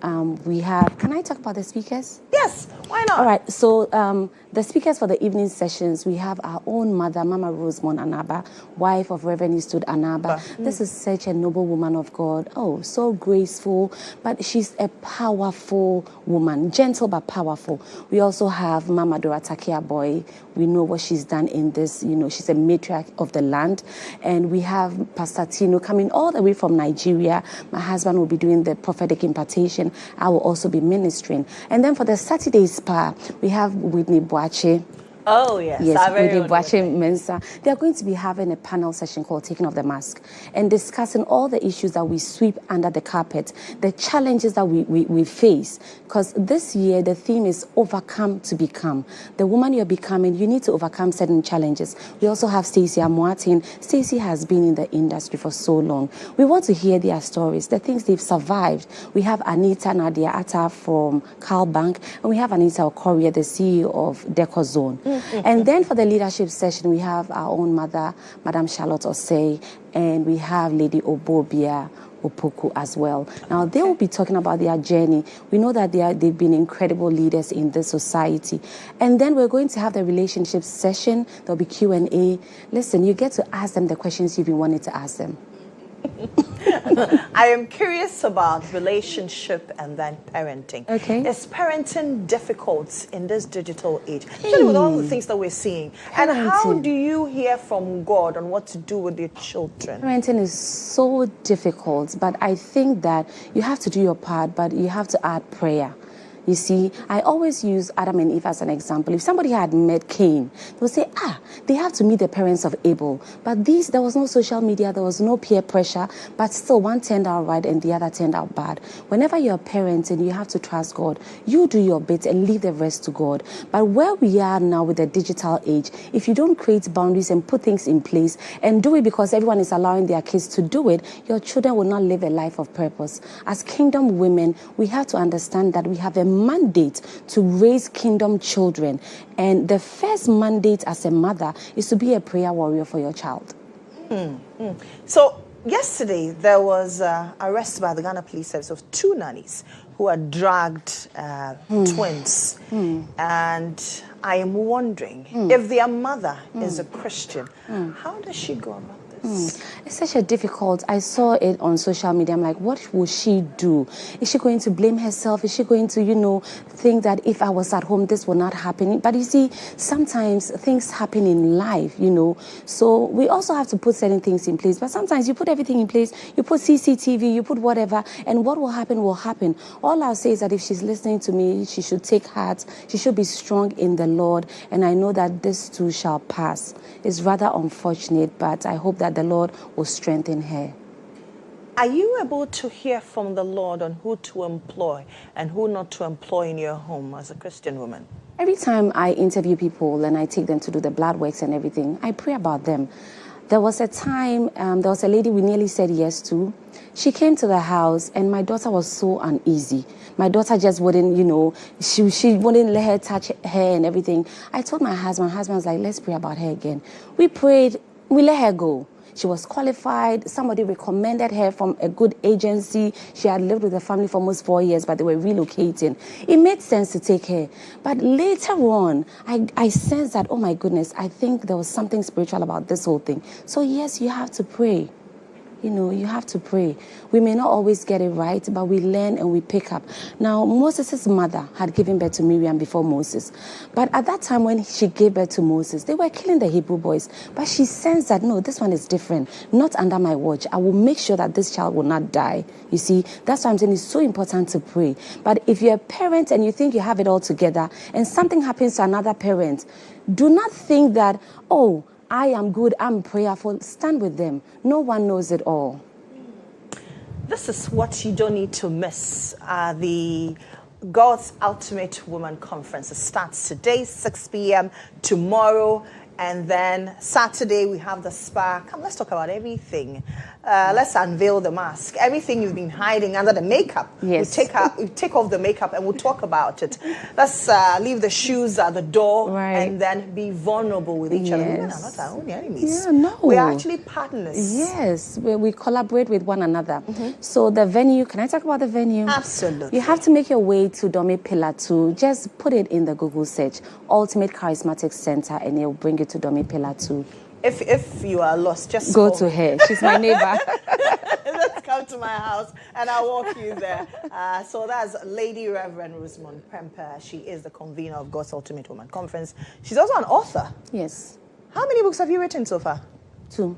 we have, can I talk about the speakers? Yes, why not? All right, so the speakers for the evening sessions, we have our own mother, Mama Rosemont Anaba, wife of Reverend Eastwood Anaba. This is such a noble woman of God. Oh, so graceful, but she's a powerful woman, gentle but powerful. We also have Mama Dora Takia Boy. We know what she's done in this, she's a matriarch of the land. And we have Pastor Tino coming all the way from Nigeria. My husband will be doing the prophetic impartation. I will also be ministering. And then for the Saturday spa, we have Whitney Boache. Oh, yes. Yes, Whitney Boache Mensa. They are going to be having a panel session called Taking Off the Mask and discussing all the issues that we sweep under the carpet, the challenges that we face. Because this year, the theme is overcome to become. The woman you're becoming, you need to overcome certain challenges. We also have Stacey Amoatin. Stacey has been in the industry for so long. We want to hear their stories, the things they've survived. We have Anita Nadia Atta from Carl Bank, and we have Anita Okorie, the CEO of GHOne. And then for the leadership session, we have our own mother, Madam Charlotte Osei, and we have Lady Obobia Opoku as well. Now, they will be talking about their journey. We know that they've been incredible leaders in this society. And then we're going to have the relationship session. There'll be Q&A. Listen, you get to ask them the questions you've been wanting to ask them. I am curious about relationship and then parenting. Okay. Is parenting difficult in this digital age? Especially with all the things that we're seeing. And how do you hear from God on what to do with your children? Parenting is so difficult, but I think that you have to do your part, but you have to add prayer. You see, I always use Adam and Eve as an example. If somebody had met Cain, they would say, they have to meet the parents of Abel. But there was no social media, there was no peer pressure, but still one turned out right and the other turned out bad. Whenever you're a parent and you have to trust God, you do your bit and leave the rest to God. But where we are now with the digital age, if you don't create boundaries and put things in place and do it because everyone is allowing their kids to do it, your children will not live a life of purpose. As kingdom women, we have to understand that we have a mandate to raise kingdom children, and the first mandate as a mother is to be a prayer warrior for your child. So yesterday there was arrest by the Ghana Police Service of 2 nannies who had dragged twins, and I am wondering if their mother is a Christian, how does she go about this? It's such a difficult. I saw it on social media. I'm like, what will she do? Is she going to blame herself? Is she going to, think that if I was at home, this will not happen? But you see, sometimes things happen in life, So we also have to put certain things in place. But sometimes you put everything in place. You put CCTV, you put whatever, and what will happen will happen. All I'll say is that if she's listening to me, she should take heart. She should be strong in the Lord. And I know that this too shall pass. It's rather unfortunate, but I hope that the Lord will strengthen her. Are you able to hear from the Lord on who to employ and who not to employ in your home as a Christian woman? Every time I interview people and I take them to do the blood works and everything, I pray about them. There was a time, there was a lady we nearly said yes to. She came to the house and my daughter was so uneasy. My daughter just wouldn't, she wouldn't let her touch her and everything. I told my husband was like, let's pray about her again. We prayed, we let her go. She was qualified. Somebody recommended her from a good agency. She had lived with the family for almost 4 years, but they were relocating. It made sense to take her. But later on, I sensed that, oh my goodness, I think there was something spiritual about this whole thing. So yes, you have to pray. You know, you have to pray. We may not always get it right, but we learn and we pick up. Now, Moses' mother had given birth to Miriam before Moses. But at that time when she gave birth to Moses, they were killing the Hebrew boys. But she sensed that, no, this one is different. Not under my watch. I will make sure that this child will not die. You see, that's why I'm saying it's so important to pray. But if you're a parent and you think you have it all together and something happens to another parent, do not think that, oh, I am good, I'm prayerful. Stand with them. No one knows it all. This is what you don't need to miss. The God's Ultimate Woman Conference. It starts today, 6 p.m. Tomorrow. And then Saturday, we have the spa. Come, let's talk about everything. Let's unveil the mask. Everything you've been hiding under the makeup. Yes. We take off the makeup and we'll talk about it. Let's leave the shoes at the door and then be vulnerable with each other. Women are not our only enemies. Yeah, no. We are actually partners. Yes, we collaborate with one another. So the venue, can I talk about the venue? Absolutely. You have to make your way to Dome Pillar 2. Just put it in the Google search, Ultimate Charismatic Center, and it'll bring you to Dome Pillar 2. If you are lost, just go to her. She's my neighbor. Just come to my house and I'll walk you there. So that's Lady Reverend Rosemond Prempeh. She is the convener of God's Ultimate Woman Conference. She's also an author. Yes. How many books have you written so far? 2.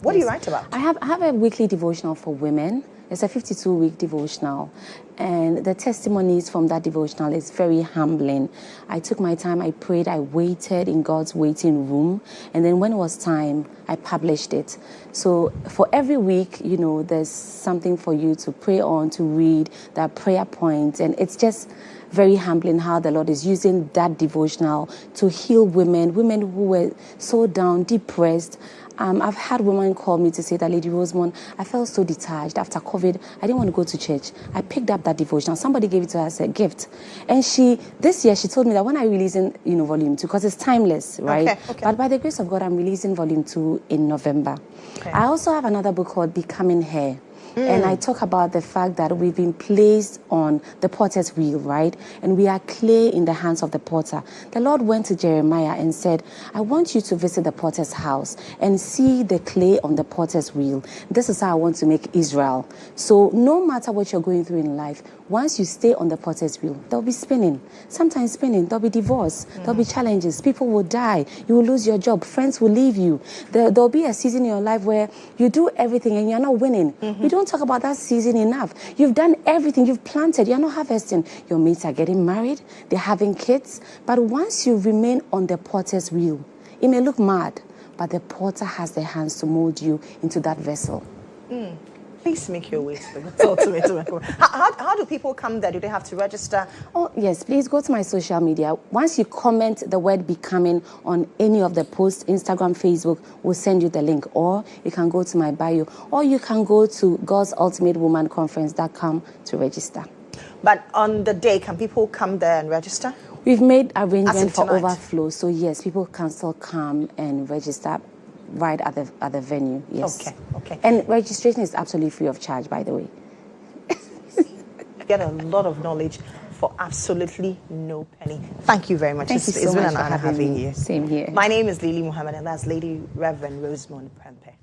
What do you write about? I have a weekly devotional for women. It's a 52-week devotional. And the testimonies from that devotional is very humbling. I took my time, I prayed, I waited in God's waiting room. And then when it was time, I published it. So for every week, you know, there's something for you to pray on, to read, that prayer point. And it's just very humbling how the Lord is using that devotional to heal women who were so down, depressed. I've had women call me to say that, Lady Rosemond, I felt so detached after COVID. I didn't want to go to church. I picked up that devotional. Somebody gave it to her as a gift. And this year, she told me that when I release in, volume 2, because it's timeless, right? Okay. But by the grace of God, I'm releasing volume 2 in November. Okay. I also have another book called Becoming Her. And I talk about the fact that we've been placed on the potter's wheel, right? And we are clay in the hands of the potter. The Lord went to Jeremiah and said, I want you to visit the potter's house and see the clay on the potter's wheel. This is how I want to make Israel. So no matter what you're going through in life, once you stay on the potter's wheel, they'll be spinning. Sometimes spinning, there'll be divorce, there'll be challenges, people will die, you will lose your job, friends will leave you. There'll be a season in your life where you do everything and you're not winning. We don't talk about that season enough. You've done everything, you've planted, you're not harvesting. Your mates are getting married, they're having kids. But once you remain on the potter's wheel, it may look mad, but the potter has the hands to mold you into that vessel. Please make your way to the God's Ultimate Woman Conference. How do people come there? Do they have to register? Oh, yes. Please go to my social media. Once you comment the word becoming on any of the posts, Instagram, Facebook, we'll send you the link. Or you can go to my bio. Or you can go to godsultimatewomanconference.com to register. But on the day, can people come there and register? We've made arrangements for overflow. So, yes, people can still come and register right at the venue, yes. Okay. And registration is absolutely free of charge, by the way. Get a lot of knowledge for absolutely no penny. Thank you very much. Thank you so much. It's been an honor having you. Same here. My name is Lily Mohammed, and that's Lady Reverend Rosemond Prempeh.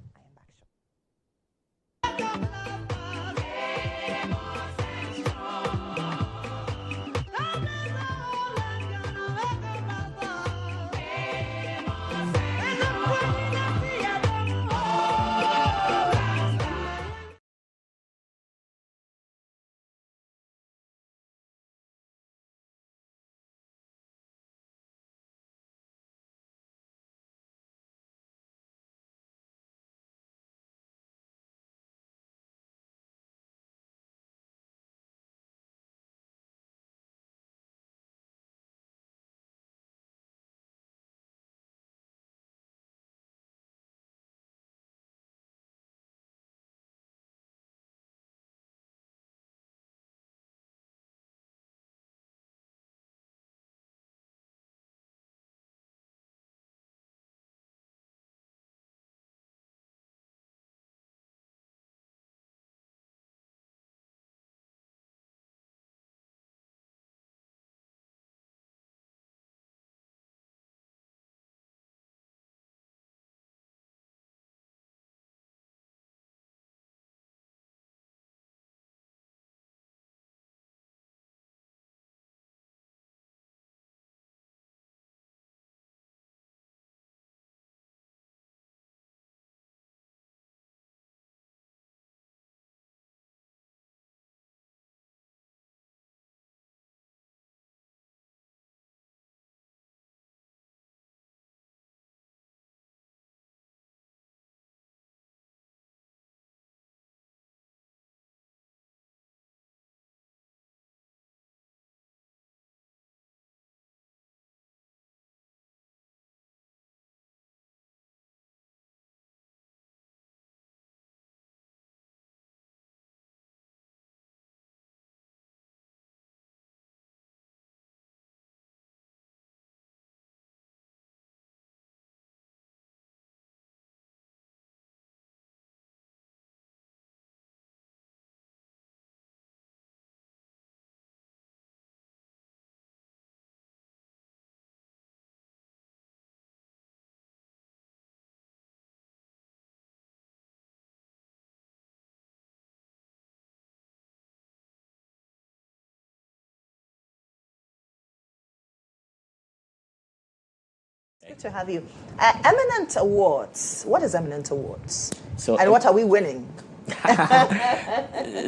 Good to have you. Eminent Awards. What is Eminent Awards? So, and what are we winning?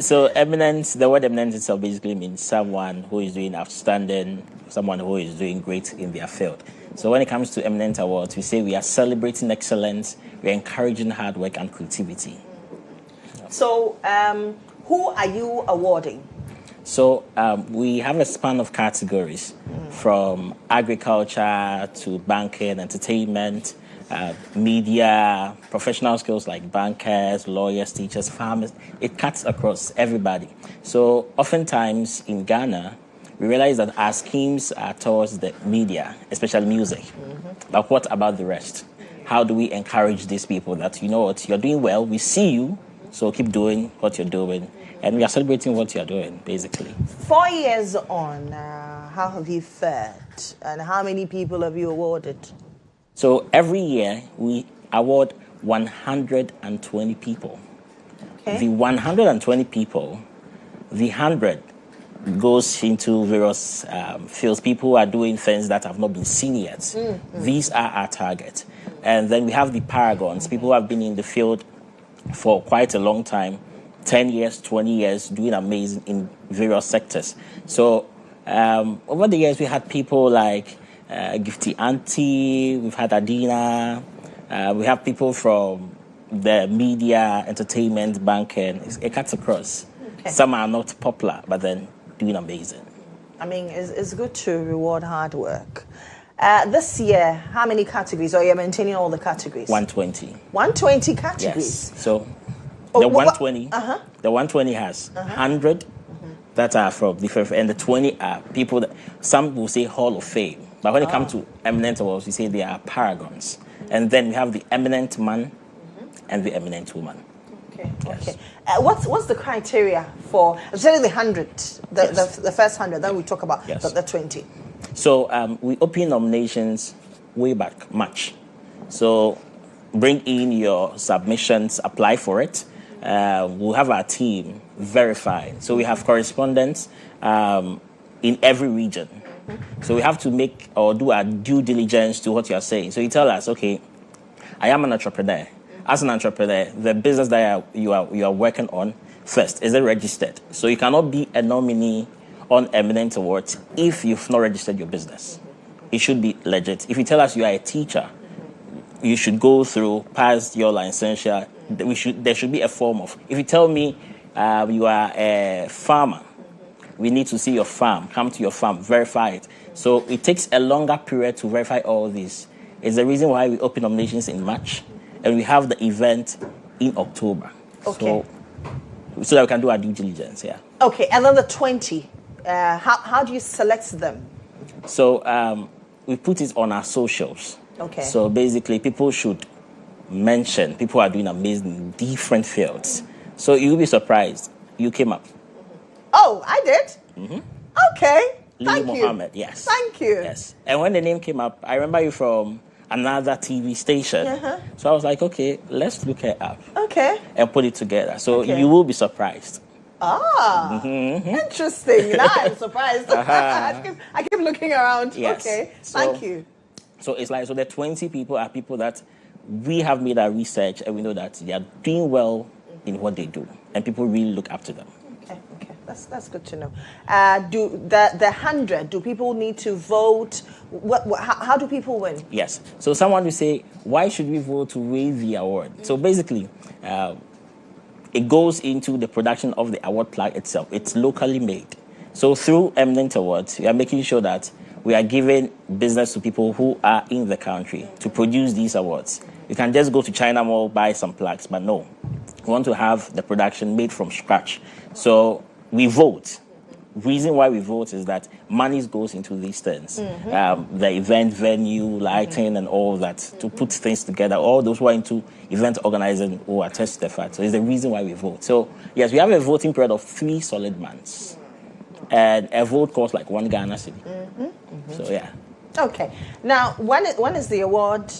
So eminence, the word eminence itself basically means someone who is doing outstanding, someone who is doing great in their field. So when it comes to eminent awards, we say we are celebrating excellence, we are encouraging hard work and creativity. So who are you awarding? So we have a span of categories from agriculture to banking, entertainment, media, professional skills like bankers, lawyers, teachers, farmers. It cuts across everybody. So oftentimes in Ghana, we realize that our schemes are towards the media, especially music. But what about the rest? How do we encourage these people that, you know what, you're doing well, we see you, so keep doing what you're doing. And we are celebrating what you're doing, basically. 4 years on, how have you fared? And how many people have you awarded? So every year, we award 120 people. Okay. The 120 people, the 100 goes into various fields. People who are doing things that have not been seen yet. These are our target. And then we have the paragons, people who have been in the field for quite a long time, 10 years, 20 years, doing amazing in various sectors. So over the years, we had people like Gifty Auntie, we've had Adina, we have people from the media, entertainment, banking. It cuts across. Okay. Some are not popular, but then doing amazing. I mean, it's good to reward hard work. This year, how many categories? Or you're maintaining all the categories? 120. 120 categories? Yes. So the 120, the 120 has 100 that are from different, and the 20 are people that, some will say Hall of Fame. But when it comes to eminent awards, we say they are paragons. And then we have the eminent man and the eminent woman. Okay. Yes. Okay. What's the criteria for, especially the 100, the first 100, then we talk about the 20? So we open nominations way back, March. So bring in your submissions, apply for it. We'll have our team verify. So we have correspondents in every region. So we have to make or do our due diligence to what you're saying. So you tell us, okay, I am an entrepreneur. As an entrepreneur, the business that you are working on, first, is it registered? So you cannot be a nominee on Eminent Awards if you've not registered your business. It should be legit. If you tell us you are a teacher, you should go through, pass your licensure. There should be a form of, if you tell me you are a farmer, we need to see your farm, come to your farm, verify it. So it takes a longer period to verify all this. It's the reason why we open nominations in March and we have the event in October. Okay. So that we can do our due diligence, yeah. Okay, and then the 20, how do you select them? So we put it on our socials. Okay. So basically, people should mention people are doing amazing in different fields. So you'll be surprised. You came up. Oh, I did? Okay. Thank you. Mohammed, yes. Thank you. Yes. And when the name came up, I remember you from another TV station. So I was like, okay, let's look her up. Okay. And put it together. So you will be surprised. Interesting. Now I'm surprised. I keep looking around. Yes. Okay. So, thank you. So it's like, so the 20 people are people that we have made our research and we know that they are doing well in what they do. And people really look up to them. Okay. That's good to know. Do the 100, do people need to vote? How do people win? Yes. So someone will say, why should we vote to win the award? So basically, it goes into the production of the award plaque itself. It's locally made. So through Eminent Awards, we are making sure that we are giving business to people who are in the country to produce these awards. You can just go to China Mall, buy some plaques, but no. We want to have the production made from scratch. So we vote. Reason why we vote is that money goes into these things. The event venue, lighting, and all that, to put things together. All those who are into event organizing will attest to the fact. So it's the reason why we vote. So yes, we have a voting period of 3 solid months. And a vote costs like 1 Ghana cedi. So yeah. Okay. Now, when is the award?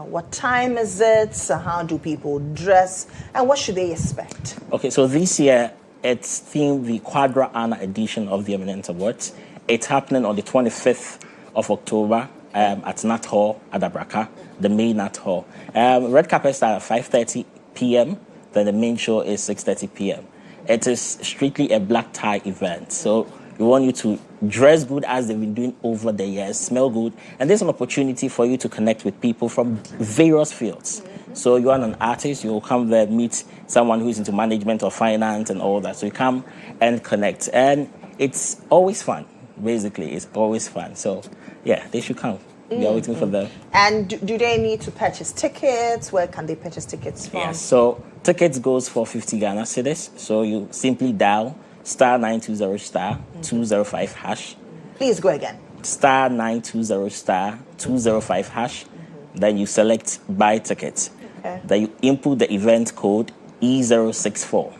What time is it? So how do people dress? And what should they expect? Okay, so this year, it's themed the Quadra Anna edition of the Eminent Awards. It's happening on the 25th of October at Nat Hall at Abraka, the main Nat Hall. Red carpet starts at 5:30 p.m. Then the main show is 6:30 p.m. It is strictly a black tie event. So we want you to dress good as they've been doing over the years, smell good, and there's an opportunity for you to connect with people from various fields. So you are an artist, you'll come there, meet someone who is into management or finance and all that. So you come and connect. And it's always fun, basically. It's always fun. So, yeah, they should come. We are waiting for them. And do they need to purchase tickets? Where can they purchase tickets from? Yes, so tickets goes for 50 Ghana cedis. So you simply dial star 920 star 205 hash. Please go again. Star 920 star 205 hash. Then you select buy tickets. Okay. Then you input the event code E064.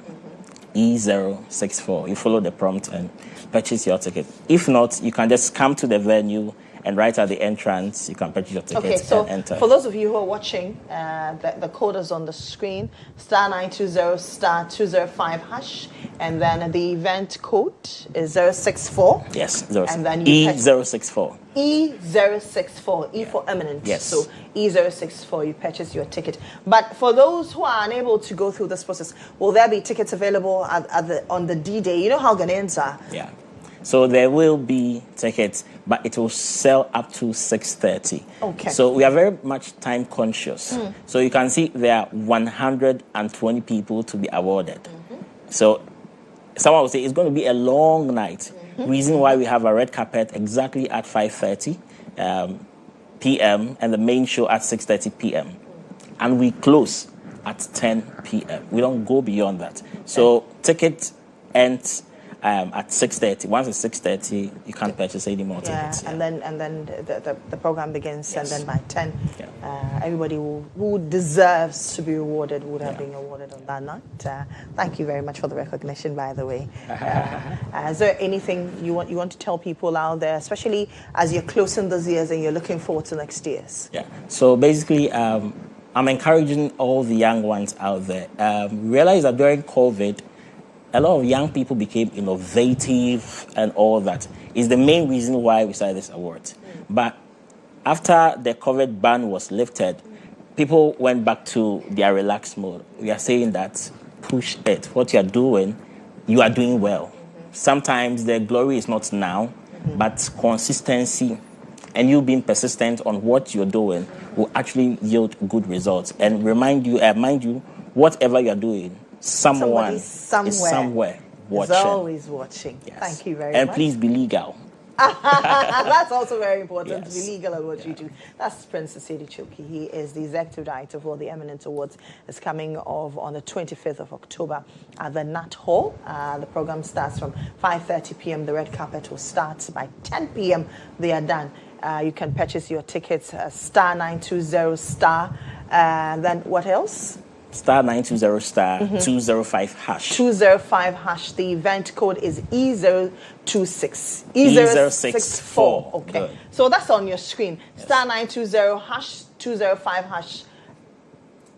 E064. You follow the prompt and purchase your ticket. If not, you can just come to the venue and right at the entrance, you can purchase your ticket Okay, so and enter. for those of you who are watching, the code is on the screen, star 920 star 205 hash, and then the event code is 064. Yes, and then you E064. E064, E for eminent. Yes. So E064, you purchase your ticket. But for those who are unable to go through this process, will there be tickets available on the D-Day? You know how Ghanaians are. Yeah. So there will be tickets, but it will sell up to 6:30. Okay. So we are very much time conscious. So you can see there are 120 people to be awarded. So someone will say it's going to be a long night. Reason why we have a red carpet exactly at 5:30 p.m. and the main show at 6:30 p.m. And we close at 10 p.m. We don't go beyond that. So ticket ends at 6:30. Once it's 6:30, you can't purchase any more tickets. And then the program begins, Yes. and then by 10, everybody who deserves to be rewarded would have been awarded on that night. Thank you very much for the recognition, by the way. Is there anything you want to tell people out there, especially as you're closing those years and you're looking forward to next year's? Yeah. So basically, I'm encouraging all the young ones out there. Realize that during COVID, a lot of young people became innovative and all that. Is the main reason why we started this award. But after the COVID ban was lifted, people went back to their relaxed mode. We are saying that push it. What you are doing well. Sometimes the glory is not now, but consistency and you being persistent on what you're doing will actually yield good results. And mind you, whatever you're doing, someone is somewhere watching. Is always watching. Yes. Thank you very and much. And please be legal. That's also very important, Yes. to be legal at what you do. That's Prince Sidi Choki. He is the executive director for the Eminent Awards. It's coming off on the 25th of October at the Nat Hall. The program starts from 5:30 p.m. The red carpet will start by 10 p.m. They are done. You can purchase your tickets, star 920 star. Then what else? Star 920 star 205 hash. 205 hash. The event code is E026. E064. Okay. Good. So that's on your screen. Yes. Star 920 hash 205 hash.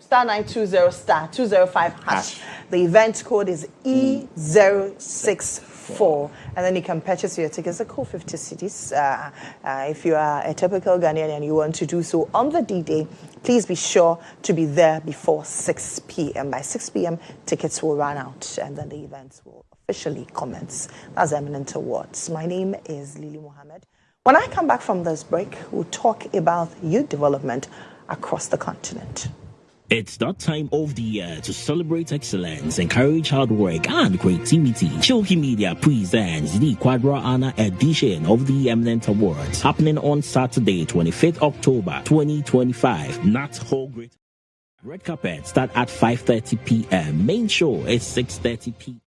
Star 920 star 205 hash. The event code is E064. And then you can purchase your tickets. It's a cool 50 cities. If you are a typical Ghanaian and you want to do so on the D-Day, please be sure to be there before 6 p.m. By 6 p.m., tickets will run out and then the events will officially commence. That's Eminent Awards. My name is Lily Mohammed. When I come back from this break, we'll talk about youth development across the continent. It's that time of the year to celebrate excellence, encourage hard work and creativity. GHOne Media presents the Quadra-Anna edition of the Eminent Awards, happening on Saturday, 25th October 2025. Nat Hall Great. Red carpet start at 5:30 p.m. Main show is 6:30 p.m.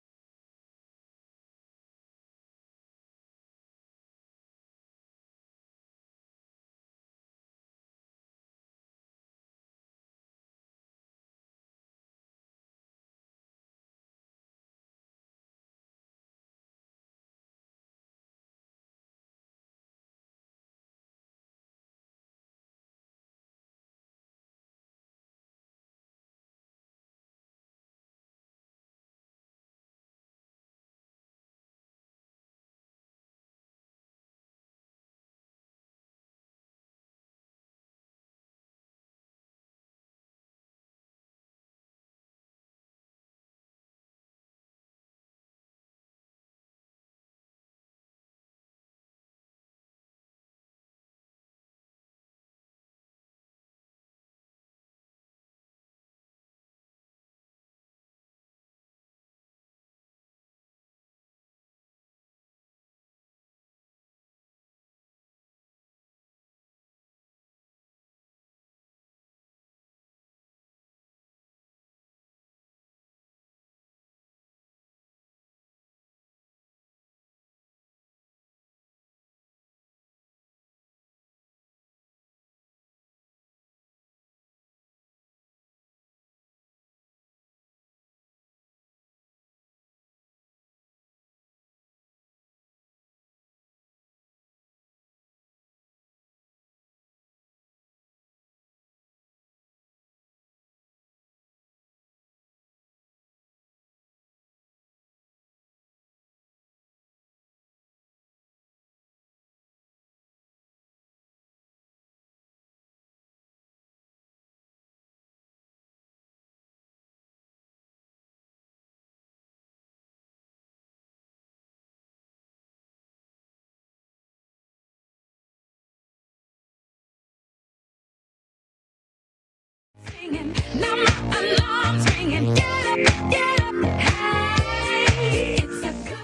Now my alarm's ringing. Get up, hey. It's a good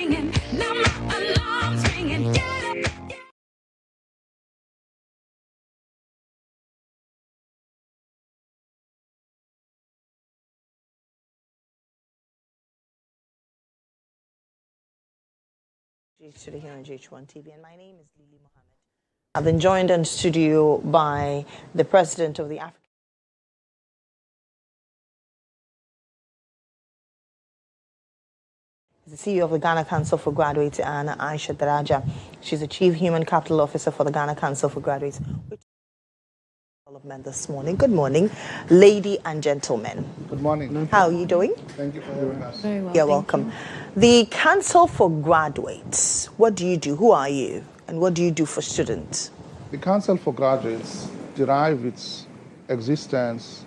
ringing. Now my alarm's ringing. Get up. Today here on GHOne TV, and my name is Lily Mohammed. I've been joined in studio by the president of the African. The CEO of the Ghana Council for Graduates, Anna Aisha Daraja. She's the Chief Human Capital Officer for the Ghana Council for Graduates. Development this morning. Good morning, ladies and gentlemen. Good morning. How are you doing? Thank you for having us. Very well. You're welcome. The Council for Graduates. What do you do? Who are you? And what do you do for students? The Council for Graduates derived its existence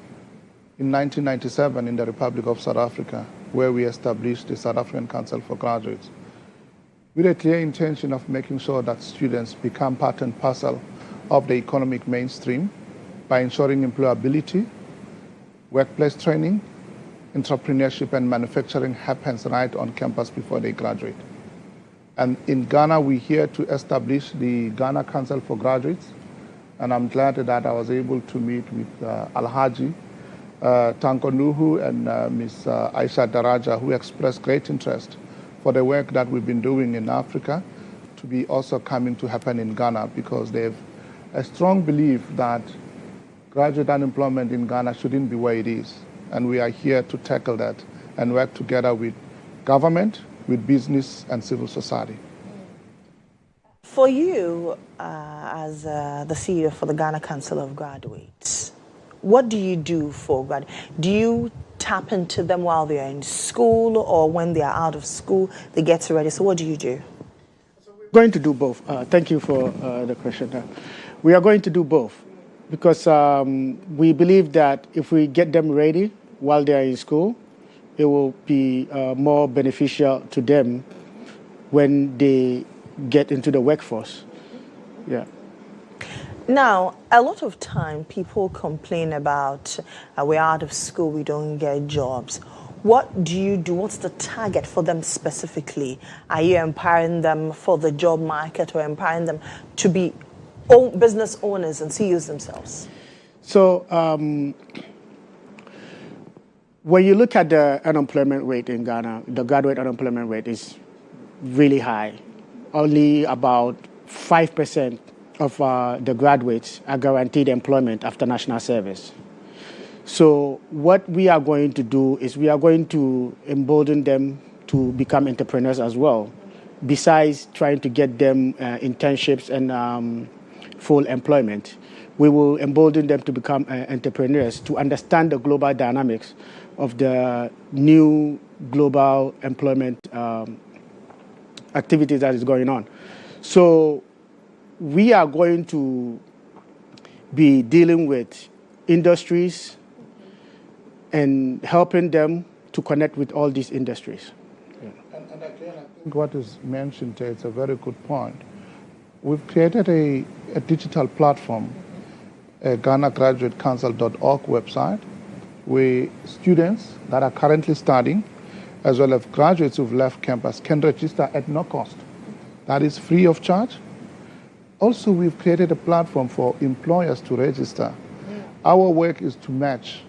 in 1997 in the Republic of South Africa, where we established the South African Council for Graduates with a clear intention of making sure that students become part and parcel of the economic mainstream by ensuring employability, workplace training, entrepreneurship, and manufacturing happens right on campus before they graduate. And in Ghana, we're here to establish the Ghana Council for Graduates, and I'm glad that I was able to meet with Alhaji Tanko Nuhu and Ms. Aisha Daraja, who expressed great interest for the work that we've been doing in Africa to be also coming to happen in Ghana, because they have a strong belief that graduate unemployment in Ghana shouldn't be where it is. And we are here to tackle that and work together with government, with business, and civil society. For you, as the CEO for the Ghana Council of Graduates, what do you do for graduates? Do you tap into them while they're in school, or when they are out of school, they get ready? So what do you do? Going to do both. Thank you for the question. We are going to do both, because we believe that if we get them ready while they are in school, it will be more beneficial to them when they get into the workforce. Yeah. Now, a lot of time people complain about we're out of school, we don't get jobs. What do you do? What's the target for them specifically? Are you empowering them for the job market, or empowering them to be business owners and CEOs themselves? So when you look at the unemployment rate in Ghana, the graduate unemployment rate is really high. Only about 5% of the graduates are guaranteed employment after national service. So what we are going to do is we are going to embolden them to become entrepreneurs as well, besides trying to get them internships and full employment. We will embolden them to become entrepreneurs, to understand the global dynamics of the new global employment activities that is going on. So we are going to be dealing with industries and helping them to connect with all these industries. Yeah. And again, I think what is mentioned there is a very good point. We've created a digital platform, a GhanaGraduateCouncil.org website, where students that are currently studying, as well as graduates who've left campus, can register at no cost. That is free of charge. Also, we've created a platform for employers to register. Our work is to match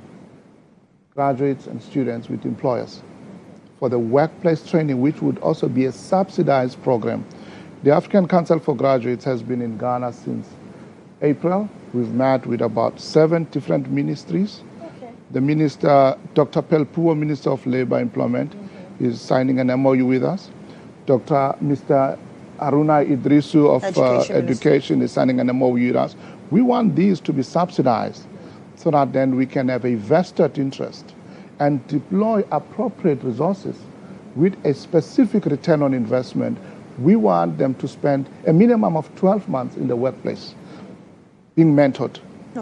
graduates and students with employers for the workplace training, which would also be a subsidized program. The African Council for Graduates has been in Ghana since April. We've met with about 7 different ministries. Okay. The minister, Dr. Pelpuo, Minister of Labor Employment, is signing an MOU with us. Mr. Aruna Idrisu of Education is signing an MOU with us. We want these to be subsidized so that then we can have a vested interest and deploy appropriate resources with a specific return on investment. We want them to spend a minimum of 12 months in the workplace, being mentored,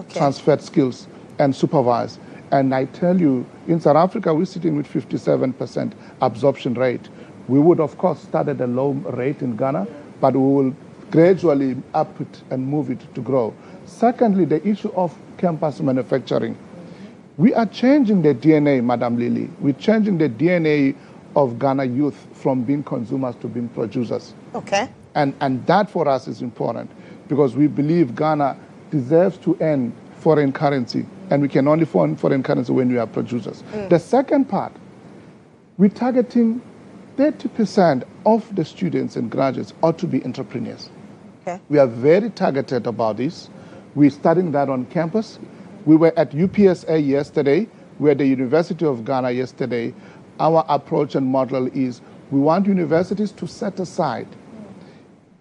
transferred skills, and supervised. And I tell you, in South Africa, we're sitting with 57% absorption rate. We would, of course, start at a low rate in Ghana, but we will gradually up it and move it to grow. Secondly, the issue of campus manufacturing. We are changing the DNA, Madam Lily. We're changing the DNA of Ghana youth from being consumers to being producers. Okay. And that for us is important because we believe Ghana deserves to earn foreign currency, and we can only earn foreign currency when we are producers. The second part, we're targeting 30% of the students and graduates ought to be entrepreneurs. Okay. We are very targeted about this. We're studying that on campus. We were at UPSA yesterday. We were at the University of Ghana yesterday. Our approach and model is we want universities to set aside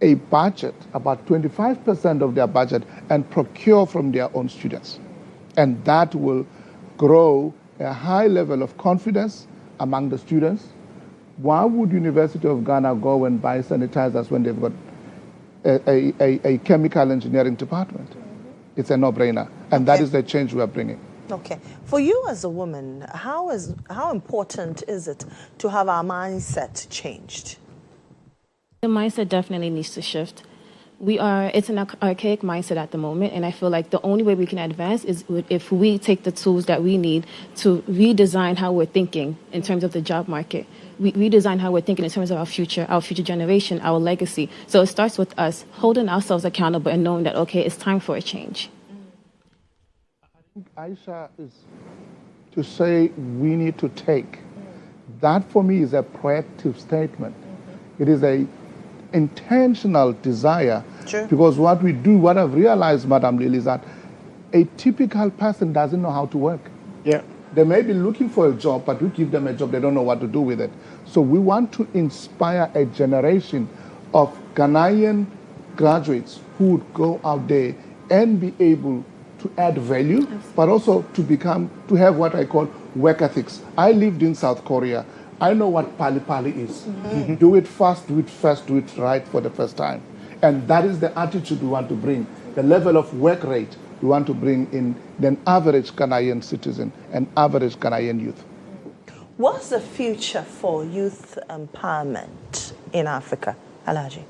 a budget, about 25% of their budget, and procure from their own students. And that will grow a high level of confidence among the students. Why would University of Ghana go and buy sanitizers when they've got a chemical engineering department? It's a no-brainer. And that is the change we are bringing. Okay. For you as a woman, how important is it to have our mindset changed? The mindset definitely needs to shift. It's an archaic mindset at the moment, and I feel like the only way we can advance is if we take the tools that we need to redesign how we're thinking in terms of the job market. We redesign how we're thinking in terms of our future generation, our legacy. So it starts with us holding ourselves accountable and knowing that, okay, it's time for a change. I think Aisha is to say we need to take. That for me is a proactive statement. It is a intentional desire. Sure. Because what we do, what I've realized, Madam Lily, is that a typical person doesn't know how to work. Yeah. They may be looking for a job, but we give them a job, they don't know what to do with it. So we want to inspire a generation of Ghanaian graduates who would go out there and be able to add value, but also to have what I call work ethics. I lived in South Korea. I know what pali pali is. Do it fast, do it fast, do it right for the first time. And that is the attitude we want to bring. The level of work rate we want to bring in an average Ghanaian citizen, an average Ghanaian youth. What's the future for youth empowerment in Africa, Alhaji?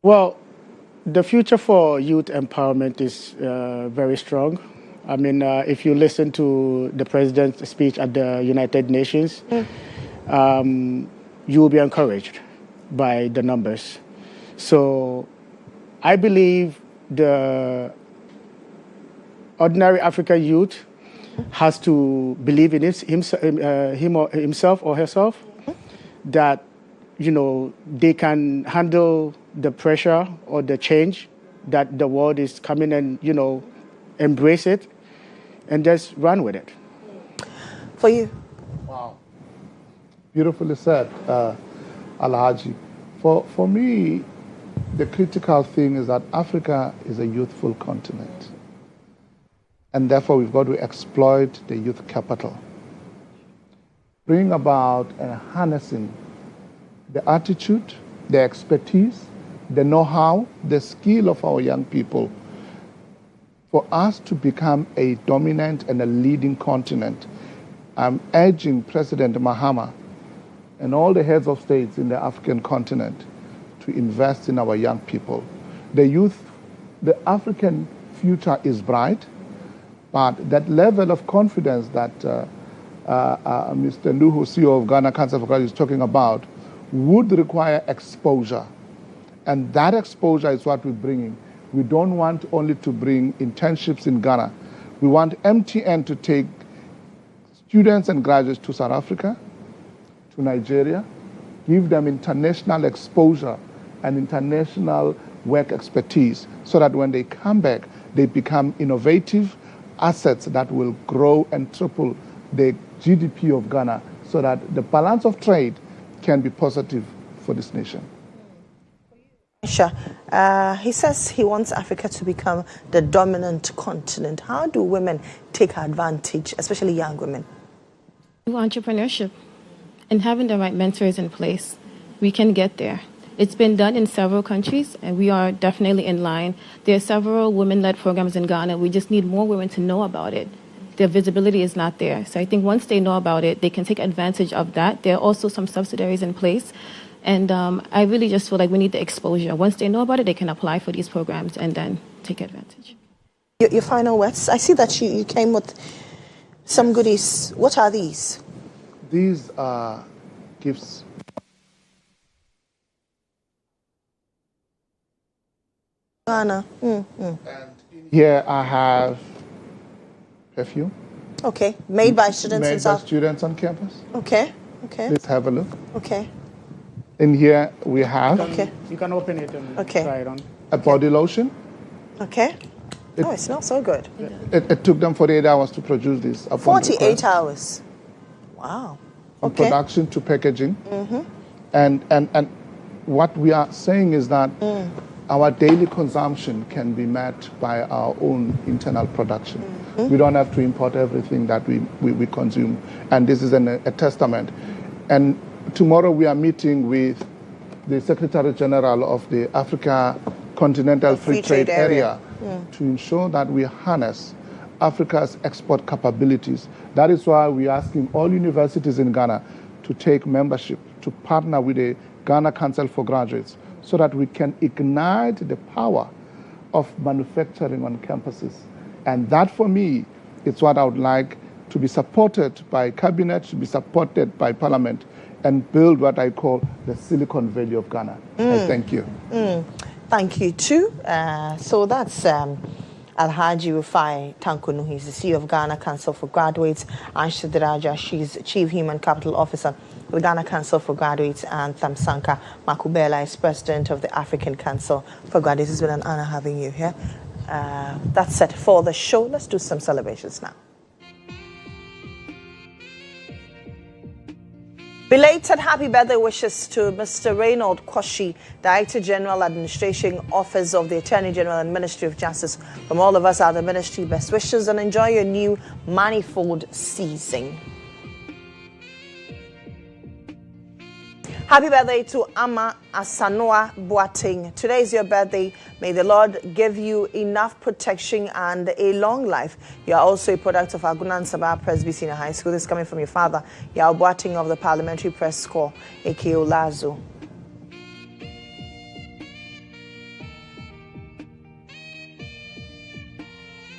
Well, the future for youth empowerment is very strong. I mean, if you listen to the president's speech at the United Nations, you will be encouraged by the numbers. So I believe the ordinary African youth has to believe in himself or herself, that, you know, they can handle the pressure or the change that the world is coming, and, you know, embrace it and just run with it. For you? Wow. Beautifully said, Alhaji. For me, the critical thing is that Africa is a youthful continent. And therefore, we've got to exploit the youth capital. Bring about harnessing the attitude, the expertise, the know-how, the skill of our young people for us to become a dominant and a leading continent. I'm urging President Mahama and all the heads of states in the African continent to invest in our young people. The youth, the African future is bright, but that level of confidence that Mr. Nuhu, CEO of Ghana Council for Graduates, is talking about would require exposure. And that exposure is what we're bringing. We don't want only to bring internships in Ghana. We want MTN to take students and graduates to South Africa, to Nigeria, give them international exposure and international work expertise so that when they come back, they become innovative assets that will grow and triple the GDP of Ghana so that the balance of trade can be positive for this nation. Sure. He says he wants Africa to become the dominant continent. How do women take advantage, especially young women? Through entrepreneurship and having the right mentors in place, we can get there. It's been done in several countries, and we are definitely in line. There are several women-led programs in Ghana. We just need more women to know about it. Their visibility is not there. So I think once they know about it, they can take advantage of that. There are also some subsidiaries in place. And I really just feel like we need the exposure. Once they know about it, they can apply for these programs and then take advantage. Your final words? I see that you came with some goodies. What are these? These are gifts. Ghana. Here I have perfume. Okay, made by students in Made by South. students on campus. Okay, okay, Let's have a look. okay. In here we have Okay. You can open it and Okay. try it on. a body lotion. Okay. Oh, it smells so good. It took them 48 hours to produce this. upon 48 request. hours. Wow. From Okay. production to packaging. Mm-hmm. And what we are saying is that our daily consumption can be met by our own internal production. Mm-hmm. We don't have to import everything that we consume. And this is a testament. And tomorrow we are meeting with the Secretary General of the Africa Continental Free Trade Area to ensure that we harness Africa's export capabilities. That is why we're asking all universities in Ghana to take membership, to partner with the Ghana Council for Graduates, so that we can ignite the power of manufacturing on campuses. And that, for me, is what I would like to be supported by Cabinet, to be supported by Parliament, and build what I call the Silicon Valley of Ghana. I thank you. Thank you too. So that's Alhaji Rufai Tankunu. He's the CEO of Ghana Council for Graduates. Aisha Diraja, she's Chief Human Capital Officer of the Ghana Council for Graduates. And Thamsanqa Makubela is President of the African Council for Graduates. It's been an honor having you here. That's it for the show. Let's do some celebrations now. Belated happy birthday wishes to Mr. Reynold Koshi, Director General Administration Office of the Attorney General and Ministry of Justice. From all of us at the Ministry, best wishes and enjoy your new manifold season. Happy birthday to Ama Asanoa Boateng. Today is your birthday. May the Lord give you enough protection and a long life. You are also a product of Agunan Sabah Presby Senior High School. This is coming from your father, Yao Boateng of the Parliamentary Press Corps, aka Olazo.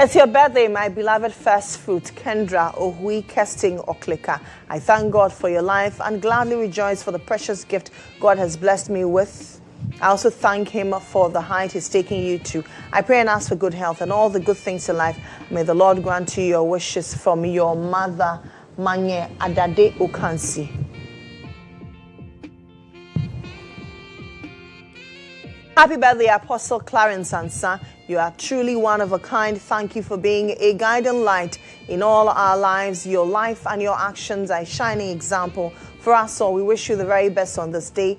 It's your birthday, my beloved first fruit, Kendra Ohui Kesting Oklika. I thank God for your life and gladly rejoice for the precious gift God has blessed me with. I also thank Him for the height He's taking you to. I pray and ask for good health and all the good things in life. May the Lord grant you your wishes from your mother, Manye Adade Okansi. Happy birthday, Apostle Clarence Ansa. You are truly one of a kind. Thank you for being a guiding light in all our lives. Your life and your actions are a shining example for us all. We wish you the very best on this day.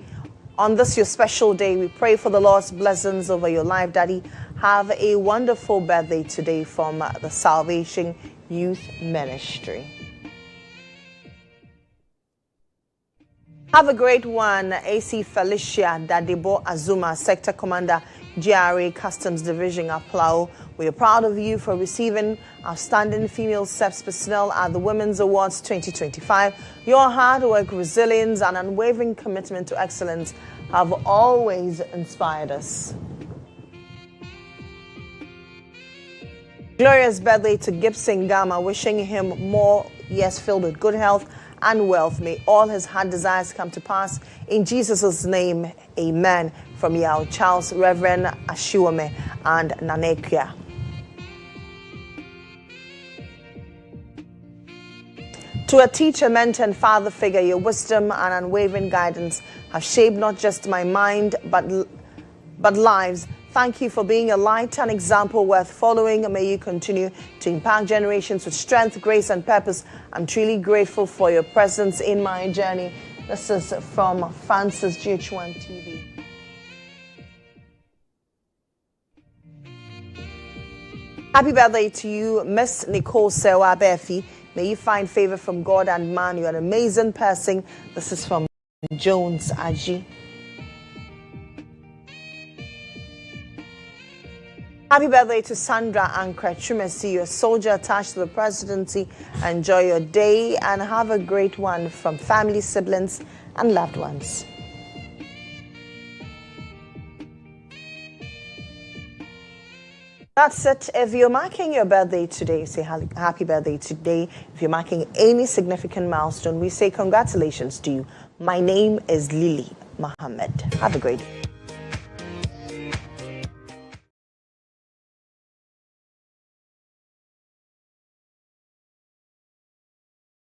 On this, your special day, we pray for the Lord's blessings over your life, Daddy. Have a wonderful birthday today from the Salvation Youth Ministry. Have a great one, AC Felicia Dadebo Azuma, Sector Commander, GRA Customs Division, Aplau. We are proud of you for receiving Outstanding Female SEPS Personnel at the Women's Awards 2025. Your hard work, resilience, and unwavering commitment to excellence have always inspired us. Glorious birthday to Gibson Gama, wishing him more years filled with good health and wealth. May all his heart desires come to pass. In Jesus' name, amen. From Yao Charles, Reverend Ashiwame, and Nanekia. To a teacher, mentor, and father figure, your wisdom and unwavering guidance have shaped not just my mind, but lives. Thank you for being a light and example worth following. May you continue to impact generations with strength, grace, and purpose. I'm truly grateful for your presence in my journey. This is from Francis GHOne TV. Happy birthday to you, Miss Nicole Sewa Befi. May you find favor from God and man. You're an amazing person. This is from Jones Aji. Happy birthday to Sandra Ankra Chumesi, your soldier attached to the presidency. Enjoy your day and have a great one from family, siblings, and loved ones. That's it. If you're marking your birthday today, say happy birthday today. If you're marking any significant milestone, we say congratulations to you. My name is Lily Mohammed. Have a great day.